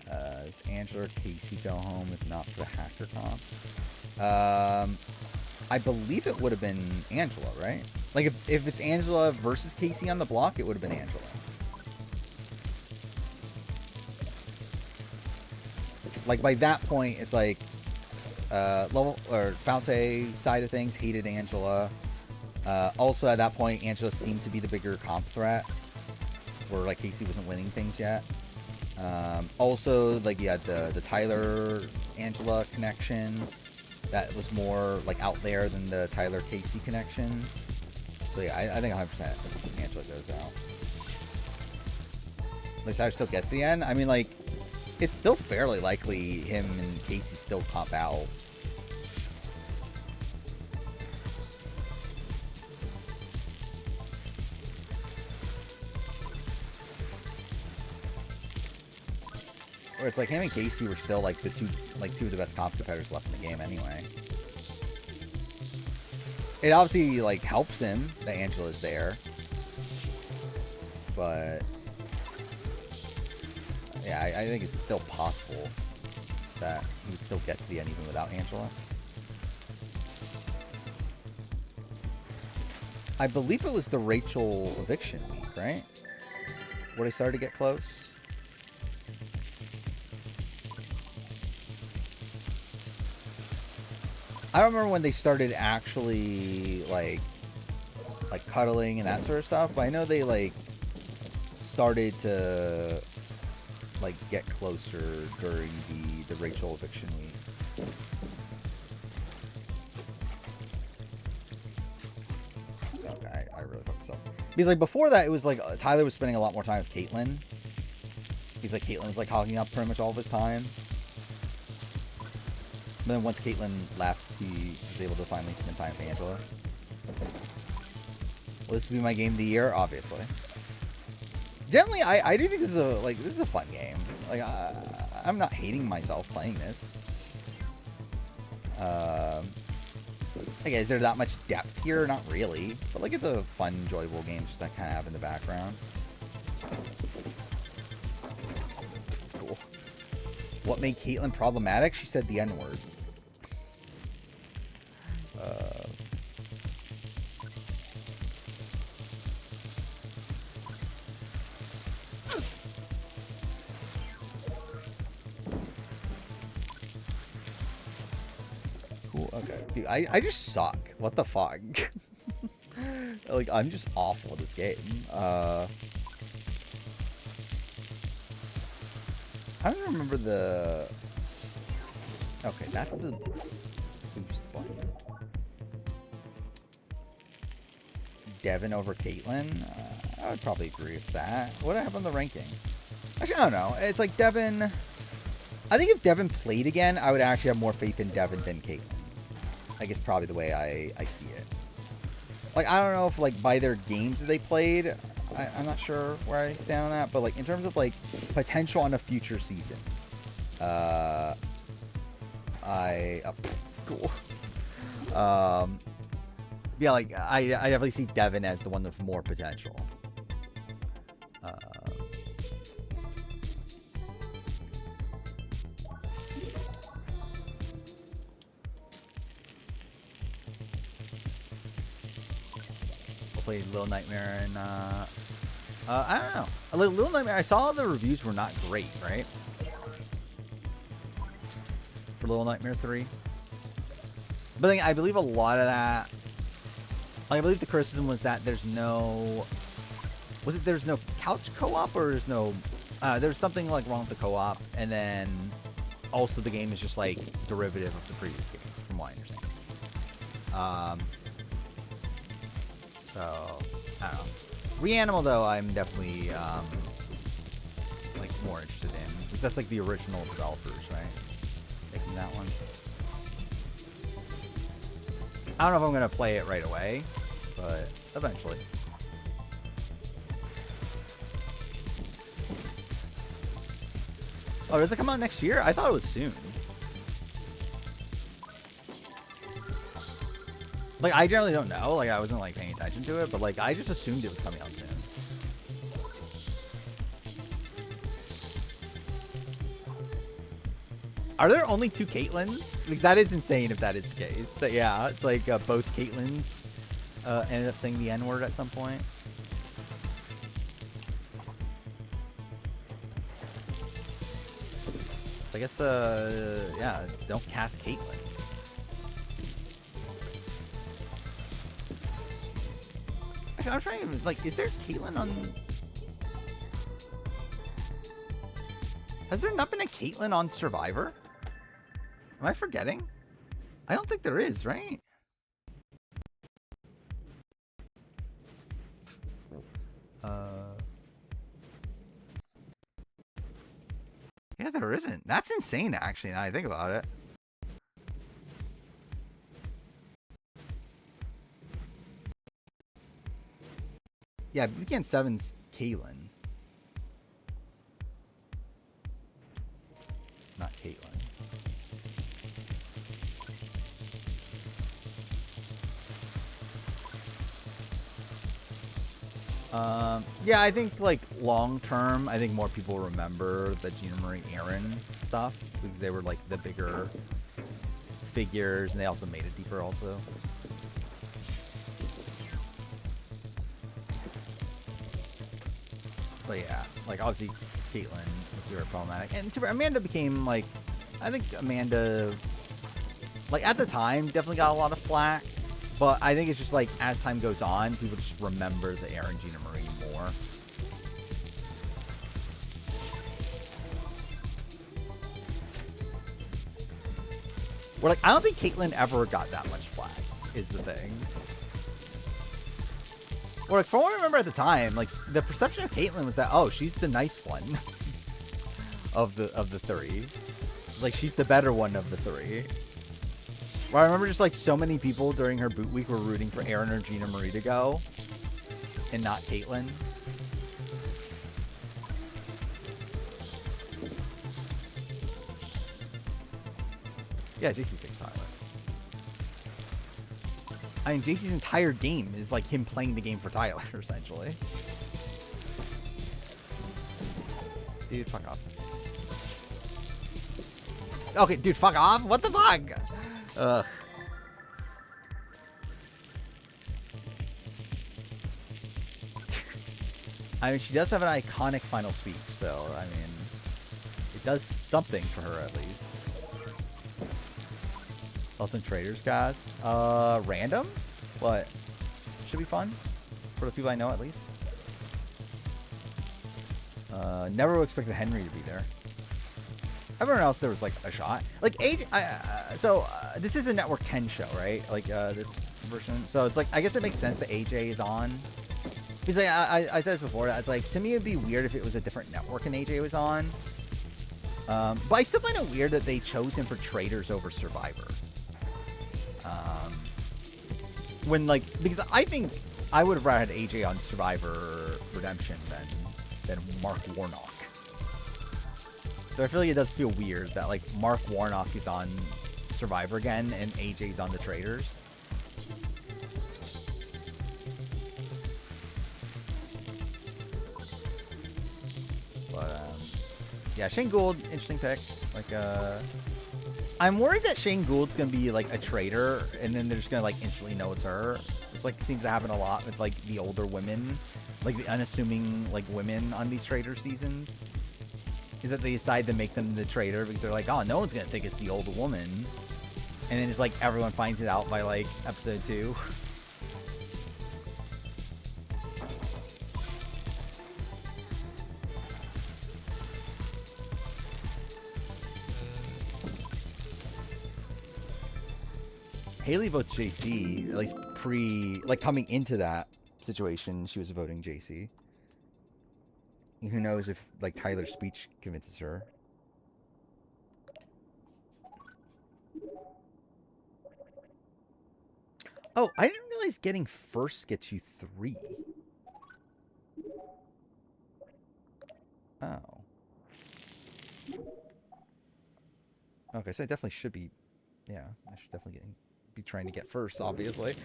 Does Angela or Casey go home if not for the hacker comp? I believe it would have been Angela, right? Like, if it's Angela versus Casey on the block, it would have been Angela. Like, by that point, it's like, Falte side of things hated Angela. Also, at that point, Angela seemed to be the bigger comp threat, where, like, Casey wasn't winning things yet. Also, like, you had the Tyler-Angela connection. That was more, like, out there than the Tyler-Casey connection. So, yeah, I think 100% Angela goes out. Like, Tyler still gets the end. I mean, like, it's still fairly likely him and Casey still comp out. Where it's like him and Casey were still like two of the best comp competitors left in the game anyway. It obviously like helps him that Angela's there, but yeah, I think it's still possible that he would still get to the end even without Angela. I believe it was the Rachel eviction week, right? Where they started to get close. I don't remember when they started actually like cuddling and that sort of stuff, but I know they like started to like get closer during the Rachel eviction week. Okay, I really fucked this up. Because like before that, it was like Tyler was spending a lot more time with Caitlyn. He's like Caitlyn was like hogging up pretty much all of his time. But then once Caitlyn left, he was able to finally spend time with Angela. Will this be my game of the year? Obviously. Generally, I do think this is a fun game. Like I'm not hating myself playing this. Like, is there that much depth here? Not really. But like, it's a fun, enjoyable game just to kind of have in the background. Cool. What made Caitlyn problematic? She said the N-word. Cool, okay. Dude, I just suck. What the fuck? Like, I'm just awful at this game. I don't remember the... Okay, that's the boost button. Devin over Caitlyn? I would probably agree with that. What happened on the ranking? Actually, I don't know. It's like Devin. I think if Devin played again, I would actually have more faith in Devin than Caitlyn. I guess probably the way I see it. Like, I don't know if, like, by their games that they played, I'm not sure where I stand on that. But, like, in terms of, like, potential on a future season, cool. Yeah, like, I definitely see Devin as the one with more potential. Played Little Nightmare and I don't know. Little Nightmare, I saw the reviews were not great, right? For Little Nightmare 3. But I believe a lot of that, like, I believe the criticism was that there's no couch co-op, or there's something like wrong with the co-op, and then also the game is just like derivative of the previous games, from what I understand. So, I don't know. Reanimal, though, I'm definitely, like, more interested in. Because that's, like, the original developers, right? Making that one. I don't know if I'm going to play it right away, but eventually. Oh, does it come out next year? I thought it was soon. Like, I generally don't know. Like, I wasn't, like, paying attention to it. But, like, I just assumed it was coming out soon. Are there only 2 Caitlyns? Because that is insane if that is the case. That, yeah, it's like both Caitlyns ended up saying the N-word at some point. So I guess, yeah, don't cast Caitlyns. I'm trying to, like, is there Caitlyn on... Has there not been a Caitlyn on Survivor? Am I forgetting? I don't think there is, right? Yeah, there isn't. That's insane, actually, now I think about it. Yeah, Weekend 7's Kaylin. Not Caitlyn. Yeah, I think, like, long term, I think more people remember the Gina Marie Aaron stuff because they were, like, the bigger figures, and they also made it deeper also. But yeah, like, obviously Caitlyn was very problematic, and Amanda became, like, I think Amanda, like, at the time definitely got a lot of flack, but I think it's just like as time goes on, people just remember the Aaron Gina Marie more. We're like, I don't think Caitlyn ever got that much flack, is the thing. Or, like, from what I remember at the time, like, the perception of Caitlyn was that, oh, she's the nice one of the 3. Like, she's the better one of the 3. Well, I remember just, like, so many people during her boot week were rooting for Aaron or Gina Marie to go, and not Caitlyn. Yeah, JC takes Tyler. I mean, JC's entire game is like him playing the game for Tyler, essentially. Dude, fuck off. Okay, dude, fuck off? What the fuck? Ugh. I mean, she does have an iconic final speech, so, I mean, it does something for her, at least. Elton Traders, guys. Random? What? Should be fun. For the people I know, at least. Never would expect Henry to be there. Everyone else, there was, like, a shot. Like, this is a Network 10 show, right? Like, this version. So, it's like, I guess it makes sense that AJ is on. Because like, I said this before. It's like, to me, it'd be weird if it was a different network and AJ was on. But I still find it weird that they chose him for Traitors over Survivor. When like, because I think I would have rather had AJ on Survivor Redemption than Mark Warnock. So I feel like it does feel weird that like Mark Warnock is on Survivor again and AJ's on the Traitors. But yeah, Shane Gould, interesting pick. Like I'm worried that Shane Gould's gonna be like a traitor, and then they're just gonna like instantly know it's her. It's like seems to happen a lot with like the older women, like the unassuming like women on these traitor seasons. Is that they decide to make them the traitor because they're like, oh, no one's gonna think it's the older woman, and then it's like everyone finds it out by like episode 2. Haley votes JC, at least like coming into that situation, she was voting JC. Who knows if like Tyler's speech convinces her. Oh, I didn't realize getting first gets you 3. Oh. Okay, so I definitely should be, yeah, I should definitely be trying to get first, obviously.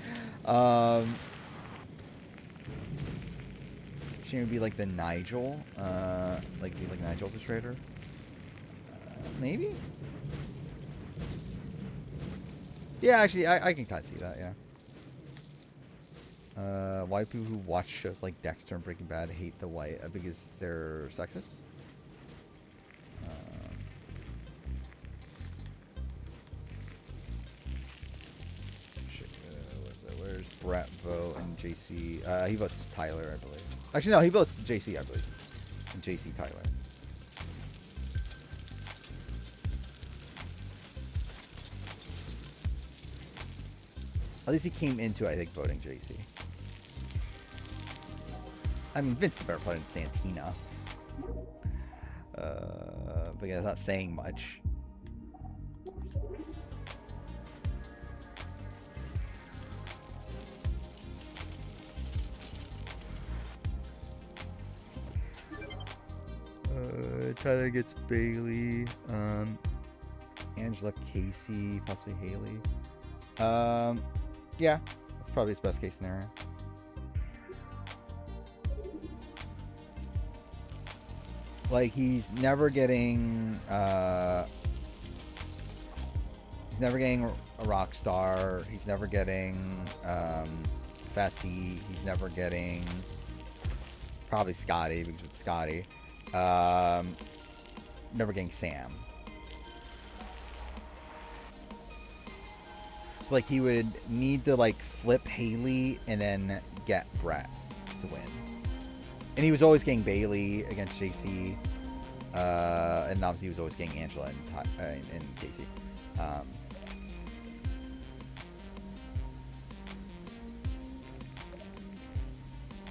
She would be like the Nigel, like be like Nigel's a traitor. Maybe. Yeah, actually, I can kind of see that. Yeah. Why people who watch shows like Dexter and Breaking Bad hate the white because they're sexist? Where's Brett vote and JC? He votes Tyler, I believe. Actually, no, he votes JC, I believe. And JC Tyler. At least he came into, I think, voting JC. I mean, Vince is better player than Santina. But yeah, it's not saying much. Tyler gets Bailey. Angela, Casey, possibly Haley. Yeah, that's probably his best case scenario. Like he's never getting a rock star. He's never getting Fessy. He's never getting probably Scotty because it's Scotty. Never getting Sam. So like he would need to like flip Haley and then get Brett to win. And he was always getting Bailey against JC. And obviously he was always getting Angela and Casey.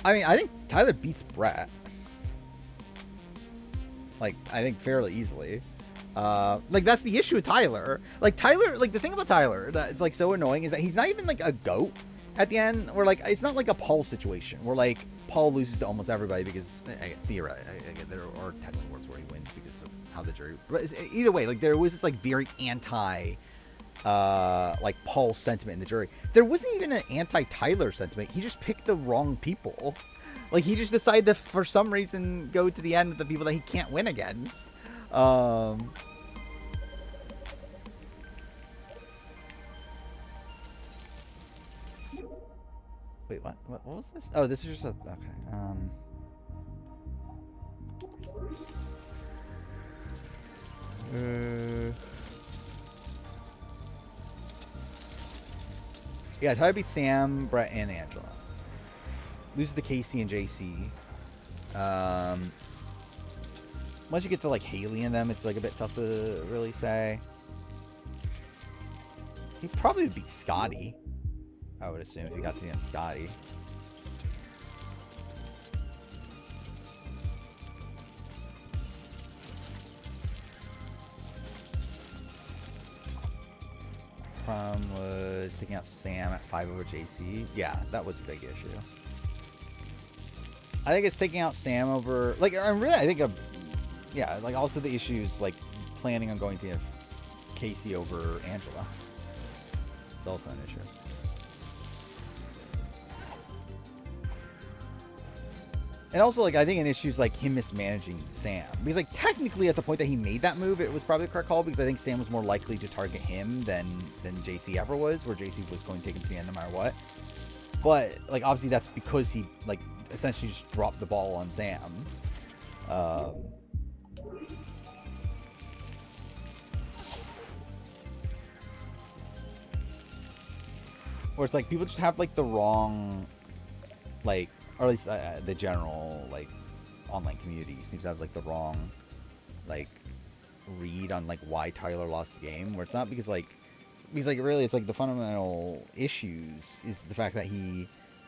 I mean, I think Tyler beats Brett. Like, I think fairly easily. Like, that's the issue with Tyler. Like, Tyler, like, the thing about Tyler that's, like, so annoying is that he's not even, like, a GOAT at the end. Or, like, it's not like a Paul situation where, like, Paul loses to almost everybody because, theoretically, there are technical words where he wins because of how the jury... But either way, like, there was this, like, very like, Paul sentiment in the jury. There wasn't even an anti-Tyler sentiment. He just picked the wrong people. Like, he just decided to, for some reason, go to the end with the people that he can't win against. Wait, what? What was this? Oh, this is just a... Okay. Yeah, Tyler beats Sam, Brett, and Angela. Loses to Casey and JC. Once you get to like Haley and them, it's like a bit tough to really say. He probably would beat Scotty, I would assume, if he got to the end of Scotty. problem was taking out Sam at 5 over JC. Yeah, that was a big issue. I think it's taking out Sam over, like, I think yeah, like also the issues like planning on going to Casey over Angela. It's also an issue. And also, like, I think an issue is like him mismanaging Sam, because like technically at the point that he made that move, it was probably the correct call, because I think Sam was more likely to target him than JC ever was, where JC was going to take him to the end no matter what. But like obviously that's because he like essentially just dropped the ball on Sam. Or it's like people just have like the wrong, like, or at least the general like online community seems to have like the wrong like read on like why Tyler lost the game, where it's not because really it's like the fundamental issues is the fact that he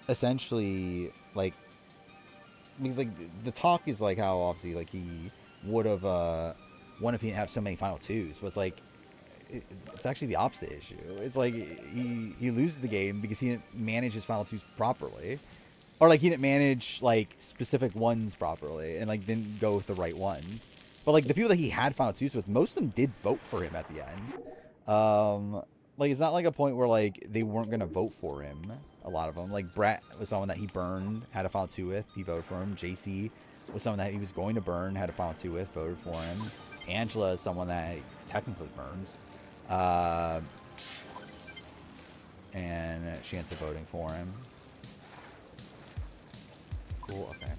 essentially like, because like the talk is like how obviously like he would have won if he didn't have so many final twos, but it's like it's actually the opposite issue. It's like he loses the game because he didn't manage his final twos properly, or like he didn't manage like specific ones properly and like didn't go with the right ones. But like the people that he had final twos with, most of them did vote for him at the end. Like it's not like a point where like they weren't gonna vote for him. A lot of them, like Brett was someone that he burned, had a final two with, he voted for him. JC was someone that he was going to burn, had a final two with, voted for him. Angela is someone that technically burns. And she ends up voting for him. Cool, okay.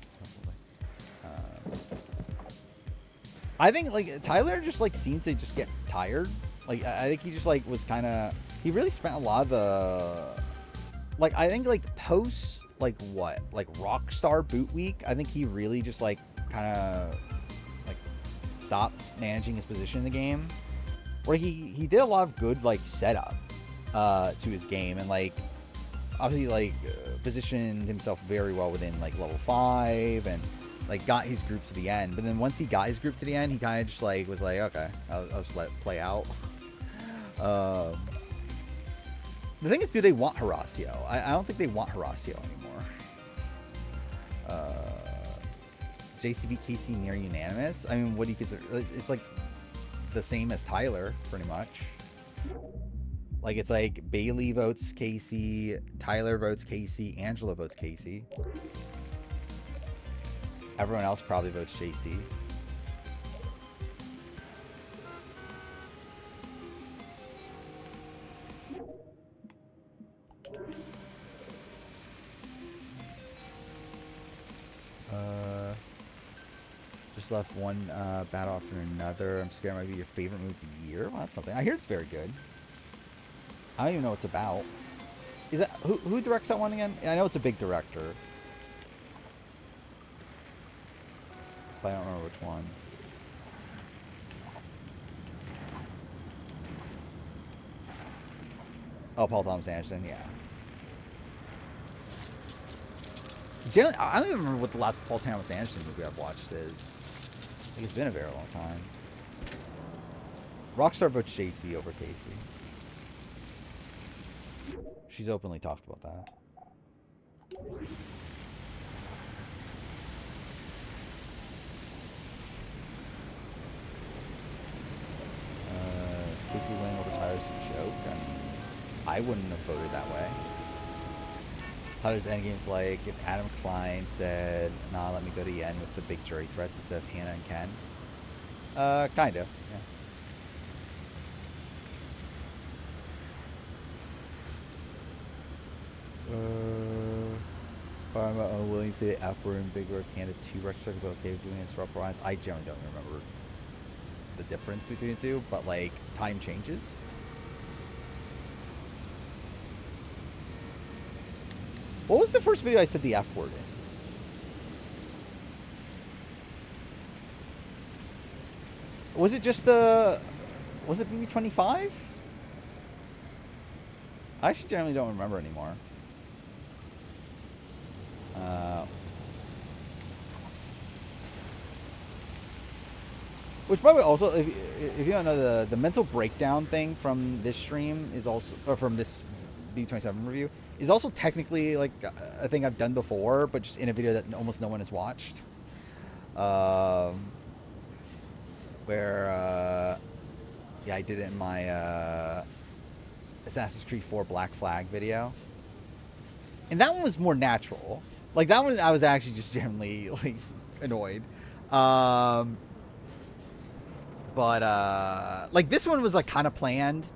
I think like Tyler just like seems to just get tired. Like I think he just like was kind of, he really spent a lot of the, like I think like post like what, like Rockstar Boot Week, I think he really just like kind of like stopped managing his position in the game, where he did a lot of good like setup to his game, and like obviously like positioned himself very well within like level 5 and like got his group to the end. But then once he got his group to the end, he kind of just like was like, okay, I'll just let it play out. The thing is, do they want Horacio? I don't think they want Horacio anymore. Is JCB Casey near unanimous? I mean, what do you consider? It's like the same as Tyler, pretty much. Like it's like Bailey votes Casey, Tyler votes Casey, Angela votes Casey. Everyone else probably votes JC. Just left one battle after another. I'm scared it might be your favorite movie of the year. Well, that's something. I hear it's very good. I don't even know what it's about. Is that who directs that one again? I know it's a big director, but I don't remember which one. Oh, Paul Thomas Anderson, yeah. Generally, I don't even remember what the last Paul Thomas Anderson movie I've watched is. I think it's been a very long time. Rockstar votes JC over Casey. She's openly talked about that. Casey winning over Tyler's a joke. I mean, I wouldn't have voted that way. Tyler's endgame's like if Adam Klein said, nah, let me go to the end with the big jury threats instead of Hannah and Ken. Kinda, yeah. I'm unwilling to say the F word in Big Rock Canada 2 retrospective, but okay with doing this for Upper Lines. I generally don't remember the difference between the two, but like time changes. What was the first video I said the F word in? Was it just the... Was it BB25? I actually generally don't remember anymore. Which probably also, if you don't know, the mental breakdown thing from this stream is also, or from this B27 review, is also technically like a thing I've done before, but just in a video that almost no one has watched. Where, yeah, I did it in my Assassin's Creed 4 Black Flag video. And that one was more natural. Like, that one I was actually just generally, like, annoyed. But like, this one was, like, kind of planned.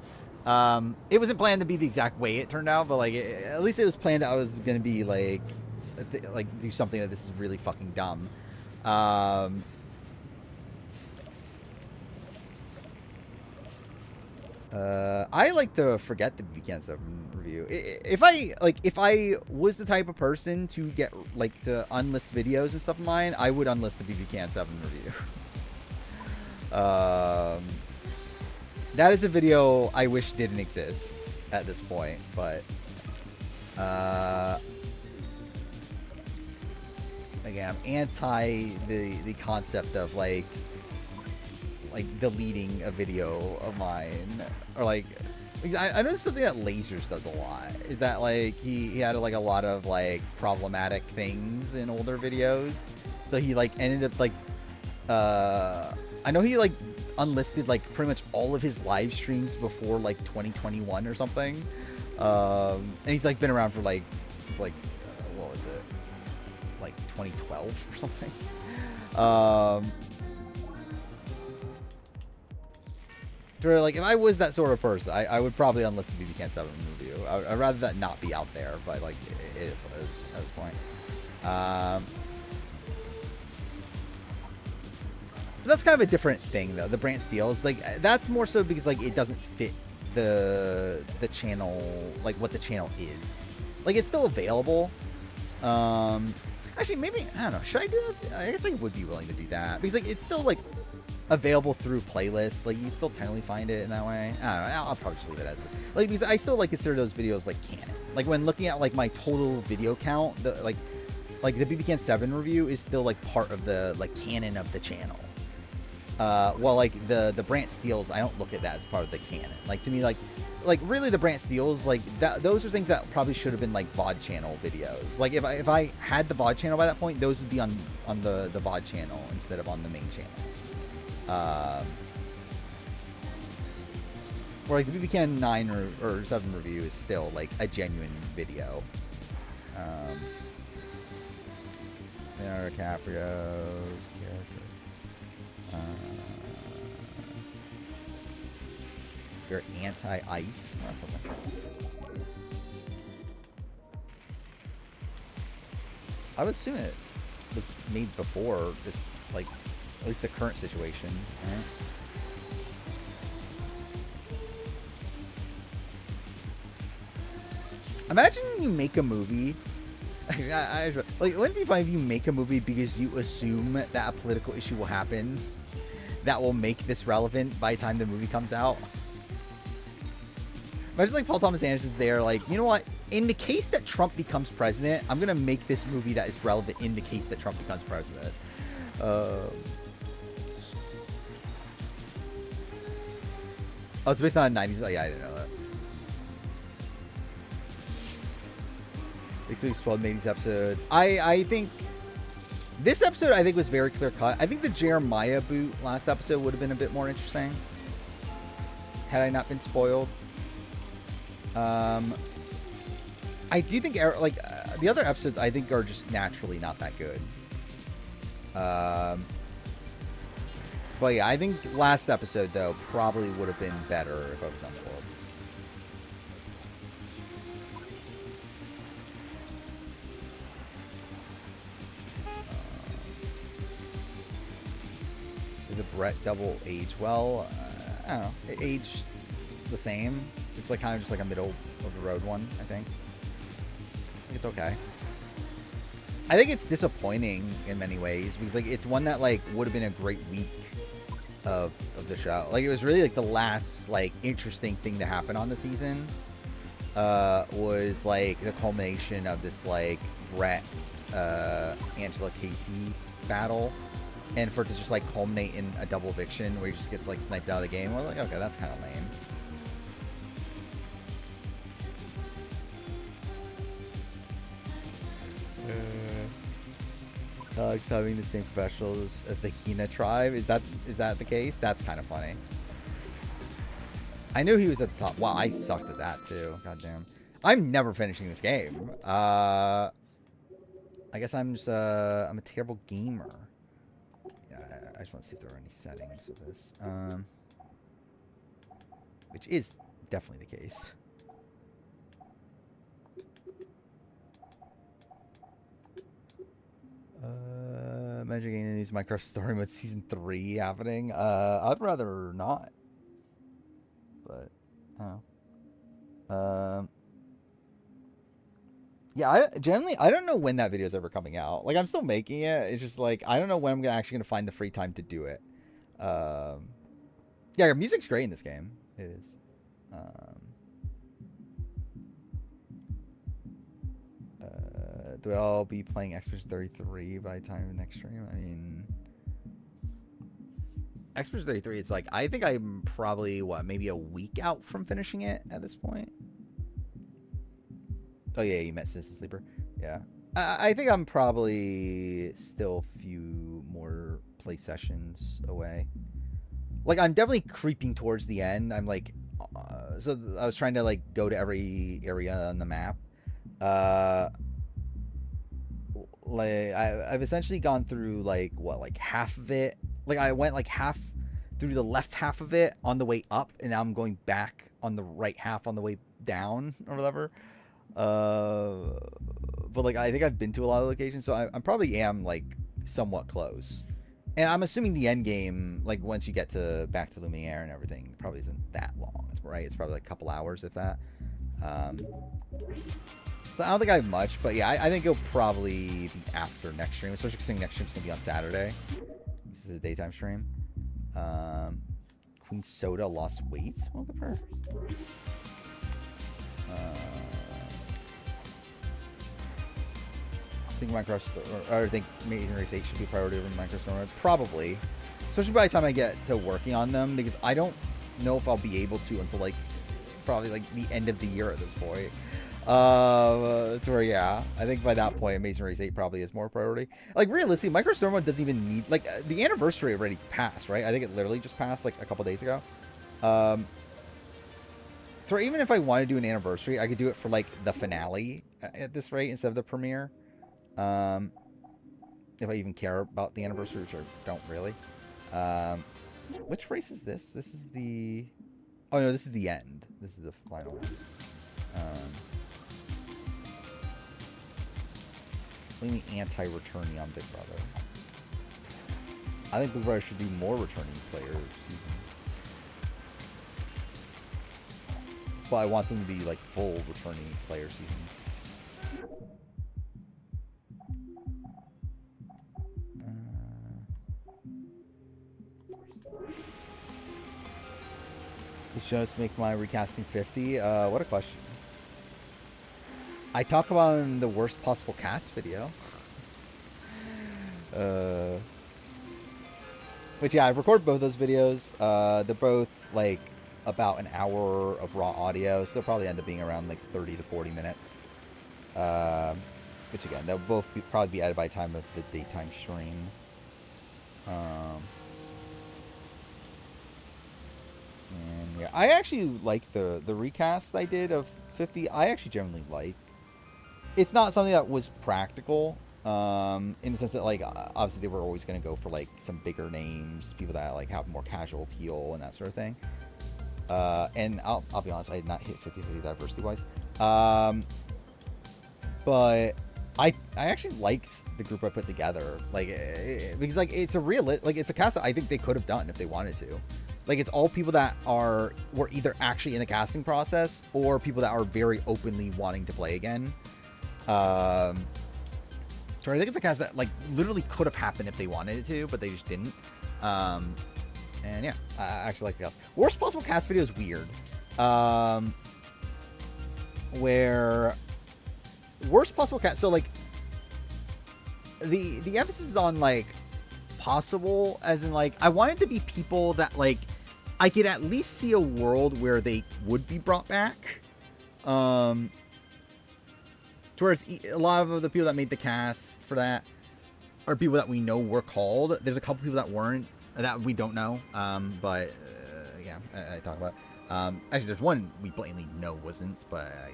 It wasn't planned to be the exact way it turned out, but, like, at least it was planned that I was going to be, like, do something that this is really fucking dumb. I like to forget the BBCan 7 review. If I was the type of person to get, like, to unlist videos and stuff of mine, I would unlist the BBCan 7 review. That is a video I wish didn't exist at this point, but again, I'm anti the concept of like deleting a video of mine, or like I know something that Lasers does a lot is that like he had like a lot of like problematic things in older videos, so he like ended up like I know he like unlisted like pretty much all of his live streams before like 2021 or something, and he's like been around for like since like what was it, like 2012 or something. Like, if I was that sort of person, I would probably unlist the BBCan 7 review. I'd rather that not be out there, but like it is what it is at this point. But that's kind of a different thing though. The Brant Steels, like that's more so because like it doesn't fit the channel, like what the channel is. Like it's still available. Actually, maybe I don't know. Should I do that? I guess I would be willing to do that because like it's still like available through playlists. Like you still technically find it in that way. I don't know. I'll probably just leave it as like, because I still like consider those videos like canon. Like when looking at like my total video count, the like the BBCan 7 review is still like part of the like canon of the channel. Well, like the Brant Steels, I don't look at that as part of the canon. Like to me, like really the Brant Steels, like that, those are things that probably should have been like VOD channel videos. Like if I had the VOD channel by that point, those would be on the VOD channel instead of on the main channel. Or like the BBCan 9 or 7 review is still like a genuine video. Leonardo DiCaprio's character. You're anti-ice. That's something. I would assume it was made before this, like, at least the current situation, right? Imagine you make a movie. Like, wouldn't it be funny if you make a movie because you assume that a political issue will happen that will make this relevant by the time the movie comes out? Imagine like Paul Thomas Anderson's there, like, you know what? In the case that Trump becomes president, I'm gonna make this movie that is relevant in the case that Trump becomes president. Oh, it's based on 90s. Oh, yeah, I didn't know that. Next week's 12 80s episodes. I think this episode I think was very clear cut. I think the Jeremiah boot last episode would have been a bit more interesting had I not been spoiled. I do think like the other episodes I think are just naturally not that good. But yeah, I think last episode though probably would have been better if I was not spoiled. Did the Brett double age well? I don't know. It aged the same. It's like kind of just like a middle of the road one, I think. It's okay. I think it's disappointing in many ways because like it's one that like would have been a great week of the show. Like it was really like the last like interesting thing to happen on the season. Was like the culmination of this like Brett Angela Casey battle. and for it to just like culminate in a double eviction where he just gets like sniped out of the game. We're like, okay, that's kind of lame. Dogs having the same professionals as the Hina tribe. Is that the case? That's kind of funny. I knew he was at the top. Wow, I sucked at that too. Goddamn. I'm never finishing this game. I guess I'm just I'm a terrible gamer. Yeah, I just want to see if there are any settings of this. Which is definitely the case. Imagine getting these Minecraft Story Mode Season 3 happening. I'd rather not. But, I don't know. Yeah, I don't know when that video is ever coming out. Like, I'm still making it. It's just like, I don't know when I'm actually going to find the free time to do it. Yeah, music's great in this game. It is. Do I'll be playing Expedition 33 by the time of the next stream? I mean, Expedition 33, it's like, I think I'm probably, maybe a week out from finishing it at this point. Oh, yeah, you met Citizen Sleeper. Yeah. I think I'm probably still a few more play sessions away. Like, I'm definitely creeping towards the end. I'm like, so I was trying to, like, go to every area on the map. Like, I've essentially gone through, like, half of it. Like, I went, like, half through the left half of it on the way up, and now I'm going back on the right half on the way down, or whatever. But, like, I think I've been to a lot of locations, so I probably am, like, somewhat close. And I'm assuming the end game, like, once you get back to Lumiere and everything, probably isn't that long, right? It's probably, like, a couple hours, if that. So I don't think I have much, but yeah, I think it'll probably be after next stream, especially because next stream's going to be on Saturday. This is a daytime stream. Queen Soda lost weight? Well, good for her. I think Minecraft, or I think Amazing Race 8 should be a priority over Minecraft Storm. Probably. Especially by the time I get to working on them, because I don't know if I'll be able to until, like, probably, like, the end of the year at this point. To where, yeah, I think by that point, Amazing Race 8 probably is more priority. Like, realistically, Minecraft Storm Mode doesn't even need, like, the anniversary already passed, right? I think it literally just passed, like, a couple days ago. So even if I want to do an anniversary, I could do it for, like, the finale at this rate instead of the premiere. If I even care about the anniversary, which I don't really. Which race is this? This is the... Oh, no, this is the end. This is the final one. What do you mean anti-returning on Big Brother? I think Big Brother should do more returning player seasons. But I want them to be, like, full returning player seasons. Does Jonas make my recasting 50? What a question. I talk about in the worst possible cast video. Which, yeah, I've recorded both those videos. They're both, like, about an hour of raw audio, so they'll probably end up being around, like, 30 to 40 minutes. Which, again, they'll both probably be added by the time of the daytime stream. And, yeah, I actually like the recast I did of 50. I actually generally like. It's not something that was practical, in the sense that, like, obviously they were always going to go for, like, some bigger names, people that, like, have more casual appeal and that sort of thing. And I'll be honest, I did not hit 50-50 diversity-wise. But I actually liked the group I put together, like, because, like, it's a cast that I think they could have done if they wanted to. Like, it's all people that were either actually in the casting process or people that are very openly wanting to play again. So I think it's a cast that, like, literally could have happened if they wanted it to, but they just didn't. And yeah, I actually like the cast. Worst possible cast video is weird. Where worst possible cast, so, like, the emphasis is on, like, possible, as in like I want it to be people that like I could at least see a world where they would be brought back. Towards a lot of the people that made the cast for that are people that we know were called. There's a couple people that weren't, that we don't know. But yeah, I talk about. Actually, there's one we blatantly know wasn't, but I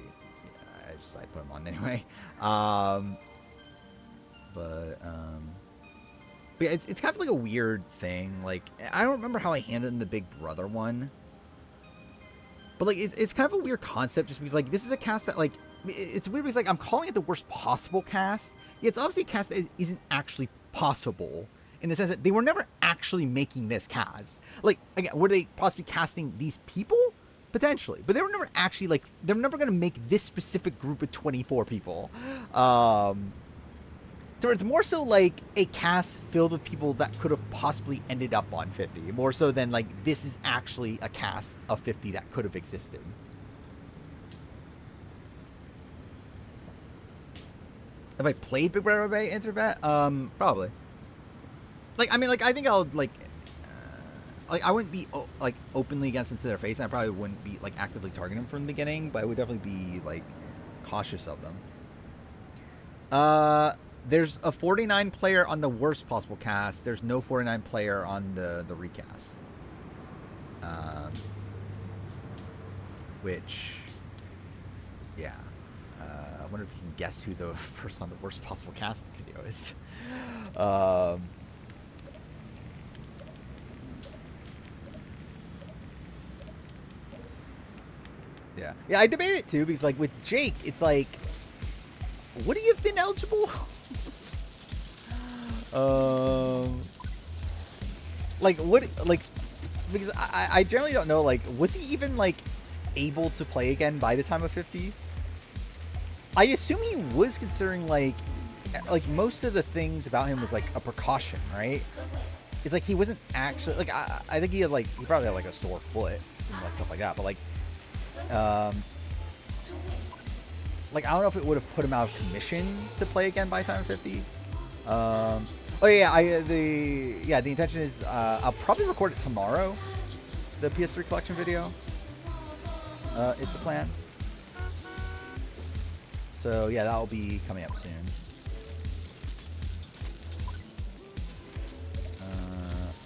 put him on anyway. But yeah, it's kind of like a weird thing. Like, I don't remember how I handled it in the Big Brother one. But, like, it's kind of a weird concept just because, like, this is a cast that, like, it's weird because, like, I'm calling it the worst possible cast. Yeah, it's obviously a cast that isn't actually possible in the sense that they were never actually making this cast. Like, again, were they possibly casting these people? Potentially. But they were never actually, like, they're never going to make this specific group of 24 people. So it's more so like a cast filled with people that could have possibly ended up on 50. More so than like this is actually a cast of 50 that could have existed. Have I played Big Brother by Internet? Probably. Like, I mean, like, I think I'll like I wouldn't be like openly against them to their face. And I probably wouldn't be like actively targeting them from the beginning, but I would definitely be like cautious of them. There's a 49 player on the worst possible cast. There's no 49 player on the recast. Which, yeah. I wonder if you can guess who the person on the worst possible cast video is. Yeah. Yeah, I debate it too because, like, with Jake, it's like, would he have been eligible? Like, what, like, because I generally don't know, like, was he even, like, able to play again by the time of 50? I assume he was, considering, like, most of the things about him was, like, a precaution, right? It's like, he wasn't actually, like, I think he had, like, he probably had, like, a sore foot and, like, stuff like that, but, like, I don't know if it would have put him out of commission to play again by time of 50. Oh yeah, the intention is I'll probably record it tomorrow. The PS3 collection video is the plan. So yeah, that'll be coming up soon.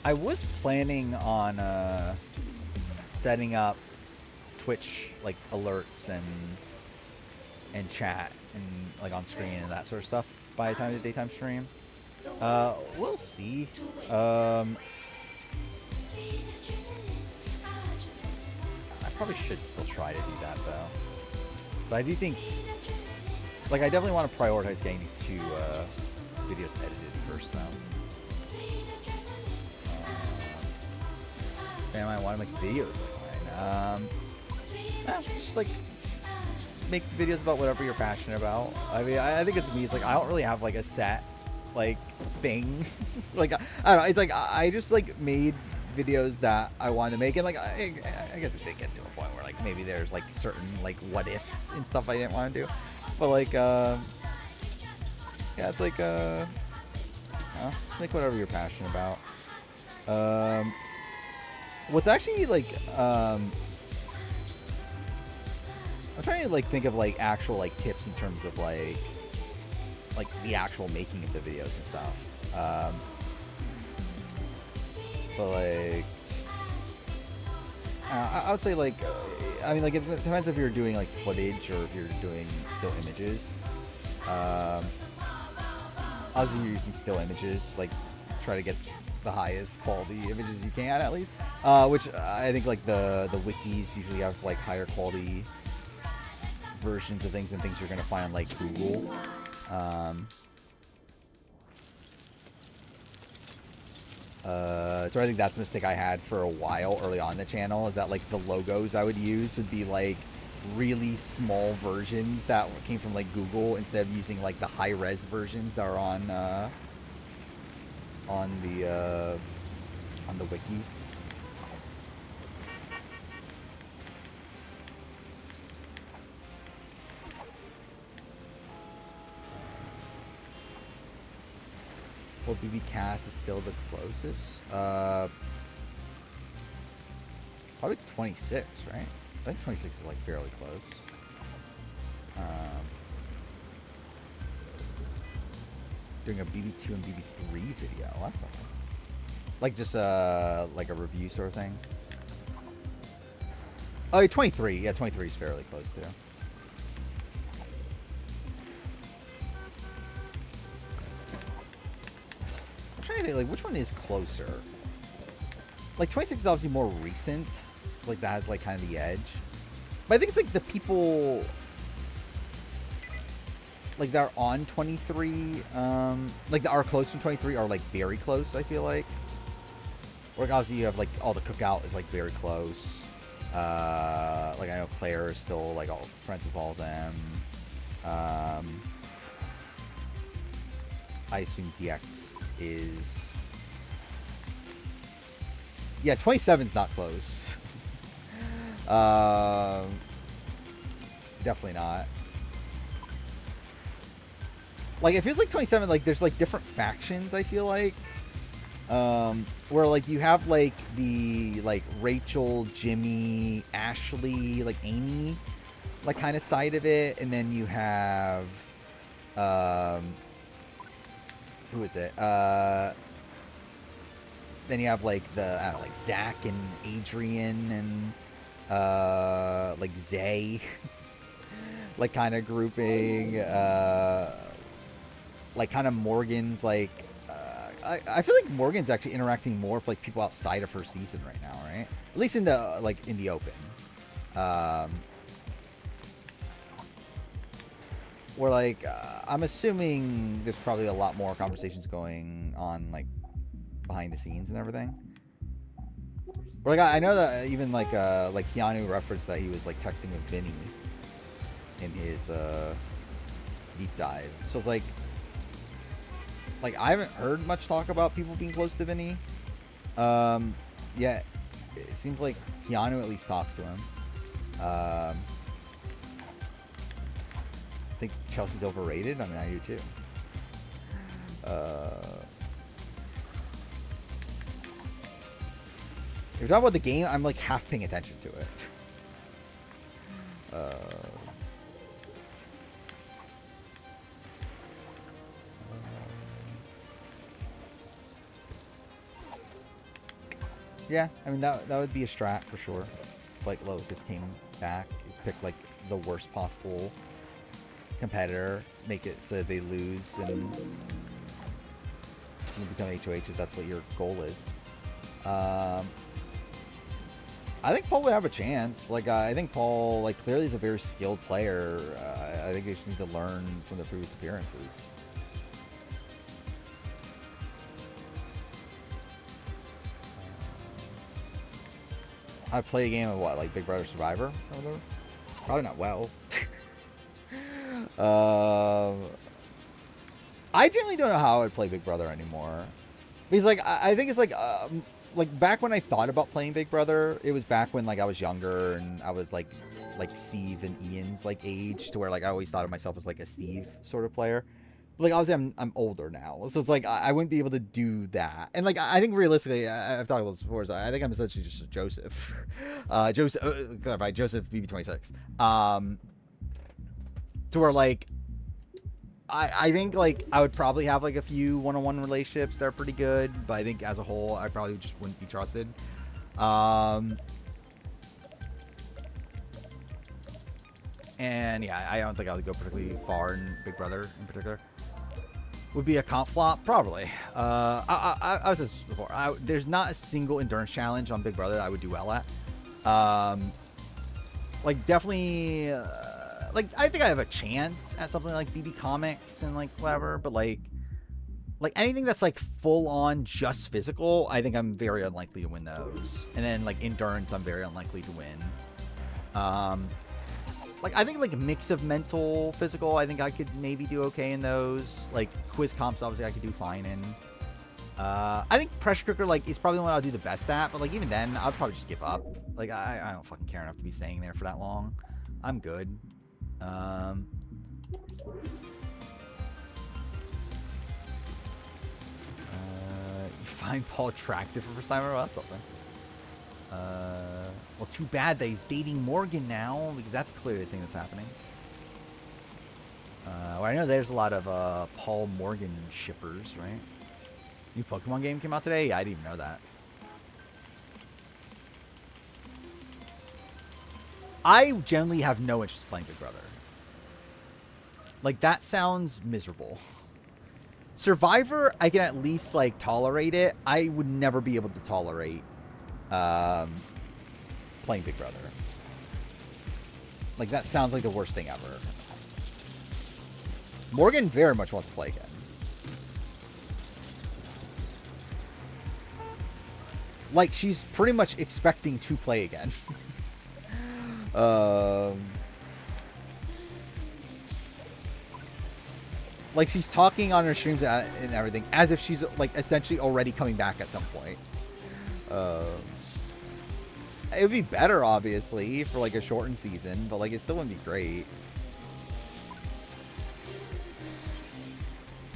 I was planning on setting up Twitch like alerts and chat and like on screen and that sort of stuff by the time of the daytime stream. We'll see. I probably should still try to do that though. But I do think, like, I definitely want to prioritize getting these two videos edited first though. Fam, I want to make videos like mine. Just like make videos about whatever you're passionate about. I mean, I think it's me. It's like I don't really have like a set like thing. Like I don't know. It's like I just like made videos that I wanted to make, and like I guess it did get to a point where like maybe there's like certain like what ifs and stuff I didn't want to do, but like yeah, it's like just make whatever you're passionate about. What's actually like I'm trying to like think of like actual like tips in terms of like the actual making of the videos and stuff. But like I would say like I mean like it depends if you're doing like footage or if you're doing still images. Obviously you're using still images, like try to get the highest quality images you can at least. Which I think like the wikis usually have like higher quality versions of things than things you're gonna find on like Google. So I think that's a mistake I had for a while early on in the channel, is that like the logos I would use would be like really small versions that came from like Google instead of using like the high res versions that are on the wiki. Or BB Cass is still the closest. Probably 26, right? I think 26 is like fairly close. Doing a BB2 and BB3 video. That's something. Like just like a review sort of thing. Oh, 23. Yeah, 23 is fairly close too. I'm trying to think, like, which one is closer? Like, 26 is obviously more recent. So, like, that has, like, kind of the edge. But I think it's, like, the people, like, that are on 23, like, that are close to 23 are, like, very close, I feel like. Like, obviously, you have, like, all the Cookout is, like, very close. Like, I know Claire is still, like, all friends with all of them. I assume DX is... Yeah, 27's not close. Definitely not. Like, it feels like 27, like, there's, like, different factions, I feel like. Where, like, you have, like, the, like, Rachel, Jimmy, Ashley, like, Amy, like, kind of side of it. And then you have, who is it? Then you have, like, the, I don't know, like, Zach and Adrian and, like, Zay, like, kind of grouping, like, kind of Morgan's, like, I feel like Morgan's actually interacting more with, like, people outside of her season right now, right? At least in the, like, in the open. Where, like, I'm assuming there's probably a lot more conversations going on, like, behind the scenes and everything. But, like, I know that even, like Keanu referenced that he was, like, texting with Vinny in his, deep dive. So it's like I haven't heard much talk about people being close to Vinny. Yeah, it seems like Keanu at least talks to him. I think Chelsea's overrated. I mean, I do too. If you're talking about the game, I'm like half paying attention to it. Yeah, I mean that would be a strat for sure. If like Locust came back, is pick like the worst possible competitor, make it so they lose and become HOH if that's what your goal is. I think Paul would have a chance. Like I think Paul, like clearly is a very skilled player. I think they just need to learn from their previous appearances. I play a game of what, like Big Brother Survivor or whatever? Probably not well. I generally don't know how I would play Big Brother anymore. Because like I think it's like back when I thought about playing Big Brother, it was back when like I was younger and I was like Steve and Ian's like age, to where like I always thought of myself as like a Steve sort of player. Like obviously I'm older now, so it's like I wouldn't be able to do that. And like I think realistically, I've talked about this before, so I think I'm essentially just a Joseph, Joseph BB26, to where like I think like I would probably have like a few one-on-one relationships that are pretty good, but I think as a whole I probably just wouldn't be trusted. And yeah, I don't think I would go particularly far in Big Brother in particular. Would be a comp flop? Probably. I was this before. There's not a single endurance challenge on Big Brother that I would do well at. Like, definitely... like, I think I have a chance at something like BB Comics and, like, whatever. But, like anything that's, like, full-on just physical, I think I'm very unlikely to win those. And then, like, endurance, I'm very unlikely to win. Like, I think, like, a mix of mental, physical, I think I could maybe do okay in those. Like, quiz comps, obviously, I could do fine in. I think pressure cooker, like, is probably the one I'll do the best at. But, like, even then, I'll probably just give up. Like, I don't fucking care enough to be staying there for that long. I'm good. find Paul attractive for first time ever. Well, that's something. Well, too bad that he's dating Morgan now, because that's clearly the thing that's happening. Well, I know there's a lot of Paul Morgan shippers, right? New Pokemon game came out today? Yeah, I didn't even know that. I generally have no interest in playing Big Brother. Like, that sounds miserable. Survivor, I can at least, like, tolerate it. I would never be able to tolerate playing Big Brother. Like, that sounds like the worst thing ever. Morgan very much wants to play again. Like, she's pretty much expecting to play again. Like, she's talking on her streams and everything as if she's, like, essentially already coming back at some point. It would be better, obviously, for, like, a shortened season, but, like, it still wouldn't be great.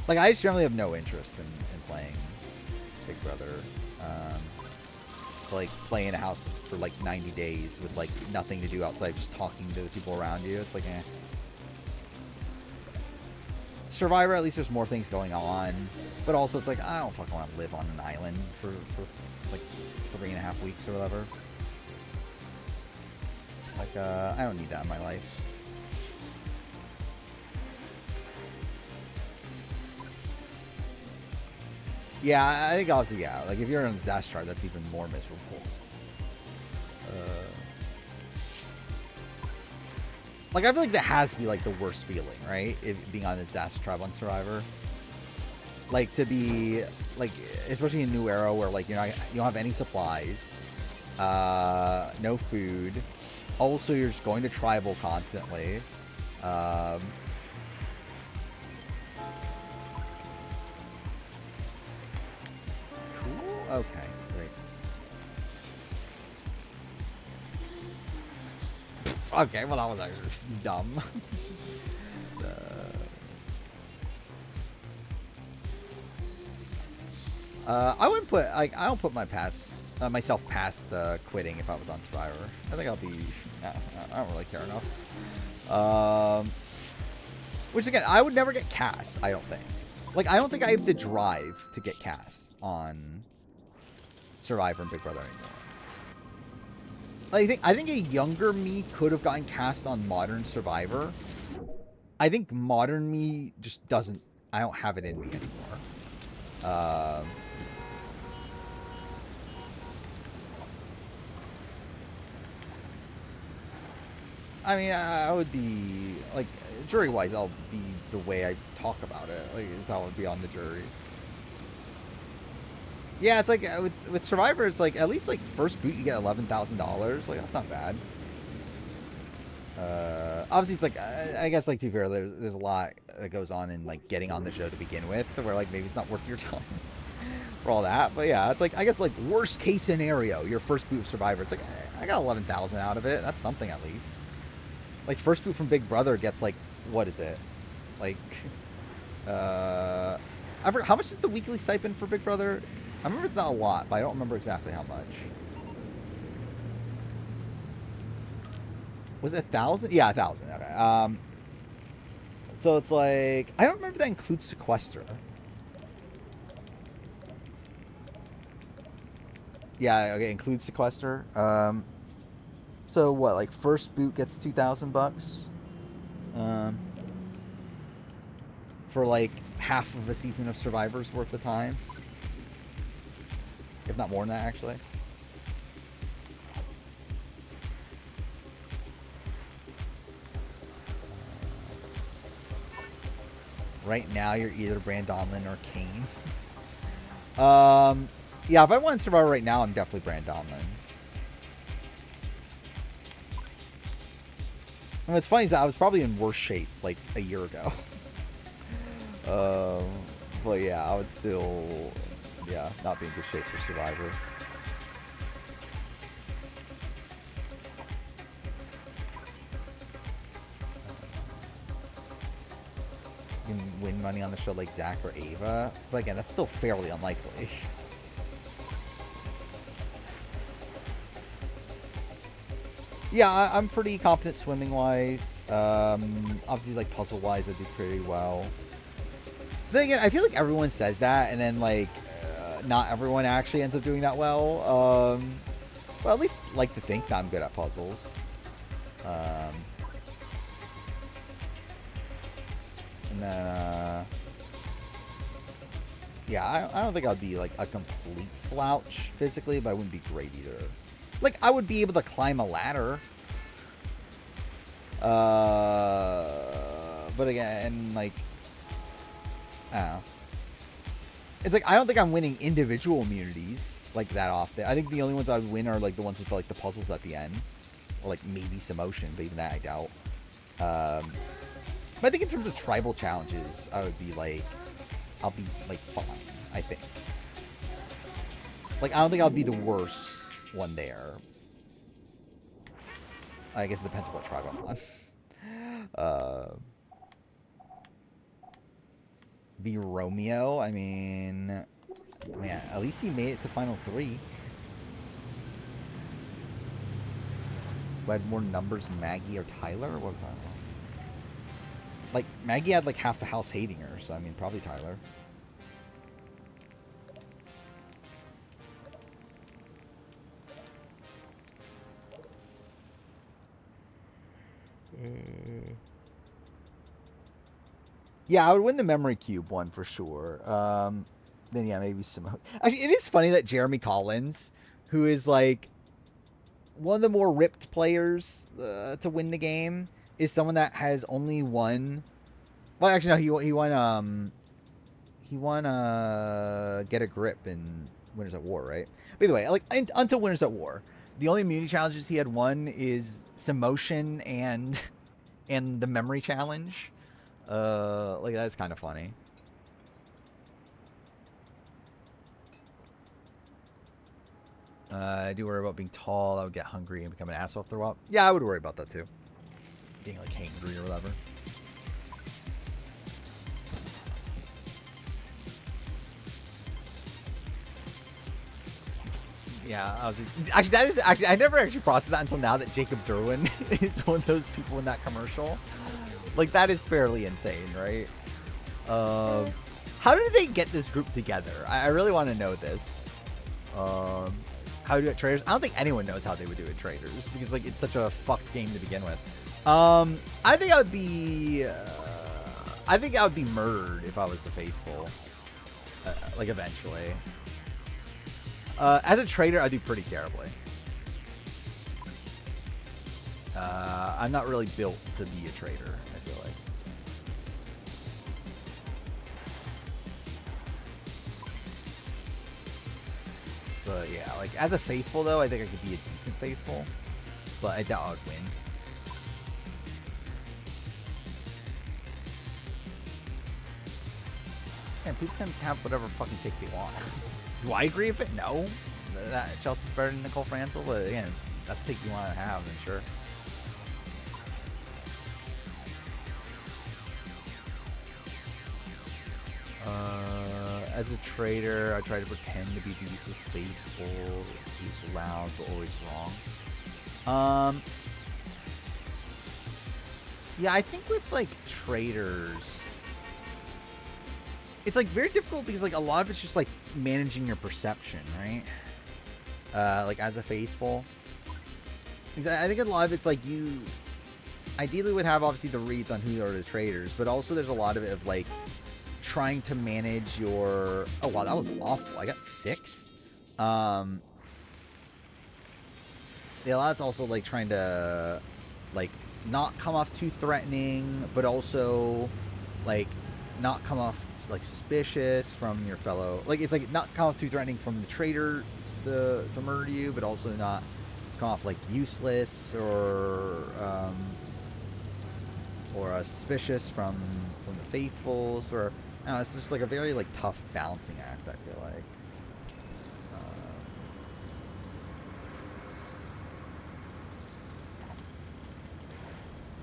Like, I just generally have no interest in playing Big Brother. Like, playing in a house for, like, 90 days with, like, nothing to do outside just talking to the people around you. It's like, eh. Survivor, at least there's more things going on. But also, it's like, I don't fucking want to live on an island for like, 3.5 weeks or whatever. Like, I don't need that in my life. Yeah, I think obviously, yeah. Like, if you're on Zastrar, that's even more miserable. Like, I feel like that has to be, like, the worst feeling, right? Being on a disaster tribe on Survivor. Like, to be, like, especially in a new era where, like, you don't have any supplies, no food. Also, you're just going to tribal constantly. Cool. Okay, great. Okay, well, that was actually dumb. I wouldn't put, like, I don't put myself past quitting if I was on Survivor. I think I'll be, I don't really care enough. Which, again, I would never get cast, I don't think. Like, I don't think I have the drive to get cast on Survivor and Big Brother anymore. I think a younger me could have gotten cast on Modern Survivor. I think modern me just doesn't, I don't have it in me anymore. I mean, I would be, like, jury-wise, I'll be the way I talk about it. Like, is how I would be on the jury. Yeah, it's like, with Survivor, it's like, at least, like, first boot, you get $11,000. Like, that's not bad. Obviously, it's like, I guess, like, to be fair, there's a lot that goes on in, like, getting on the show to begin with, where, like, maybe it's not worth your time for all that. But, yeah, it's like, I guess, like, worst case scenario, your first boot of Survivor, it's like, I got 11,000 out of it. That's something, at least. Like, first boot from Big Brother gets, like, what is it? Like, I forgot, how much is the weekly stipend for Big Brother? I remember it's not a lot, but I don't remember exactly how much. Was it 1,000? Yeah, 1,000. Okay. So it's like, I don't remember if that includes sequester. Yeah, okay, includes sequester. So what, like, first boot gets $2,000 for like half of a season of Survivor's worth of time, if not more than that, actually. Right now, you're either Brandonlin or Kane. Yeah, if I want Survivor right now, I'm definitely Brandonlin. And what's funny is that I was probably in worse shape like a year ago. But yeah, I would still, yeah, not be in good shape for Survivor. You can win money on the show like Zach or Ava, but again, that's still fairly unlikely. Yeah, I'm pretty competent swimming wise. Obviously, like puzzle wise, I do pretty well. But then again, I feel like everyone says that, and then like not everyone actually ends up doing that well. Well, at least like to think that I'm good at puzzles. Um, and then yeah, I don't think I'd be like a complete slouch physically, but I wouldn't be great either. Like I would be able to climb a ladder. But again, like I don't know. It's like I don't think I'm winning individual immunities like that often. I think the only ones I would win are like the ones with like the puzzles at the end, or like maybe some motion, but even that I doubt. But I think in terms of tribal challenges, I would be like, I'll be like fine. I think. Like I don't think I'll be the worst one there. I guess it depends on what tribe I'm on. Be Romeo. I mean, at least he made it to Final 3. Who had more numbers, Maggie or Tyler? What? Like Maggie had like half the house hating her, so I mean probably Tyler. Yeah, I would win the memory cube one for sure. Then yeah, maybe some. Actually, it is funny that Jeremy Collins, who is like one of the more ripped players to win the game, is someone that has only won. Well, actually, no, he won. He won. Get a grip in Winners at War, right? But either way, like until Winners at War, the only immunity challenges he had won is some motion and the memory challenge. Like that's kind of funny. I do worry about being tall. I would get hungry and become an asshole throw up. Yeah, I would worry about that too. Being like hangry or whatever. Yeah, actually that is actually I never actually processed that until now that Jacob Derwin is one of those people in that commercial. Like that is fairly insane, right? How did they get this group together? I really want to know this. How do it Traders? I don't think anyone knows how they would do it Traders because like it's such a fucked game to begin with. I think I would be murdered if I was a faithful. Like eventually. As a trader, I do pretty terribly. I'm not really built to be a trader, I feel like. But yeah, like as a faithful though, I think I could be a decent faithful. But I doubt I would win. And people can have whatever fucking take they want. Do I agree with it? No. That Chelsea's better than Nicole Franzel, but again, that's the take you want to have, then sure. As a trader, I try to pretend to be the useless faithful, use loud, but always wrong. Yeah, I think with like traders, it's like very difficult because like a lot of it's just like managing your perception, right? Like as a faithful, I think a lot of it's like you ideally would have obviously the reads on who are the traders, but also there's a lot of it of like trying to manage your. Oh wow, that was awful. I got 6. Yeah, a lot of it's also like trying to like not come off too threatening, but also like not come off like suspicious from your fellow. Like it's like not come off too threatening from the traders to murder you, but also not come off like useless or suspicious from the faithfuls. Or I don't know, it's just like a very like tough balancing act, I feel like.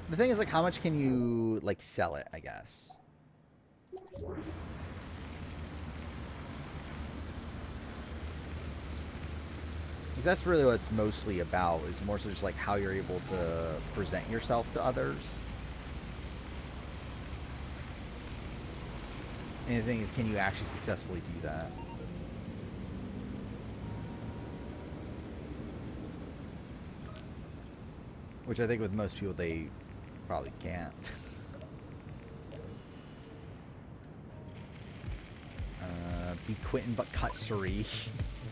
The thing is like how much can you like sell it, I guess. Because that's really what it's mostly about, is more so just like how you're able to present yourself to others. And the thing is, can you actually successfully do that? Which I think with most people, they probably can't. Be Quentin but cut Suri.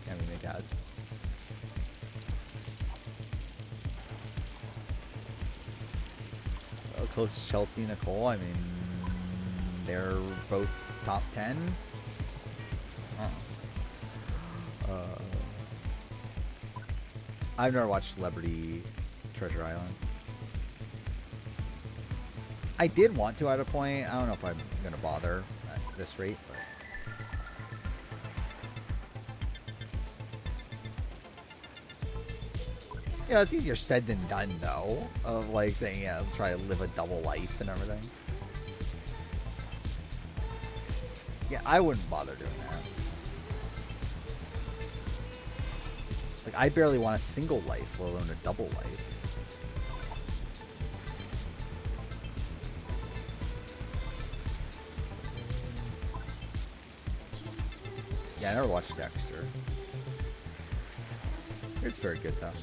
I mean, I guess. Close to Chelsea and Nicole. I mean, they're both top 10. I've never watched Celebrity Treasure Island. I did want to at a point. I don't know if I'm going to bother at this rate, but... Yeah, it's easier said than done, though, of, like, saying, yeah, try to live a double life and everything. Yeah, I wouldn't bother doing that. Like, I barely want a single life, let alone a double life. Yeah, I never watched Dexter. It's very good, though.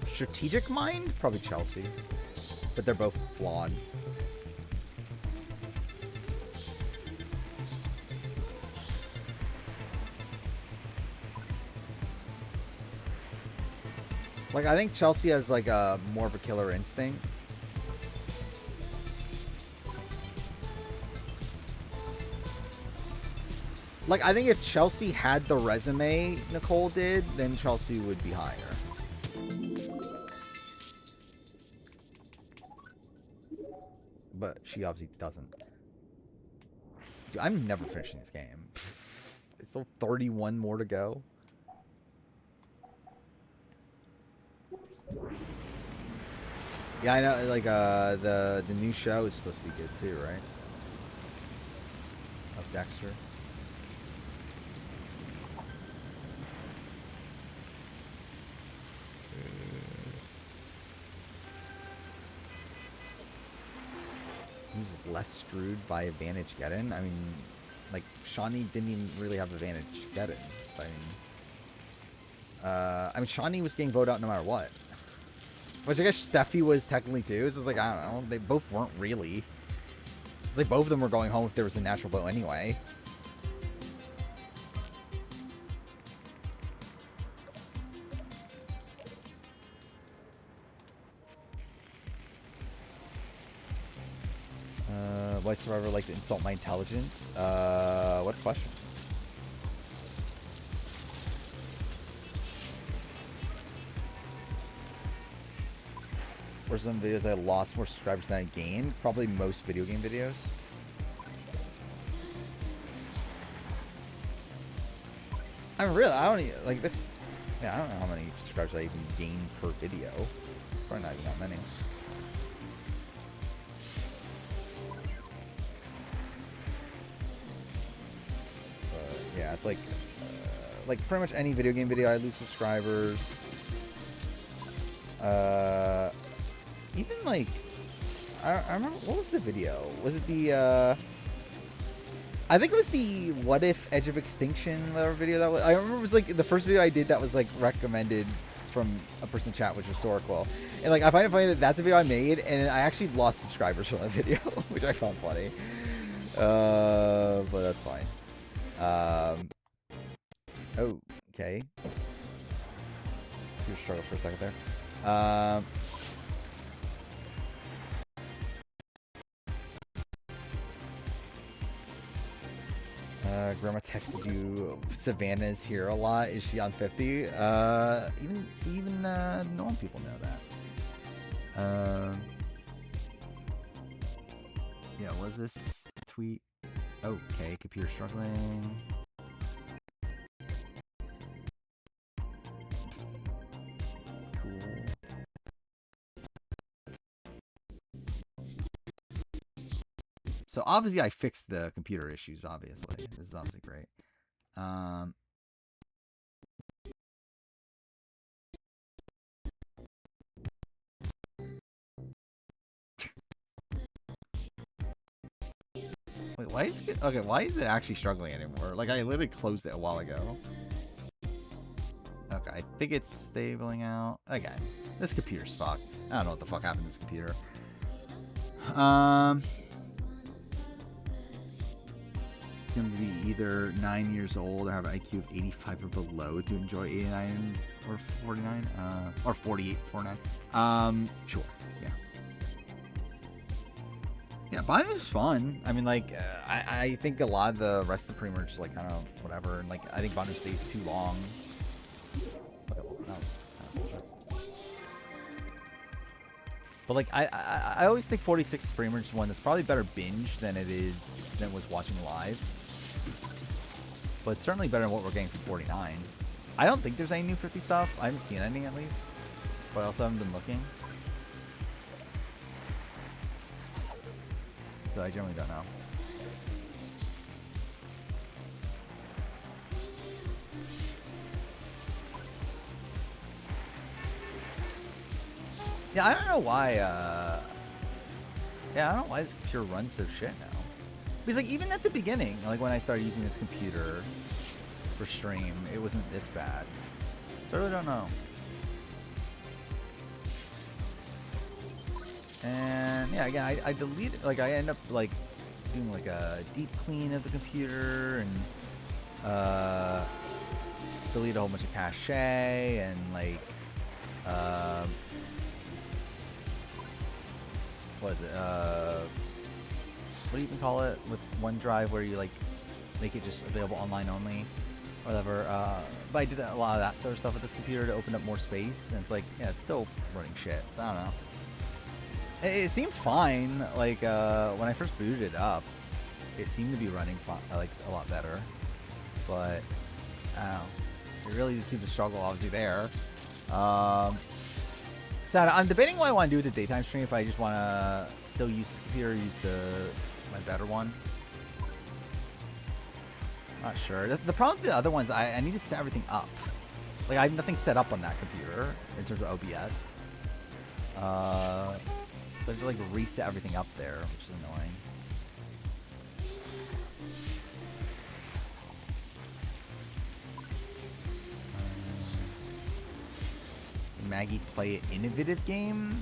Strategic Mind? Probably Chelsea. But they're both flawed. Like, I think Chelsea has, like, a more of a killer instinct. Like, I think if Chelsea had the resume Nicole did, then Chelsea would be higher. But she obviously doesn't. Dude, I'm never finishing this game. It's still 31 more to go. Yeah, I know, like, the new show is supposed to be good too, right? Of Dexter. Who's less screwed by Advantage Geddon? I mean, like, Shawnee didn't even really have Advantage Geddon. I mean, Shawnee was getting voted out no matter what. Which I guess Steffi was technically too. So it's like, I don't know. They both weren't really. It's like both of them were going home if there was a natural vote anyway. Why Survivor like to insult my intelligence? What question? Or some videos I lost more subscribers than I gained? Probably most video game videos. I mean, really, I don't even, like, this, yeah, I don't know how many subscribers I even gain per video. Probably not even that many. But, yeah, it's like pretty much any video game video, I lose subscribers. Even like, I remember, what was the video? Was it the, I think it was the What If Edge of Extinction video that was, I remember it was like the first video I did that was like recommended from a person in chat, which was Sorquel. And like, I find it funny that that's a video I made and I actually lost subscribers from that video, which I found funny. But that's fine. Oh, okay. You struggle for a second there. Grandma texted you Savannah's here a lot. Is she on 50? Even normal people know that. Yeah, was this a tweet? Okay, computer struggling. So obviously I fixed the computer issues, obviously. This is obviously great. Wait, why is it... Okay, why is it actually struggling anymore? Like, I literally closed it a while ago. Okay, I think it's stabling out. Again, this computer's fucked. I don't know what the fuck happened to this computer. Going to be either 9 years old or have an IQ of 85 or below to enjoy 89 or 49, or 48, 49. Sure, yeah. Yeah, Binding is fun. I mean, like, I think a lot of the rest of the Premier are just, like, kind of whatever. And, like, I think Binding stays too long. But, like, I always think 46 is pretty much one that's probably better binge than it was watching live. But it's certainly better than what we're getting from 49. I don't think there's any new 50 stuff. I haven't seen any, at least. But I also haven't been looking. So I generally don't know. Yeah, I don't know why, yeah, I don't know why this computer runs so shit now. Because, like, even at the beginning, like, when I started using this computer for stream, it wasn't this bad. So I really don't know. And, yeah, again, I deleted, like, I end up, like, doing, like, a deep clean of the computer and, delete a whole bunch of cache and, like, what is it? What do you even call it with OneDrive, where you like make it just available online only, or whatever. But I did a lot of that sort of stuff with this computer to open up more space, and it's like, yeah, it's still running shit. So I don't know. It seemed fine. Like when I first booted it up, it seemed to be running like a lot better. But I don't know. It really did seem to struggle, obviously there. So I'm debating what I want to do with the daytime stream. If I just want to still use this computer, or use my better one. Not sure. The problem with the other ones, I need to set everything up. Like, I have nothing set up on that computer in terms of OBS. So I have to, like, reset everything up there, which is annoying. Maggie play an innovative game?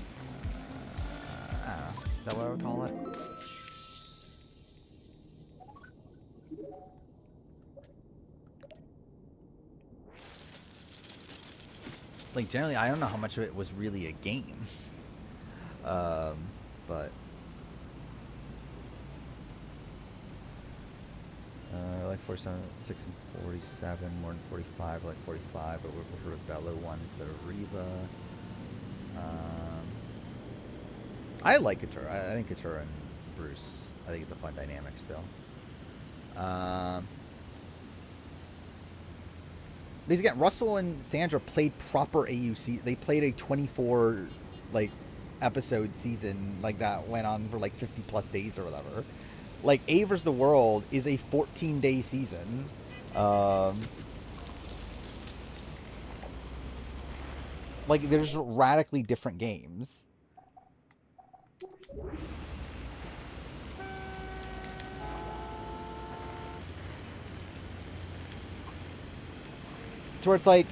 I don't know. Is that what I would call it? Like, generally, I don't know how much of it was really a game. But... I like 47, 6 and 47, more than 45, I like 45, but we prefer a Bello one instead of Reba. I like Katura. I think Katura and Bruce, I think it's a fun dynamic still. Because again, Russell and Sandra played proper AUC. They played a 24 like episode season like that went on for like 50 plus days or whatever. Like, A vs. the World is a 14-day season. Like, there's radically different games. So it's like,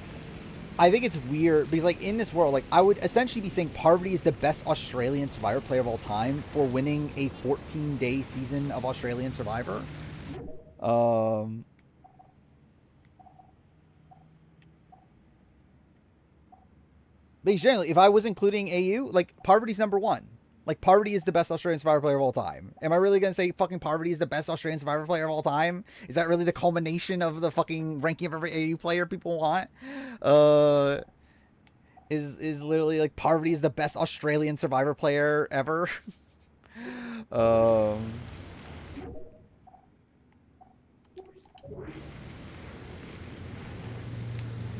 I think it's weird because, like, in this world, like, I would essentially be saying Parvati is the best Australian Survivor player of all time for winning a 14-day season of Australian Survivor. Because generally, if I was including AU, like, Parvati's number one. Like, Parvati is the best Australian Survivor player of all time. Am I really going to say fucking Parvati is the best Australian Survivor player of all time? Is that really the culmination of the fucking ranking of every AU player people want? Is literally like Parvati is the best Australian Survivor player ever.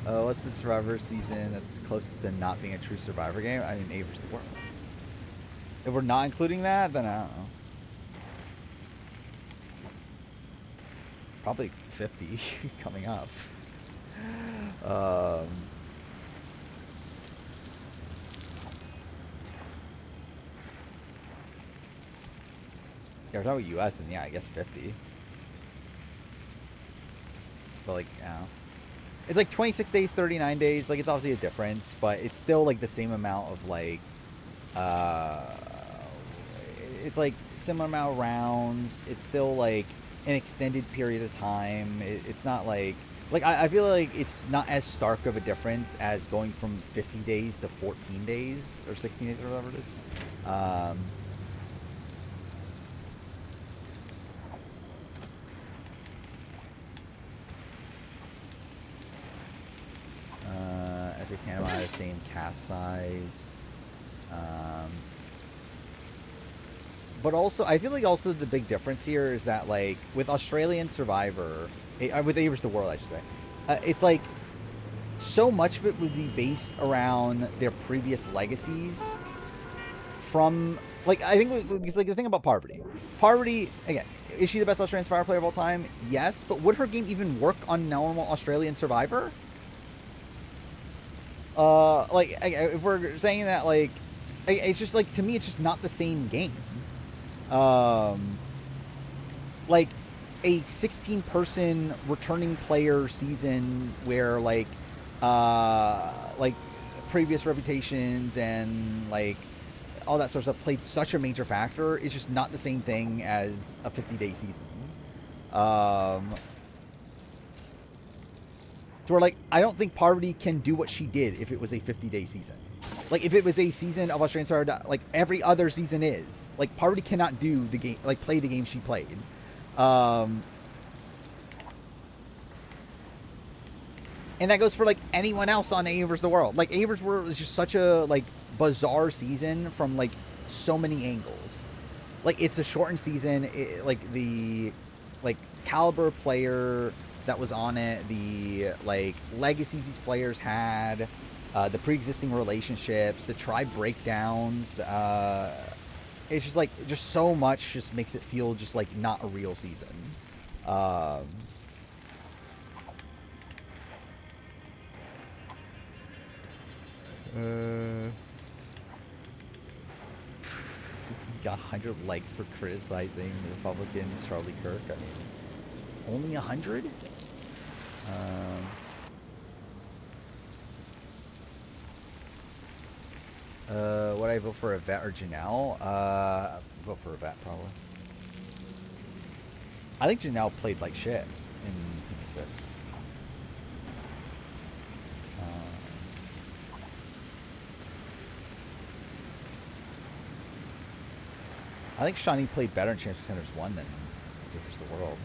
What's the Survivor season that's closest to not being a true Survivor game? I mean, A vs. the World. If we're not including that, then I don't know. Probably 50 coming up. Yeah, we're talking about US, and yeah, I guess 50. But like, I don't know. It's like 26 days, 39 days. Like, it's obviously a difference, but it's still like the same amount of like, uh, it's like similar amount of rounds. It's still like an extended period of time. It's not like I feel like it's not as stark of a difference as going from 50 days to 14 days or 16 days or whatever it is. SA Panama had the same cast size. But also, I feel like also the big difference here is that like with Australian Survivor, with A vs the World, I should say, it's like so much of it would be based around their previous legacies. From like, I think because like the thing about Parvati, again, is she the best Australian Survivor player of all time? Yes, but would her game even work on normal Australian Survivor? Like if we're saying that, like, it's just like, to me, it's just not the same game. Like a 16-person returning player season where like previous reputations and like all that sort of stuff played such a major factor is just not the same thing as a 50-day season. To where like I don't think Parvati can do what she did if it was a 50-day season. Like if it was a season of Australian Survivor, like every other season is, like Parvati cannot do the game, like play the game she played. And that goes for like anyone else on A vs the World. Like A vs World is just such a like bizarre season from like so many angles. Like it's a shortened season. Like the like caliber player that was on it, the like legacies these players had, the pre-existing relationships, the tribe breakdowns. It's just like just so much just makes it feel just like not a real season. Got 100 likes for criticizing the Republicans, Charlie Kirk. I mean, only 100? Would I vote for Yvette or Janelle? Vote for Yvette, probably. I think Janelle played like shit in P6. I think Shawnee played better in Champs Contenders 1 than vs the World.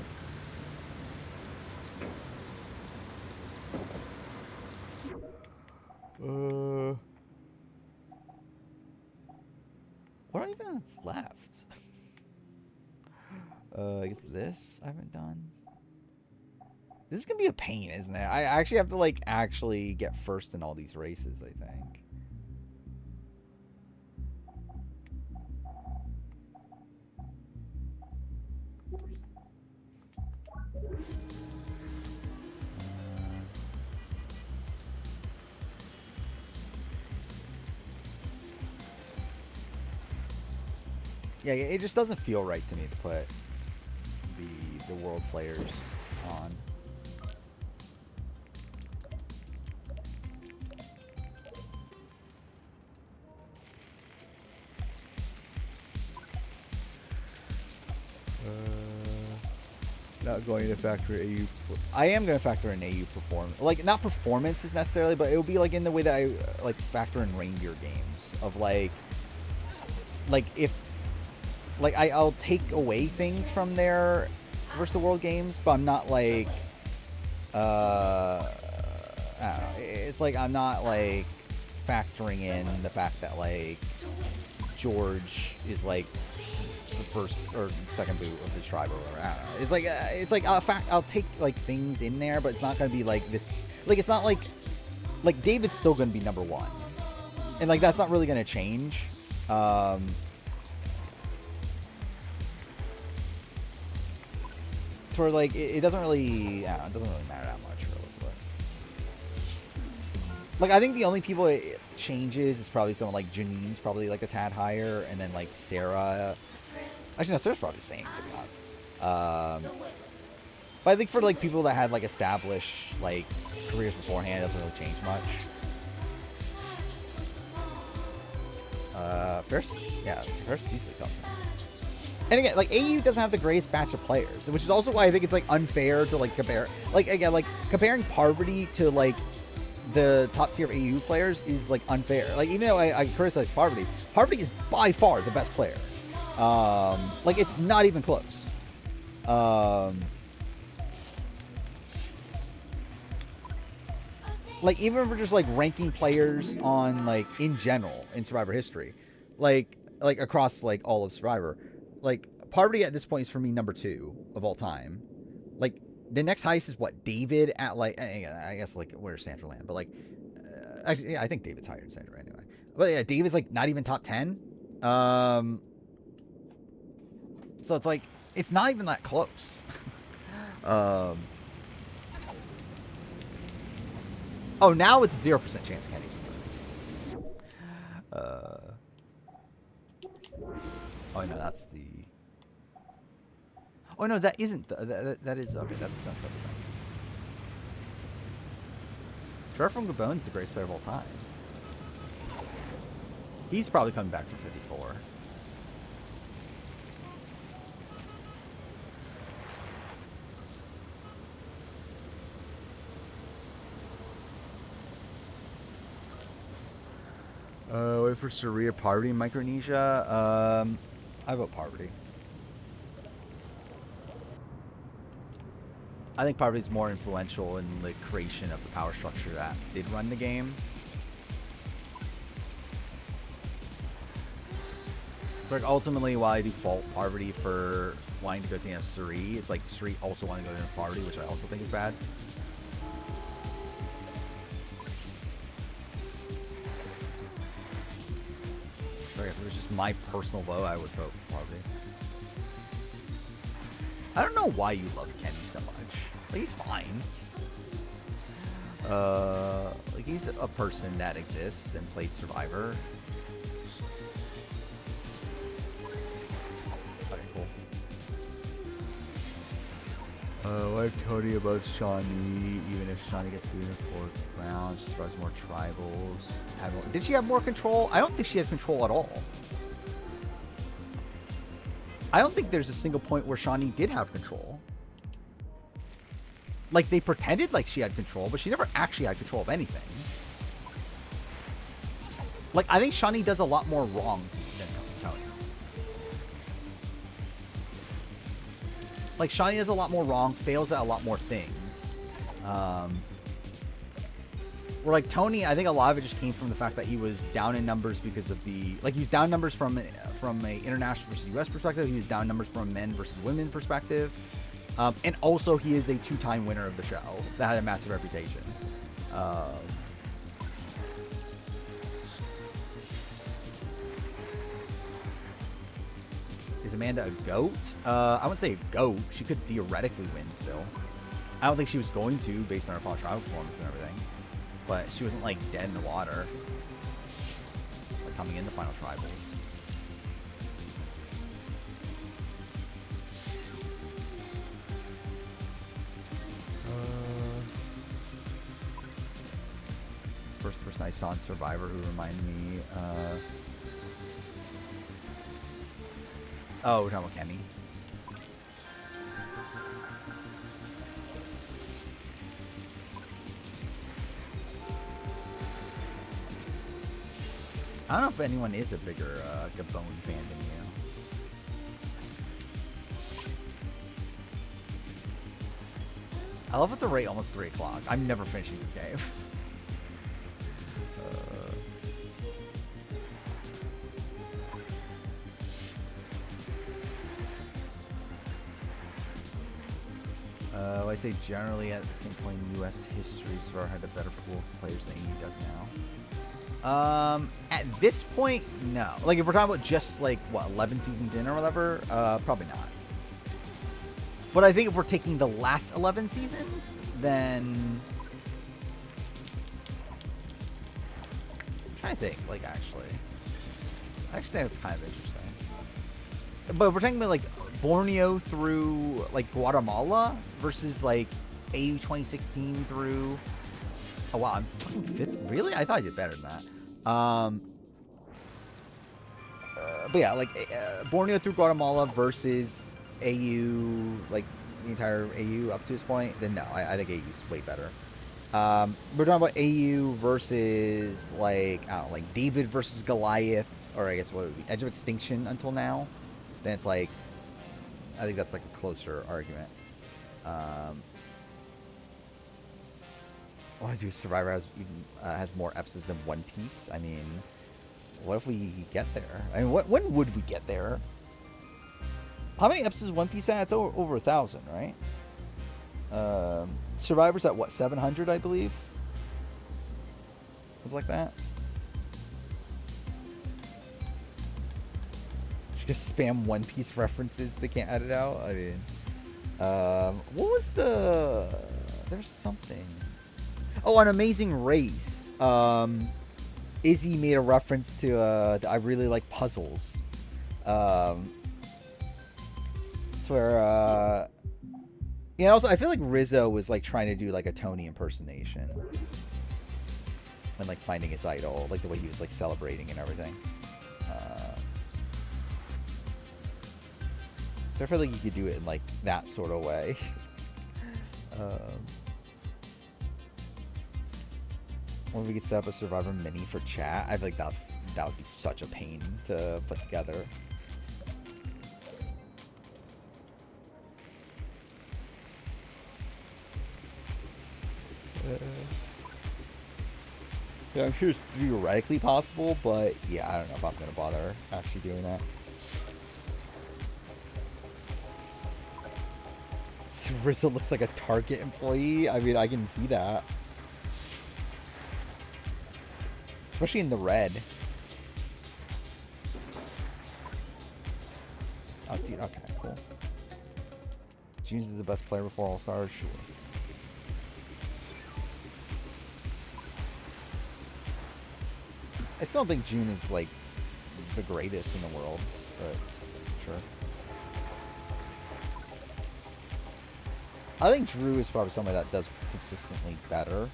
What do I even have left? I guess this I haven't done. This is gonna be a pain, isn't it? I actually have to like actually get first in all these races, I think. Yeah, it just doesn't feel right to me to put the world players on. Not going to factor AU. I am going to factor in AU performance. Like, not performances necessarily, but it will be like in the way that I like factor in reindeer games of like if like I'll take away things from their versus the world games, but I'm not like I don't know. It's like I'm not like factoring in the fact that like George is like the first or second boot of his tribe or whatever. I don't know. It's like I'll take like things in there, but it's not gonna be like this. Like it's not like David's still gonna be number one, and like that's not really gonna change. For like it doesn't really, it doesn't really matter that much realistically. Like I think the only people it changes is probably someone like Janine's probably like a tad higher, and then like Sarah Actually, no, Surf's probably the same, to be honest. But I think for like people that had like established like careers beforehand, it doesn't really change much. First, yeah, first easily comes. And again, like AU doesn't have the greatest batch of players, which is also why I think it's like unfair to like compare. Like again, like comparing Parvati to like the top tier of AU players is like unfair. Like even though I criticize Parvati, Parvati is by far the best player. Like it's not even close. Like even if we're just like ranking players on like in general in Survivor history, like across like all of Survivor, like Parvati at this point is for me number 2 of all time. Like the next highest is what, David at like, I guess like where's Sandra land, but like actually yeah, I think David's higher than Sandra anyway. But yeah, David's like not even top 10. So it's like it's not even that close. Oh, now it's a 0% chance Kenny's returning. Oh no, that's the. Oh no, that isn't. That is okay. That's the sunset thing. Trevor from Gabon's the greatest player of all time. He's probably coming back for 54. Wait for Saria Parvati in Micronesia. I vote Parvati. I think Parvati's more influential in the creation of the power structure that did run the game. It's like ultimately why I do fault Parvati for wanting to go to Suri. It's like Suri also wanting to go to Parvati, which I also think is bad. Sorry, if it was just my personal vote, I would vote for Parvati. I don't know why you love Kenny so much. Like, he's fine. Like, he's a person that exists and played Survivor. Okay, cool. I have Tony about Shawnee. Even if Shawnee gets beat in the 4th round, she survives more tribals. Did she have more control? I don't think she had control at all. I don't think there's a single point where Shawnee did have control. Like, they pretended like she had control, but she never actually had control of anything. Like, I think Shawnee does a lot more wrong to me than Tony. Like, Shawnee does a lot more wrong, fails at a lot more things. Where, like, Tony, I think a lot of it just came from the fact that he was down in numbers because of the... Like, he was down numbers from a international versus U.S. perspective. He was down numbers from a men versus women perspective. And also, he is a 2-time winner of the show that had a massive reputation. Is Amanda a GOAT? I wouldn't say a GOAT. She could theoretically win still. I don't think she was going to, based on her final trial performance and everything. But she wasn't, like, dead in the water. Like, coming in the final tribals. First person I saw in Survivor who reminded me. Oh, we're talking about Kenny. I don't know if anyone is a bigger Gabon fan than you. I love it's already almost 3 o'clock. I'm never finishing this game. I say generally at the same point in U.S. history, Survivor had a better pool of players than AU does now. At this point, no. Like, if we're talking about just, like, what, 11 seasons in or whatever, probably not. But I think if we're taking the last 11 seasons, then... I'm trying to think, like, actually. I actually think that's kind of interesting. but we're talking about like Borneo through like Guatemala versus like AU 2016 through. Oh wow, I'm fucking fifth. Really? I thought I did better than that. But yeah, like Borneo through Guatemala versus AU, like the entire AU up to this point. Then no, I think AU's way better. We're talking about AU versus like I don't know, like David versus Goliath, or I guess what would be Edge of Extinction until now. Then it's like, I think that's like a closer argument. Why do Survivor has more episodes than One Piece? I mean, what if we get there? I mean, when would we get there? How many episodes One Piece had? It's over 1,000, right? Survivor's at what, 700, I believe? Something like that. Just spam One Piece references. They can't edit out. I mean, what was the? There's something. Oh, on Amazing Race. Izzy made a reference to. I really like puzzles. It's where. Yeah. Also, I feel like Rizzo was like trying to do like a Tony impersonation. And like finding his idol, like the way he was like celebrating and everything. So I feel like you could do it in like that sort of way. When we could set up a Survivor mini for chat, I feel like that would be such a pain to put together. Yeah, I'm sure it's theoretically possible, but yeah, I don't know if I'm gonna bother actually doing that. Rizzo looks like a Target employee. I mean, I can see that. Especially in the red. Oh, dude, okay, cool. Junes is the best player before All-Stars? Sure. I still don't think June is, like, the greatest in the world, but sure. I think Drew is probably somebody that does consistently better.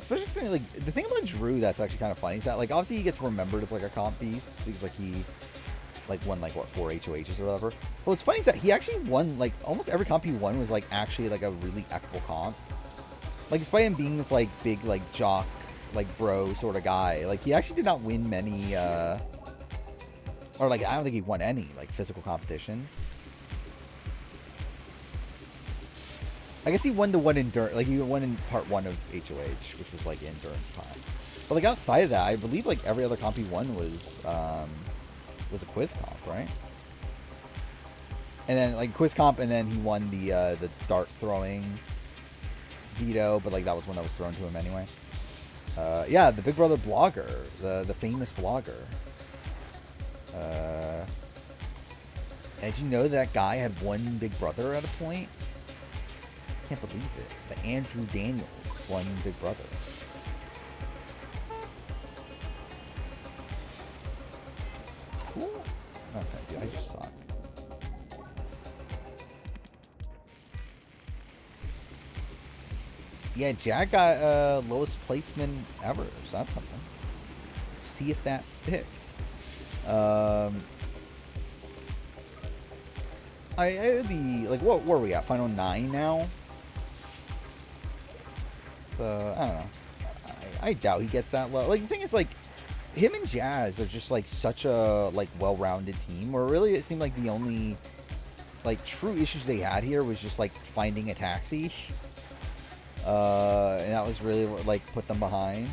Especially considering, like, the thing about Drew that's actually kind of funny is that, like, obviously he gets remembered as, like, a comp beast because, like, he, like, won, like, what, 4 HOHs or whatever. But what's funny is that he actually won, like, almost every comp he won was, like, actually, like, a really equitable comp. Like, despite him being this, like, big, like, jock, like, bro sort of guy, like, he actually did not win many, or, like, I don't think he won any, like, physical competitions. I guess he won the one endurance, like, he won in part 1 of HOH, which was, like, endurance time. But, like, outside of that, I believe, like, every other comp he won was a quiz comp, right? And then, like, quiz comp, and then he won the dart throwing veto, but, like, that was one that was thrown to him anyway. Yeah, the Big Brother blogger, the famous blogger. Did you know that guy had one Big Brother at a point? I can't believe it. The Andrew Daniels won Big Brother. Cool. Okay, dude, I just suck. Yeah, Jack got lowest placement ever, so that's something. See if that sticks. I'd be like, what were we at? Final 9 now. So I don't know. I doubt he gets that low. Like the thing is, like, him and Jazz are just like such a like well-rounded team. Where really it seemed like the only like true issues they had here was just like finding a taxi. And that was really what like put them behind.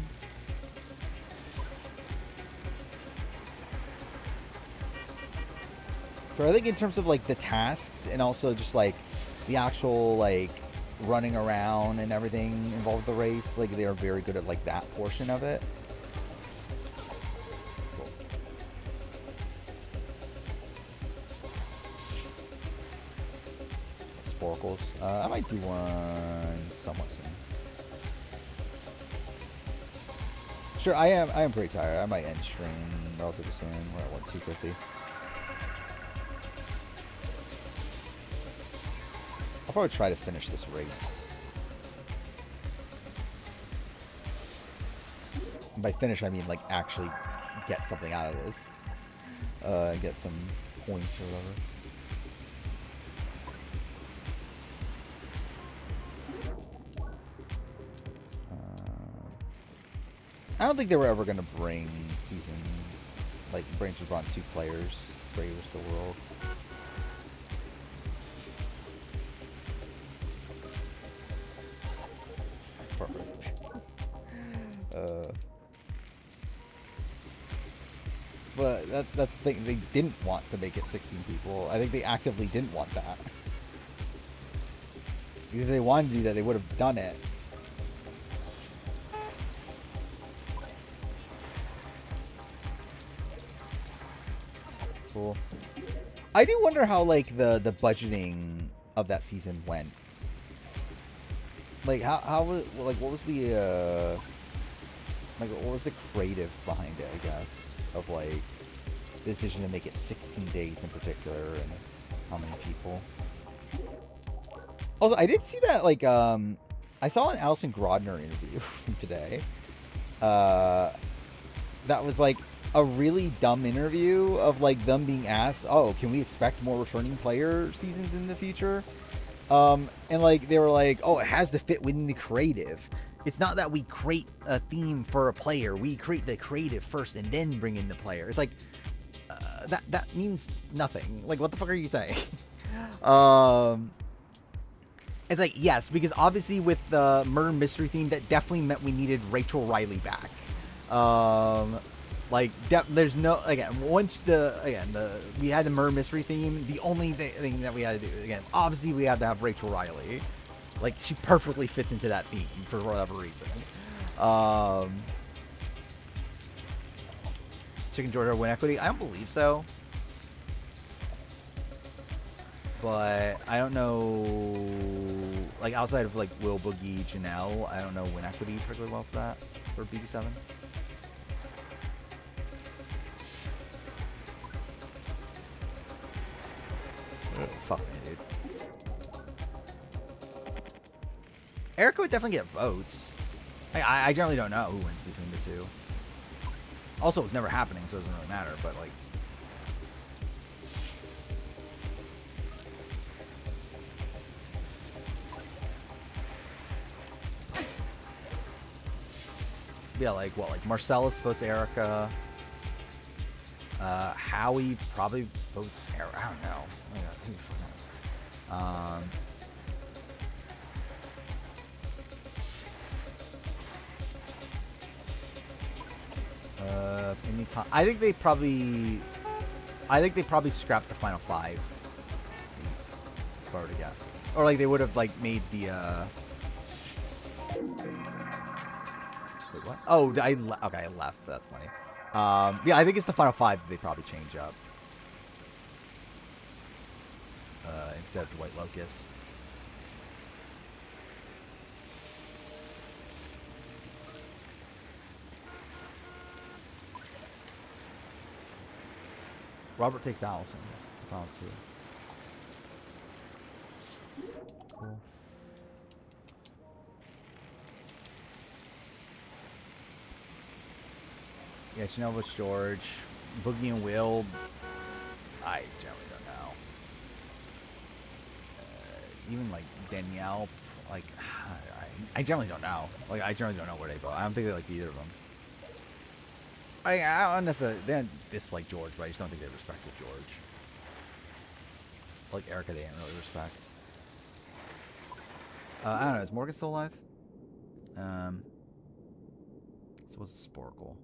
So I think in terms of like the tasks and also just like the actual like running around and everything involved with the race, like they are very good at like that portion of it. Cool. Sporkles. I might do one somewhat soon. Sure, I am. I am pretty tired. I might end stream relatively soon. We're at what, 250. I'll probably try to finish this race. And by finish, I mean like actually get something out of this. Get some points or whatever. I don't think they were ever going to bring season, like, Brains was brought 2 players for Raiders of the World. Perfect. But that's the thing. They didn't want to make it 16 people. I think they actively didn't want that. If they wanted to do that, they would have done it. Cool. I do wonder how, like, the budgeting of that season went. Like, how was, like, what was the, like, what was the creative behind it, I guess, of, like, the decision to make it 16 days in particular, and how many people? Also, I did see that, like, I saw an Alison Grodner interview from today. That was, like, a really dumb interview of, like, them being asked, oh, can we expect more returning player seasons in the future? And, like, they were like, oh, it has to fit within the creative. It's not that we create a theme for a player. We create the creative first and then bring in the player. It's like, that means nothing. Like, what the fuck are you saying? It's like, yes, because obviously with the murder mystery theme, that definitely meant we needed Rachel Riley back. Like, there's no, again, once we had the murder mystery theme, the only thing that we had to do, again, obviously we had to have Rachel Riley. Like, she perfectly fits into that theme for whatever reason. Chicken Georgia win equity? I don't believe so. But I don't know, like, outside of, like, Will Boogie, Janelle, I don't know win equity particularly well for that, for BB7. Fuck me, dude. Erica would definitely get votes. I generally don't know who wins between the two. Also, it's never happening, so it doesn't really matter, but, like... Yeah, like, what, like, Marcellus votes Erica. Howie probably votes Erica. I don't know. Oh my God, who the fuck knows? I think they probably scrapped the final 5 if I were to guess. Or, like, they would have, like, made the, Wait, what? Oh, okay, I left. That's funny. Yeah, I think it's the final 5 that they probably change up. Instead of Dwight Locust. Robert takes Allison. Final 2. Cool. Yeah, Chanel was George. Boogie and Will, I generally don't know. Even, like, Danielle, like, I generally don't know. Like, I generally don't know where they go. I don't think they like either of them. I don't necessarily, they don't dislike George, but I just don't think they respected George. Like, Erica, they didn't really respect. I don't know, is Morgan still alive? So what's Sporkle?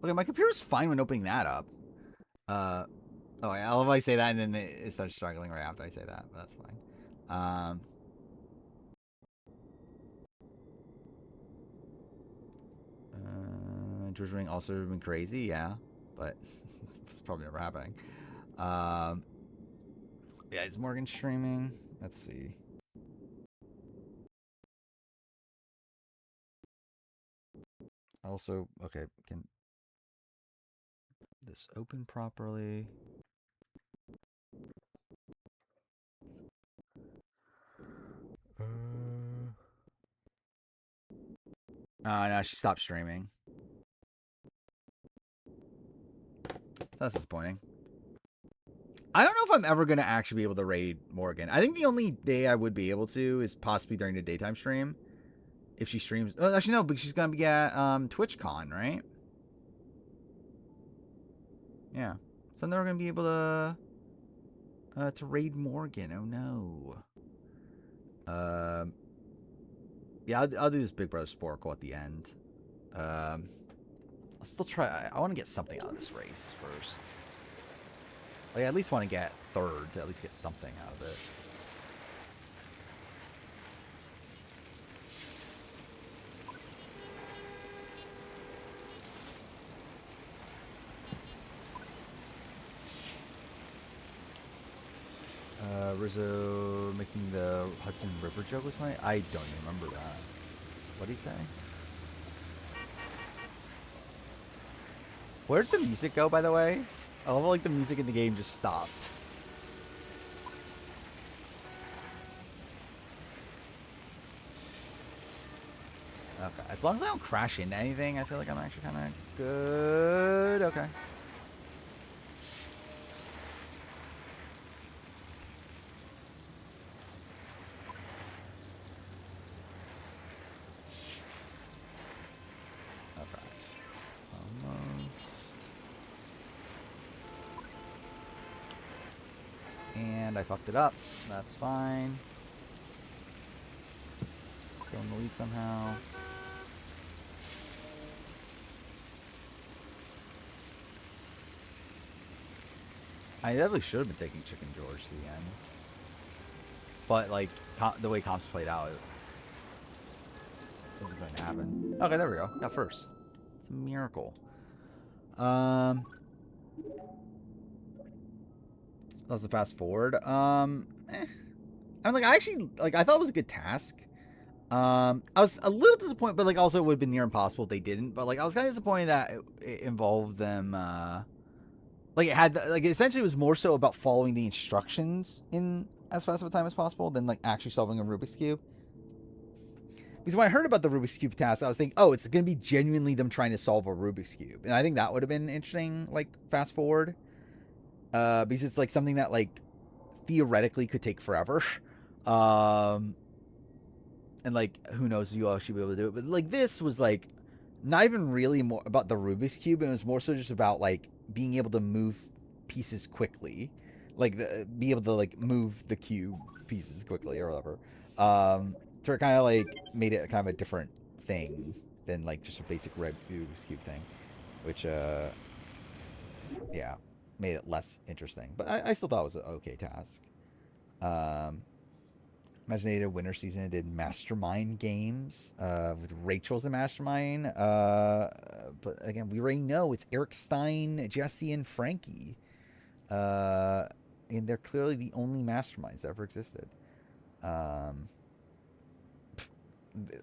Okay, my computer's fine when opening that up. Oh, I love how I say that and then it starts struggling right after I say that, but that's fine. George Ring also been crazy, yeah, but it's probably never happening. Yeah, is Morgan streaming? Let's see. also, okay, can this open properly? Oh, no, she stopped streaming. That's disappointing. I don't know if I'm ever going to actually be able to raid Morgan. I think the only day I would be able to is possibly during the daytime stream. If she streams. Oh, actually, no, but she's going to be at TwitchCon, right? Yeah. So they're going to be able to raid Morgan. Oh, no. Yeah, I'll do this Big Brother Sporkle at the end. I'll still try. I want to get something out of this race first. Like, I at least want to get third to at least get something out of it. Rizzo making the Hudson River joke was funny. I don't even remember that. What did he say? Where did the music go, by the way? I love like the music in the game just stopped. Okay, as long as I don't crash into anything, I feel like I'm actually kind of good. Okay. Okay. Almost. And I fucked it up. That's fine. Still in the lead somehow. I definitely should have been taking Chicken George to the end. But, like, the way comps played out, it wasn't going to happen. Okay, there we go. Got first. It's a miracle. That's the fast forward. I'm like, I actually, like, I thought it was a good task. I was a little disappointed, but, like, also it would have been near impossible if they didn't. But, like, I was kind of disappointed that it involved them, like, it had, like, essentially it was more so about following the instructions in as fast of a time as possible than, like, actually solving a Rubik's Cube. Because when I heard about the Rubik's Cube task, I was thinking, oh, it's going to be genuinely them trying to solve a Rubik's Cube. And I think that would have been interesting, like, fast forward. Because it's, like, something that, like, theoretically could take forever. And, like, who knows if you all should be able to do it. But, like, this was, like, not even really more about the Rubik's Cube. It was more so just about, like, being able to move pieces quickly. Like, be able to, like, move the cube pieces quickly or whatever. So it kind of, like, made it kind of a different thing than, like, just a basic Rubik's Cube thing. Which, yeah, made it less interesting. But I still thought it was an okay task. Imagine they did a winter season. They did mastermind games with Rachel's the mastermind. But again, we already know it's Eric Stein, Jesse, and Frankie. And they're clearly the only masterminds that ever existed.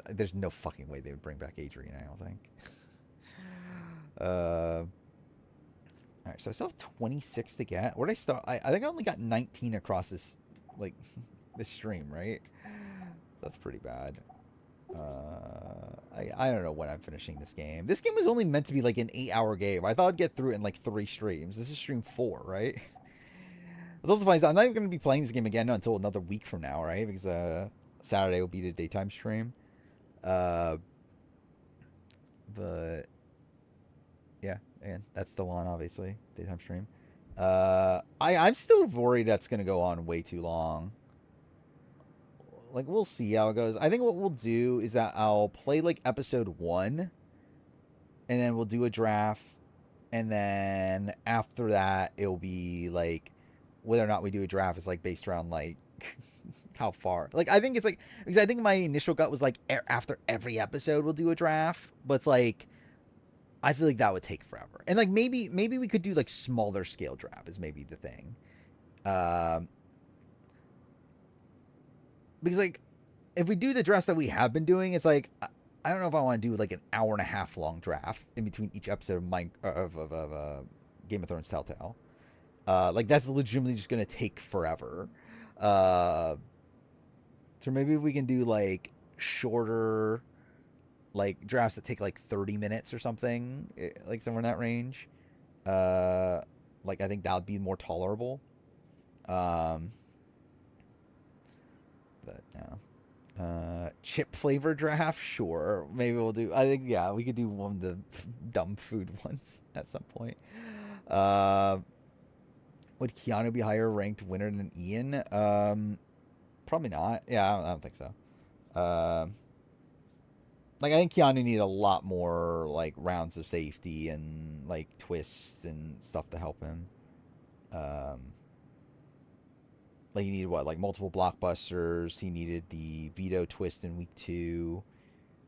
There's no fucking way they would bring back Adrian, I don't think. All right, so I still have 26 to get. Where did I start? I think I only got 19 across this, like, this stream, right? That's pretty bad. I don't know when I'm finishing this game. This game was only meant to be like an 8-hour game. I thought I'd get through it in like 3 streams. This is stream 4, right? It's also funny. I'm not even going to be playing this game again until another week from now, right? Because Saturday will be the daytime stream. But yeah, and that's still on, obviously, daytime stream. I'm still worried that's going to go on way too long. Like, we'll see how it goes. I think what we'll do is that I'll play, like, episode 1, and then we'll do a draft, and then after that, it'll be, like, whether or not we do a draft is, like, based around, like, how far. Like, I think it's, like, because I think my initial gut was, like, after every episode, we'll do a draft, but it's, like, I feel like that would take forever. And, like, maybe we could do, like, smaller scale draft is maybe the thing. Because, like, if we do the drafts that we have been doing, it's like I don't know if I want to do like an hour and a half long draft in between each episode of Game of Thrones Telltale. Like that's legitimately just gonna take forever. Uh, so maybe we can do like shorter, like drafts that take like 30 minutes or something, like somewhere in that range. Uh, like I think that would be more tolerable. Um, but yeah. Chip flavor draft, sure. Maybe we'll do. I think yeah, we could do one of the dumb food ones at some point. Uh, would Keanu be higher ranked winner than Ian? Probably not. Yeah, I don't think so. Like I think Keanu needed a lot more like rounds of safety and like twists and stuff to help him. Um, like he needed what, like multiple blockbusters. He needed the veto twist in week 2.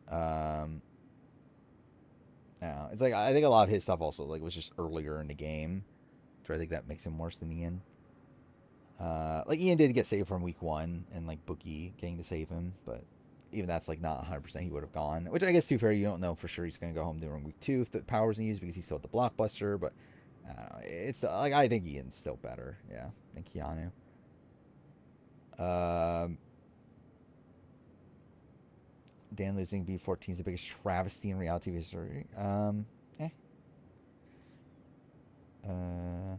Um, it's like I think a lot of his stuff also like was just earlier in the game, so I think that makes him worse than Ian. Like Ian did get saved from week 1 and like Bookie getting to save him, but even that's like not 100% he would have gone. Which I guess to be fair, you don't know for sure he's gonna go home during week 2 if the power's in use because he's still at the blockbuster. But I don't know, it's like I think Ian's still better, yeah, than Keanu. Um, Dan losing B14 is the biggest travesty in reality history. Eh. Uh,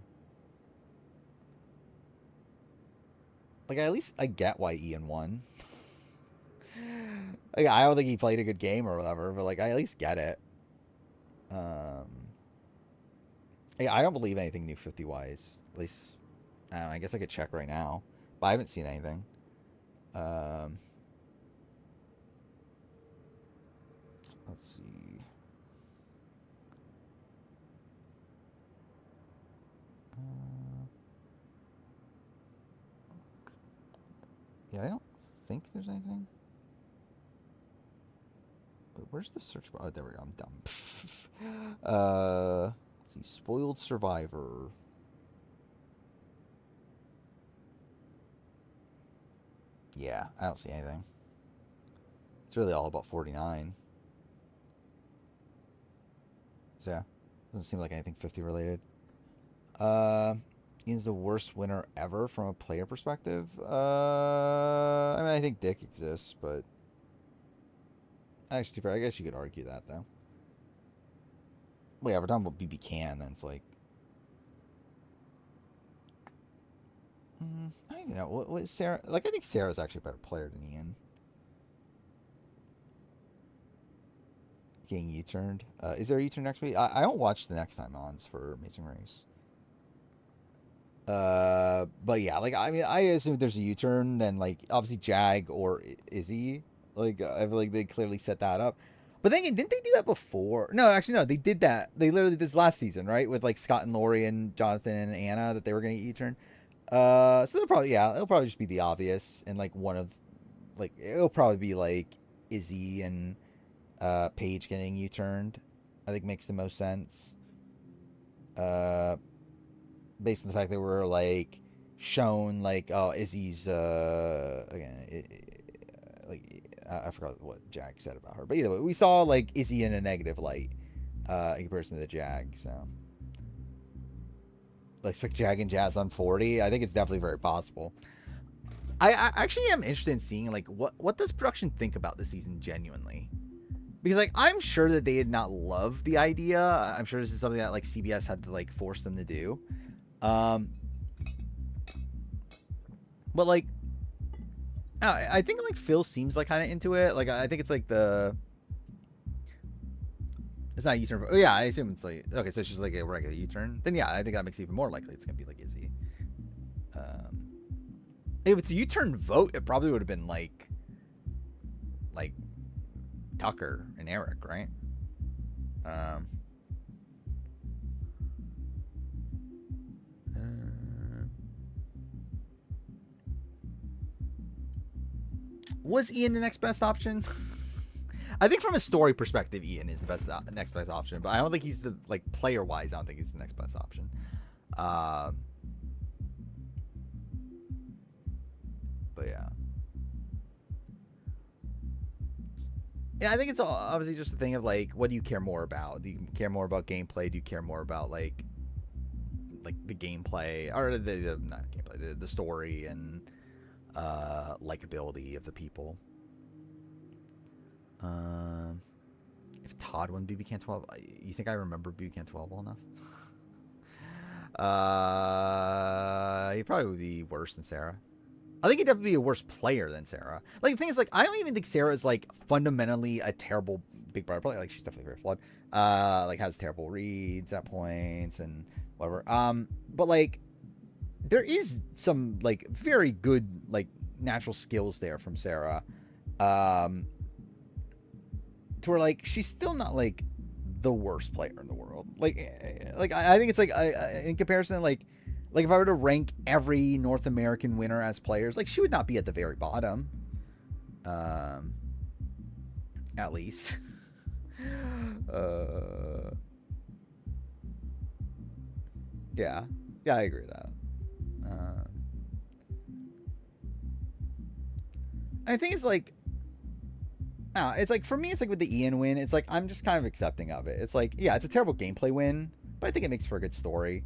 like at least I get why Ian won. Like, I don't think he played a good game or whatever, but like I at least get it. Um, yeah, I don't believe anything new 50 wise. At least I don't know, I guess I could check right now, but I haven't seen anything. Um, let's see. Uh, yeah, I don't think there's anything. Wait, where's the search bar? Oh, there we go. I'm dumb. Let's see. Spoiled Survivor. Yeah, I don't see anything. It's really all about 49. So yeah, doesn't seem like anything 50 related. Uh, Ian's the worst winner ever from a player perspective. I mean, I think Dick exists, but actually, I guess you could argue that though. Well, yeah, we're talking about BB Can, then it's like, I don't even know. What is Sarah? Like, I think Sarah's actually a better player than Ian. Getting U-turned. Is there a U-turn next week? I don't watch the next time ons for Amazing Race. But yeah, like I mean, I assume if there's a U-turn, then like obviously Jag or Izzy, like I feel like they clearly set that up. But then again, didn't they do that before? No, actually, no, they did that. They literally did this last season, right? With like Scott and Lori and Jonathan and Anna that they were gonna get U-turn. So they'll probably it'll probably just be the obvious and like one of like it'll probably be like Izzy and Paige getting U-turned. I think makes the most sense. Uh, Based on the fact that we're like shown like Izzy's again like I forgot what Jag said about her, but either way, we saw like Izzy in a negative light in comparison to the Jag. So like expect Jag and Jazz on 40. I think it's definitely very possible. I actually am interested in seeing like what does production think about this season genuinely, because like I'm sure that they did not love the idea. I'm sure this is something that like CBS had to like force them to do. Um, but like I think like Phil seems like kind of into it. Like I think it's like it's not a U-turn. Oh yeah, I assume it's like okay, so it's just like a regular U-turn. Then yeah, I think that makes it even more likely it's gonna be like Izzy. Um, if it's a U-turn vote, it probably would have been like Tucker and Eric, right? Um, was Ian the next best option? I think from a story perspective, Ian is the best next best option, but I don't think he's the like player wise. I don't think he's the next best option. Um, but yeah, Yeah, I think it's obviously just a thing of like, what do you care more about? Do you care more about gameplay? Do you care more about like the gameplay or the not gameplay, the story and likability of the people? Um, if Todd won BB Can 12, you think I remember BB Can 12 well enough? He probably would be worse than Sarah. I think he'd definitely be a worse player than Sarah. Like the thing is, like I don't even think Sarah is like fundamentally a terrible Big Brother player. Like she's definitely very flawed. Like has terrible reads at points and whatever. But like there is some like very good like natural skills there from Sarah. Um, to where like she's still not like the worst player in the world. Like I think it's like in comparison, like if I were to rank every North American winner as players, like she would not be at the very bottom. Um, at least. uh, yeah, yeah, I agree with that. I think it's like it's like for me, it's like with the Ian win, it's like I'm just kind of accepting of it. It's like, yeah, it's a terrible gameplay win, but I think it makes for a good story.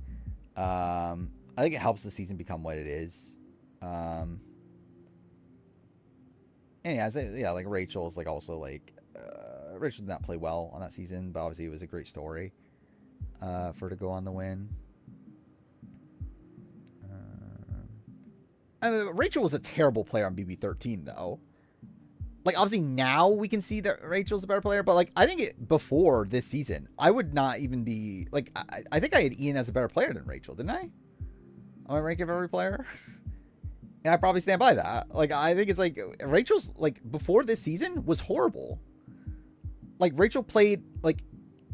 I think it helps the season become what it is. And yeah, like Rachel's like also like Rachel did not play well on that season, but obviously it was a great story for her to go on the win. I mean, Rachel was a terrible player on BB13 though. Like obviously now we can see that Rachel's a better player, but like I think before this season, I would not even be like I think I had Ian as a better player than Rachel, didn't I? On my rank of every player. And I probably stand by that. Like I think it's like Rachel's like before this season was horrible. Like Rachel played like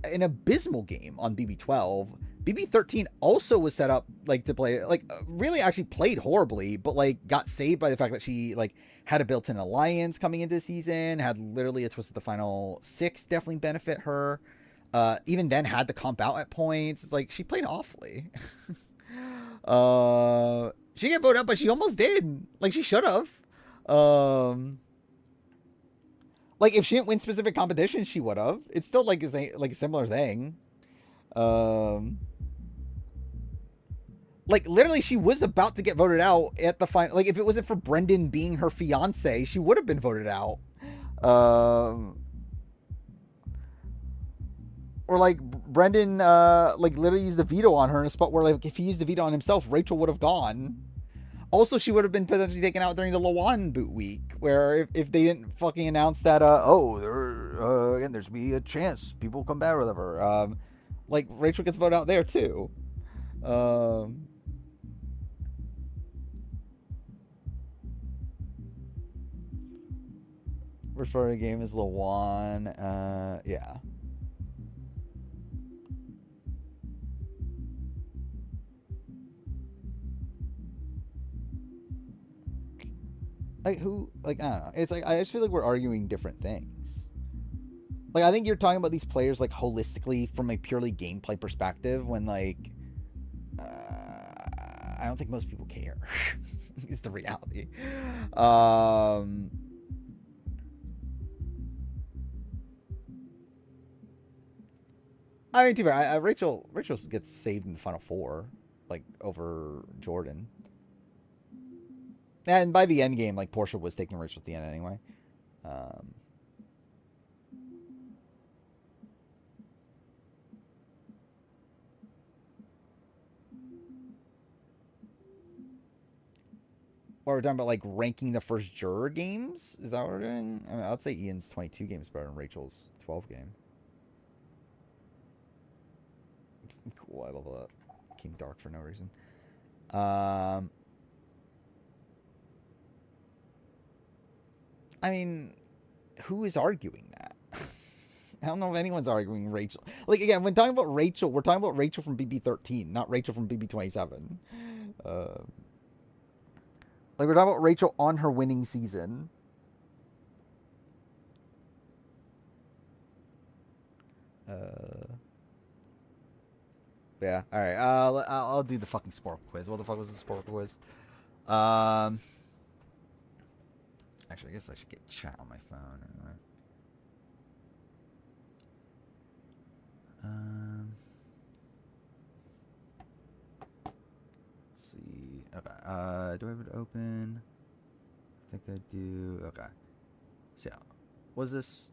an abysmal game on BB12. BB13 also was set up like to play like really actually played horribly, but like got saved by the fact that she like had a built-in alliance coming into the season, had literally a twist at the final 6 definitely benefit her. Even then had to comp out at points. It's like she played awfully. She didn't vote up, but she almost did. Like she should have. Like if she didn't win specific competitions, she would have. It's still like a similar thing. Um, like literally, she was about to get voted out at the final. Like if it wasn't for Brendan being her fiance, she would have been voted out. Um, or like Brendan, like literally used the veto on her in a spot where like if he used the veto on himself, Rachel would have gone. Also, she would have been potentially taken out during the Lawan boot week, where if they didn't fucking announce that, again, there's be a chance people come back or whatever. Like Rachel gets voted out there too. Referring to game as Lawan. Yeah. Like who? Like I don't know. It's like I just feel like we're arguing different things. Like I think you're talking about these players like holistically from a purely gameplay perspective, when like I don't think most people care. Is the reality. I mean, too bad. Rachel gets saved in the final 4, like over Jordan. And by the end game, like Portia was taking Rachel at the end anyway. Um, or we're talking about like ranking the first juror games. Is that what we're doing? I mean, I'd say Ian's 22 games better than Rachel's 12 game. Cool, I love that. King Dark for no reason. I mean, who is arguing that? I don't know if anyone's arguing Rachel. Like again, when talking about Rachel, we're talking about Rachel from BB13, not Rachel from BB27. Like we're talking about Rachel on her winning season. Yeah. All right. I'll do the fucking sport quiz. What the fuck was the sport quiz? Actually, I guess I should get chat on my phone. Anyway. Let's see. Okay. Do I have it open? I think I do. Okay. So, what is this?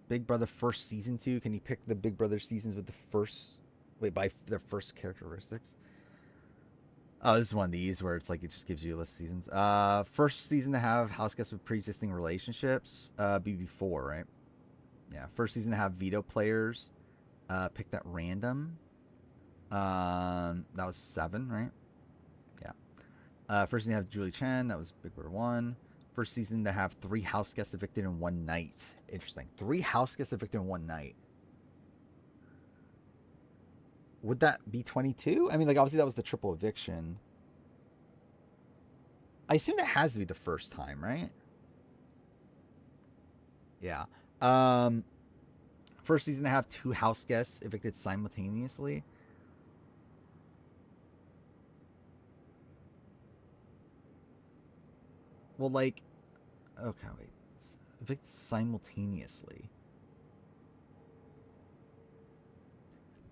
Big Brother first season 2. Can you pick the Big Brother seasons with the first? Wait, by their first characteristics. Oh, this is one of these where it's like it just gives you a list of seasons. First season to have house guests with pre-existing relationships. BB4, right? Yeah. First season to have veto players. Picked at random. That was 7, right? Yeah. First season to have Julie Chen. That was Big Brother 1. First season to have 3 house guests evicted in one night. Interesting. 3 house guests evicted in one night. Would that be 22? I mean, like, obviously that was the triple eviction. I assume that has to be the first time, right? Yeah. First season to have 2 house guests evicted simultaneously. Well, like, okay, wait. Evicted simultaneously.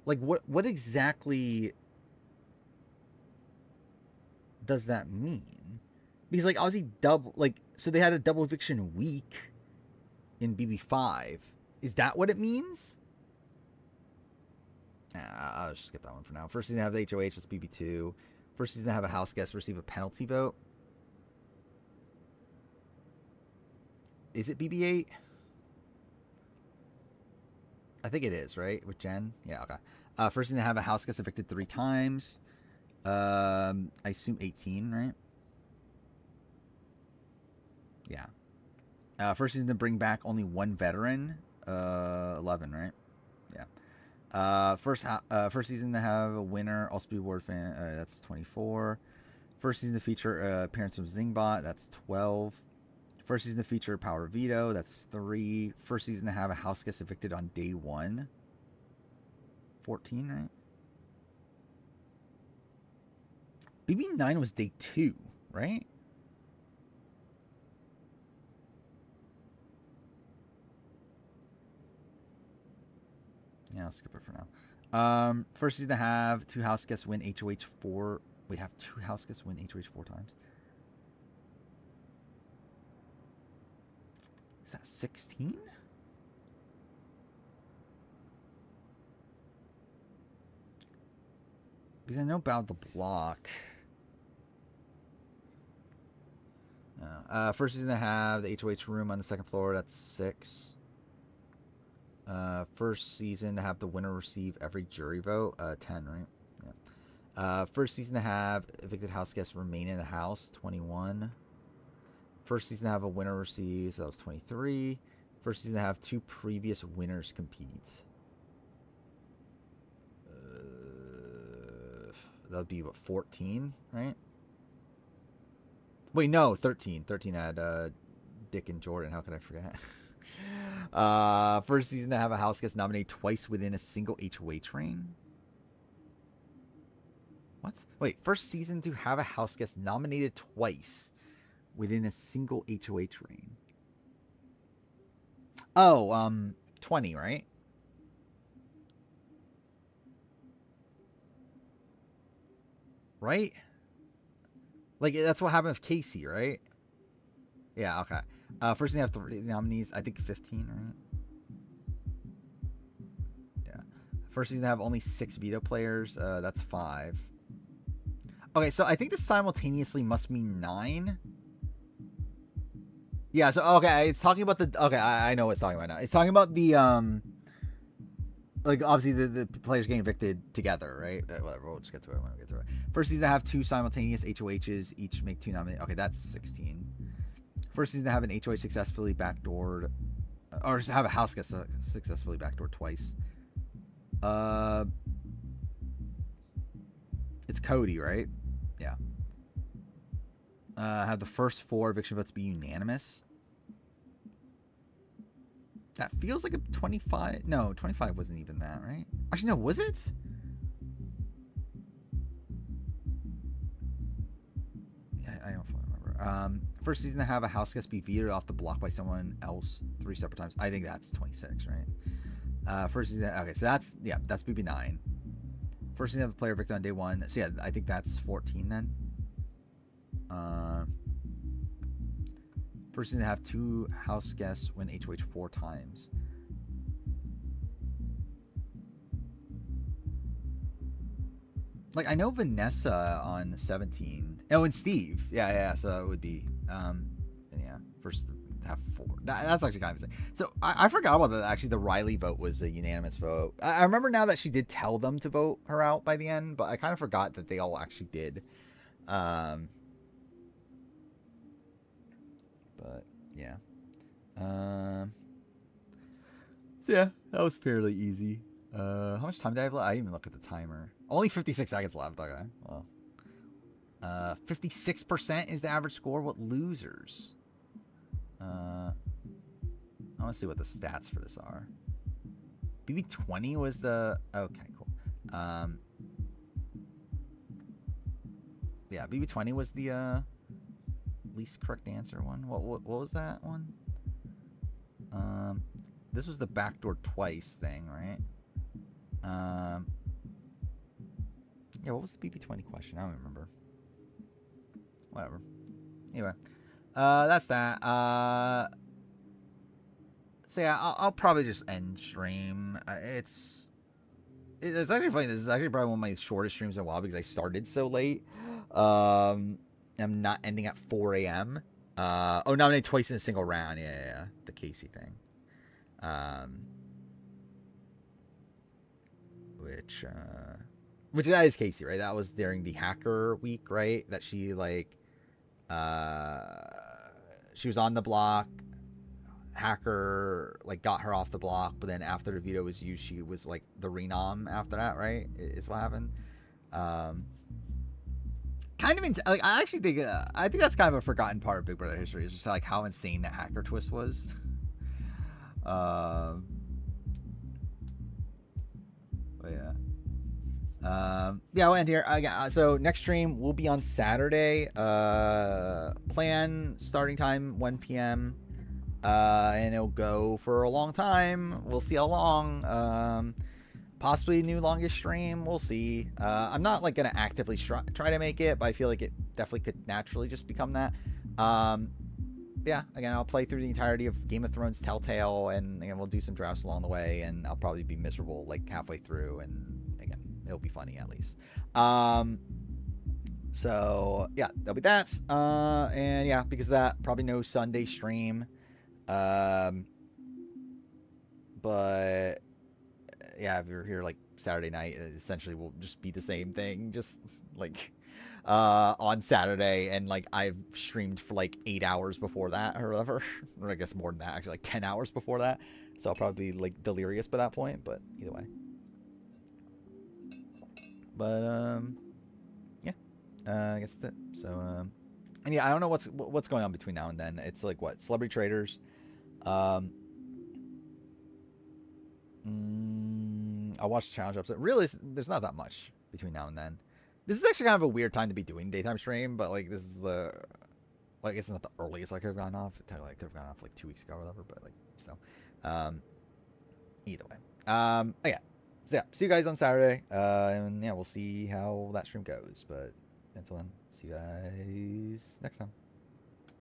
Like, what exactly does that mean? Because, like, obviously double, like, so they had a double eviction week in BB5. Is that what it means? I'll just skip that one for now. First season to have the HOH, that's BB2. First season to have a house guest receive a penalty vote. Is it BB8? I think it is, right? With Jen? Yeah, okay. First season to have a house guest evicted 3 times. I assume 18, right? Yeah. First season to bring back only 1 veteran. 11, right? Yeah. First season to have a winner, also be award fan. That's 24. First season to feature appearance of Zingbot. That's 12. First season to feature Power Veto. That's 3. First season to have a house guest evicted on day 1. 14, right? BB9 was day 2, right? Yeah, I'll skip it for now. First season to have 2 house guests win HOH 4. We have 2 house guests win HOH 4 times. Is that 16? Because I know about the block. First season to have the HOH room on the 2nd floor. That's 6. First season to have the winner receive every jury vote. 10, right? Yeah. First season to have evicted house guests remain in the house. 21. First season to have a winner receive. So that was 23. First season to have 2 previous winners compete. That would be, what, 14, right? Wait, no, 13. 13 had Dick and Jordan. How could I forget? First season to have a house guest nominated twice within a single HOH reign. What? Wait, first season to have a house guest nominated twice within a single HOH reign. Oh, 20, right? Right? Like, that's what happened with Casey, right? Yeah, okay. First thing I have 3 nominees. I think 15, right? Yeah. First season to have only 6 veto players. That's 5. Okay, so I think this simultaneously must mean 9. Yeah, so okay, it's talking about the okay, I know what it's talking about now. It's talking about the like obviously the players getting evicted together, right? Whatever, we'll just get to it when we get to it. First season to have 2 simultaneous HOHs, each make 2 nominations. Okay, that's 16. First season to have an HOH successfully backdoored, or have a house guest successfully backdoored twice. It's Cody, right? Yeah. Have the first 4 eviction votes be unanimous. That feels like a 25. No, 25 wasn't even that, right? Actually, no, was it? Yeah, I don't fully remember. First season to have a house guest be vetoed off the block by someone else 3 separate times. I think that's 26, right? First season. Okay, so that's BB9. First season to have a player victim on day 1. So yeah, I think that's 14 then. First season to have 2 house guests win HOH 4 times. Like, I know Vanessa on 17. Oh, and Steve. Yeah. So it would be, yeah, first half 4. That's actually kind of insane. So I forgot about that. Actually, the Riley vote was a unanimous vote. I remember now that she did tell them to vote her out by the end, but I kind of forgot that they all actually did. But yeah. So yeah, that was fairly easy. How much time did I have left? I didn't even look at the timer. Only 56 seconds left. Okay. Well, 56% is the average score. What losers? I want to see what the stats for this are. BB20 was the... Okay, cool. Yeah, BB20 was the least correct answer one. What was that one? This was the backdoor twice thing, right? Yeah, what was the BB20 question? I don't remember. Whatever. Anyway, that's that. So yeah, I'll probably just end stream. It's actually funny. This is actually probably one of my shortest streams in a while because I started so late. I'm not ending at 4 a.m. Nominated twice in a single round. Yeah. The Casey thing. Which that is Casey, right? That was during the hacker week, right? That she she was on the block. Hacker got her off the block, but then after the veto was used, she was the renom after that, right? Is what happened. Kind of I actually think I think that's kind of a forgotten part of Big Brother history. It's just how insane that hacker twist was. But yeah. We'll end here. So next stream will be on Saturday. Plan starting time 1 p.m. And it'll go for a long time. We'll see how long. Possibly a new longest stream. We'll see. I'm not gonna actively try to make it, but I feel like it definitely could naturally just become that. Yeah, again, I'll play through the entirety of Game of Thrones Telltale, and again, we'll do some drafts along the way, and I'll probably be miserable halfway through, and again, it'll be funny at least. So yeah, that'll be that. And yeah, because of that, probably no Sunday stream. But yeah, if you're here Saturday night, it essentially will just be the same thing, just on Saturday, and I've streamed for 8 hours before that or whatever, or I guess more than that, actually 10 hours before that, so I'll probably be delirious by that point, but either way. But yeah, I guess that's it. So and yeah, I don't know what's going on between now and then. It's what, Celebrity Traders. I watched the challenge episode. Really, there's not that much between now and then. This is actually kind of a weird time to be doing daytime stream, but this is the, I guess it's not the earliest I could have gone off. Technically, I could have gone off 2 weeks ago or whatever, but so, either way, yeah. So yeah, see you guys on Saturday, and yeah, we'll see how that stream goes. But until then, see you guys next time.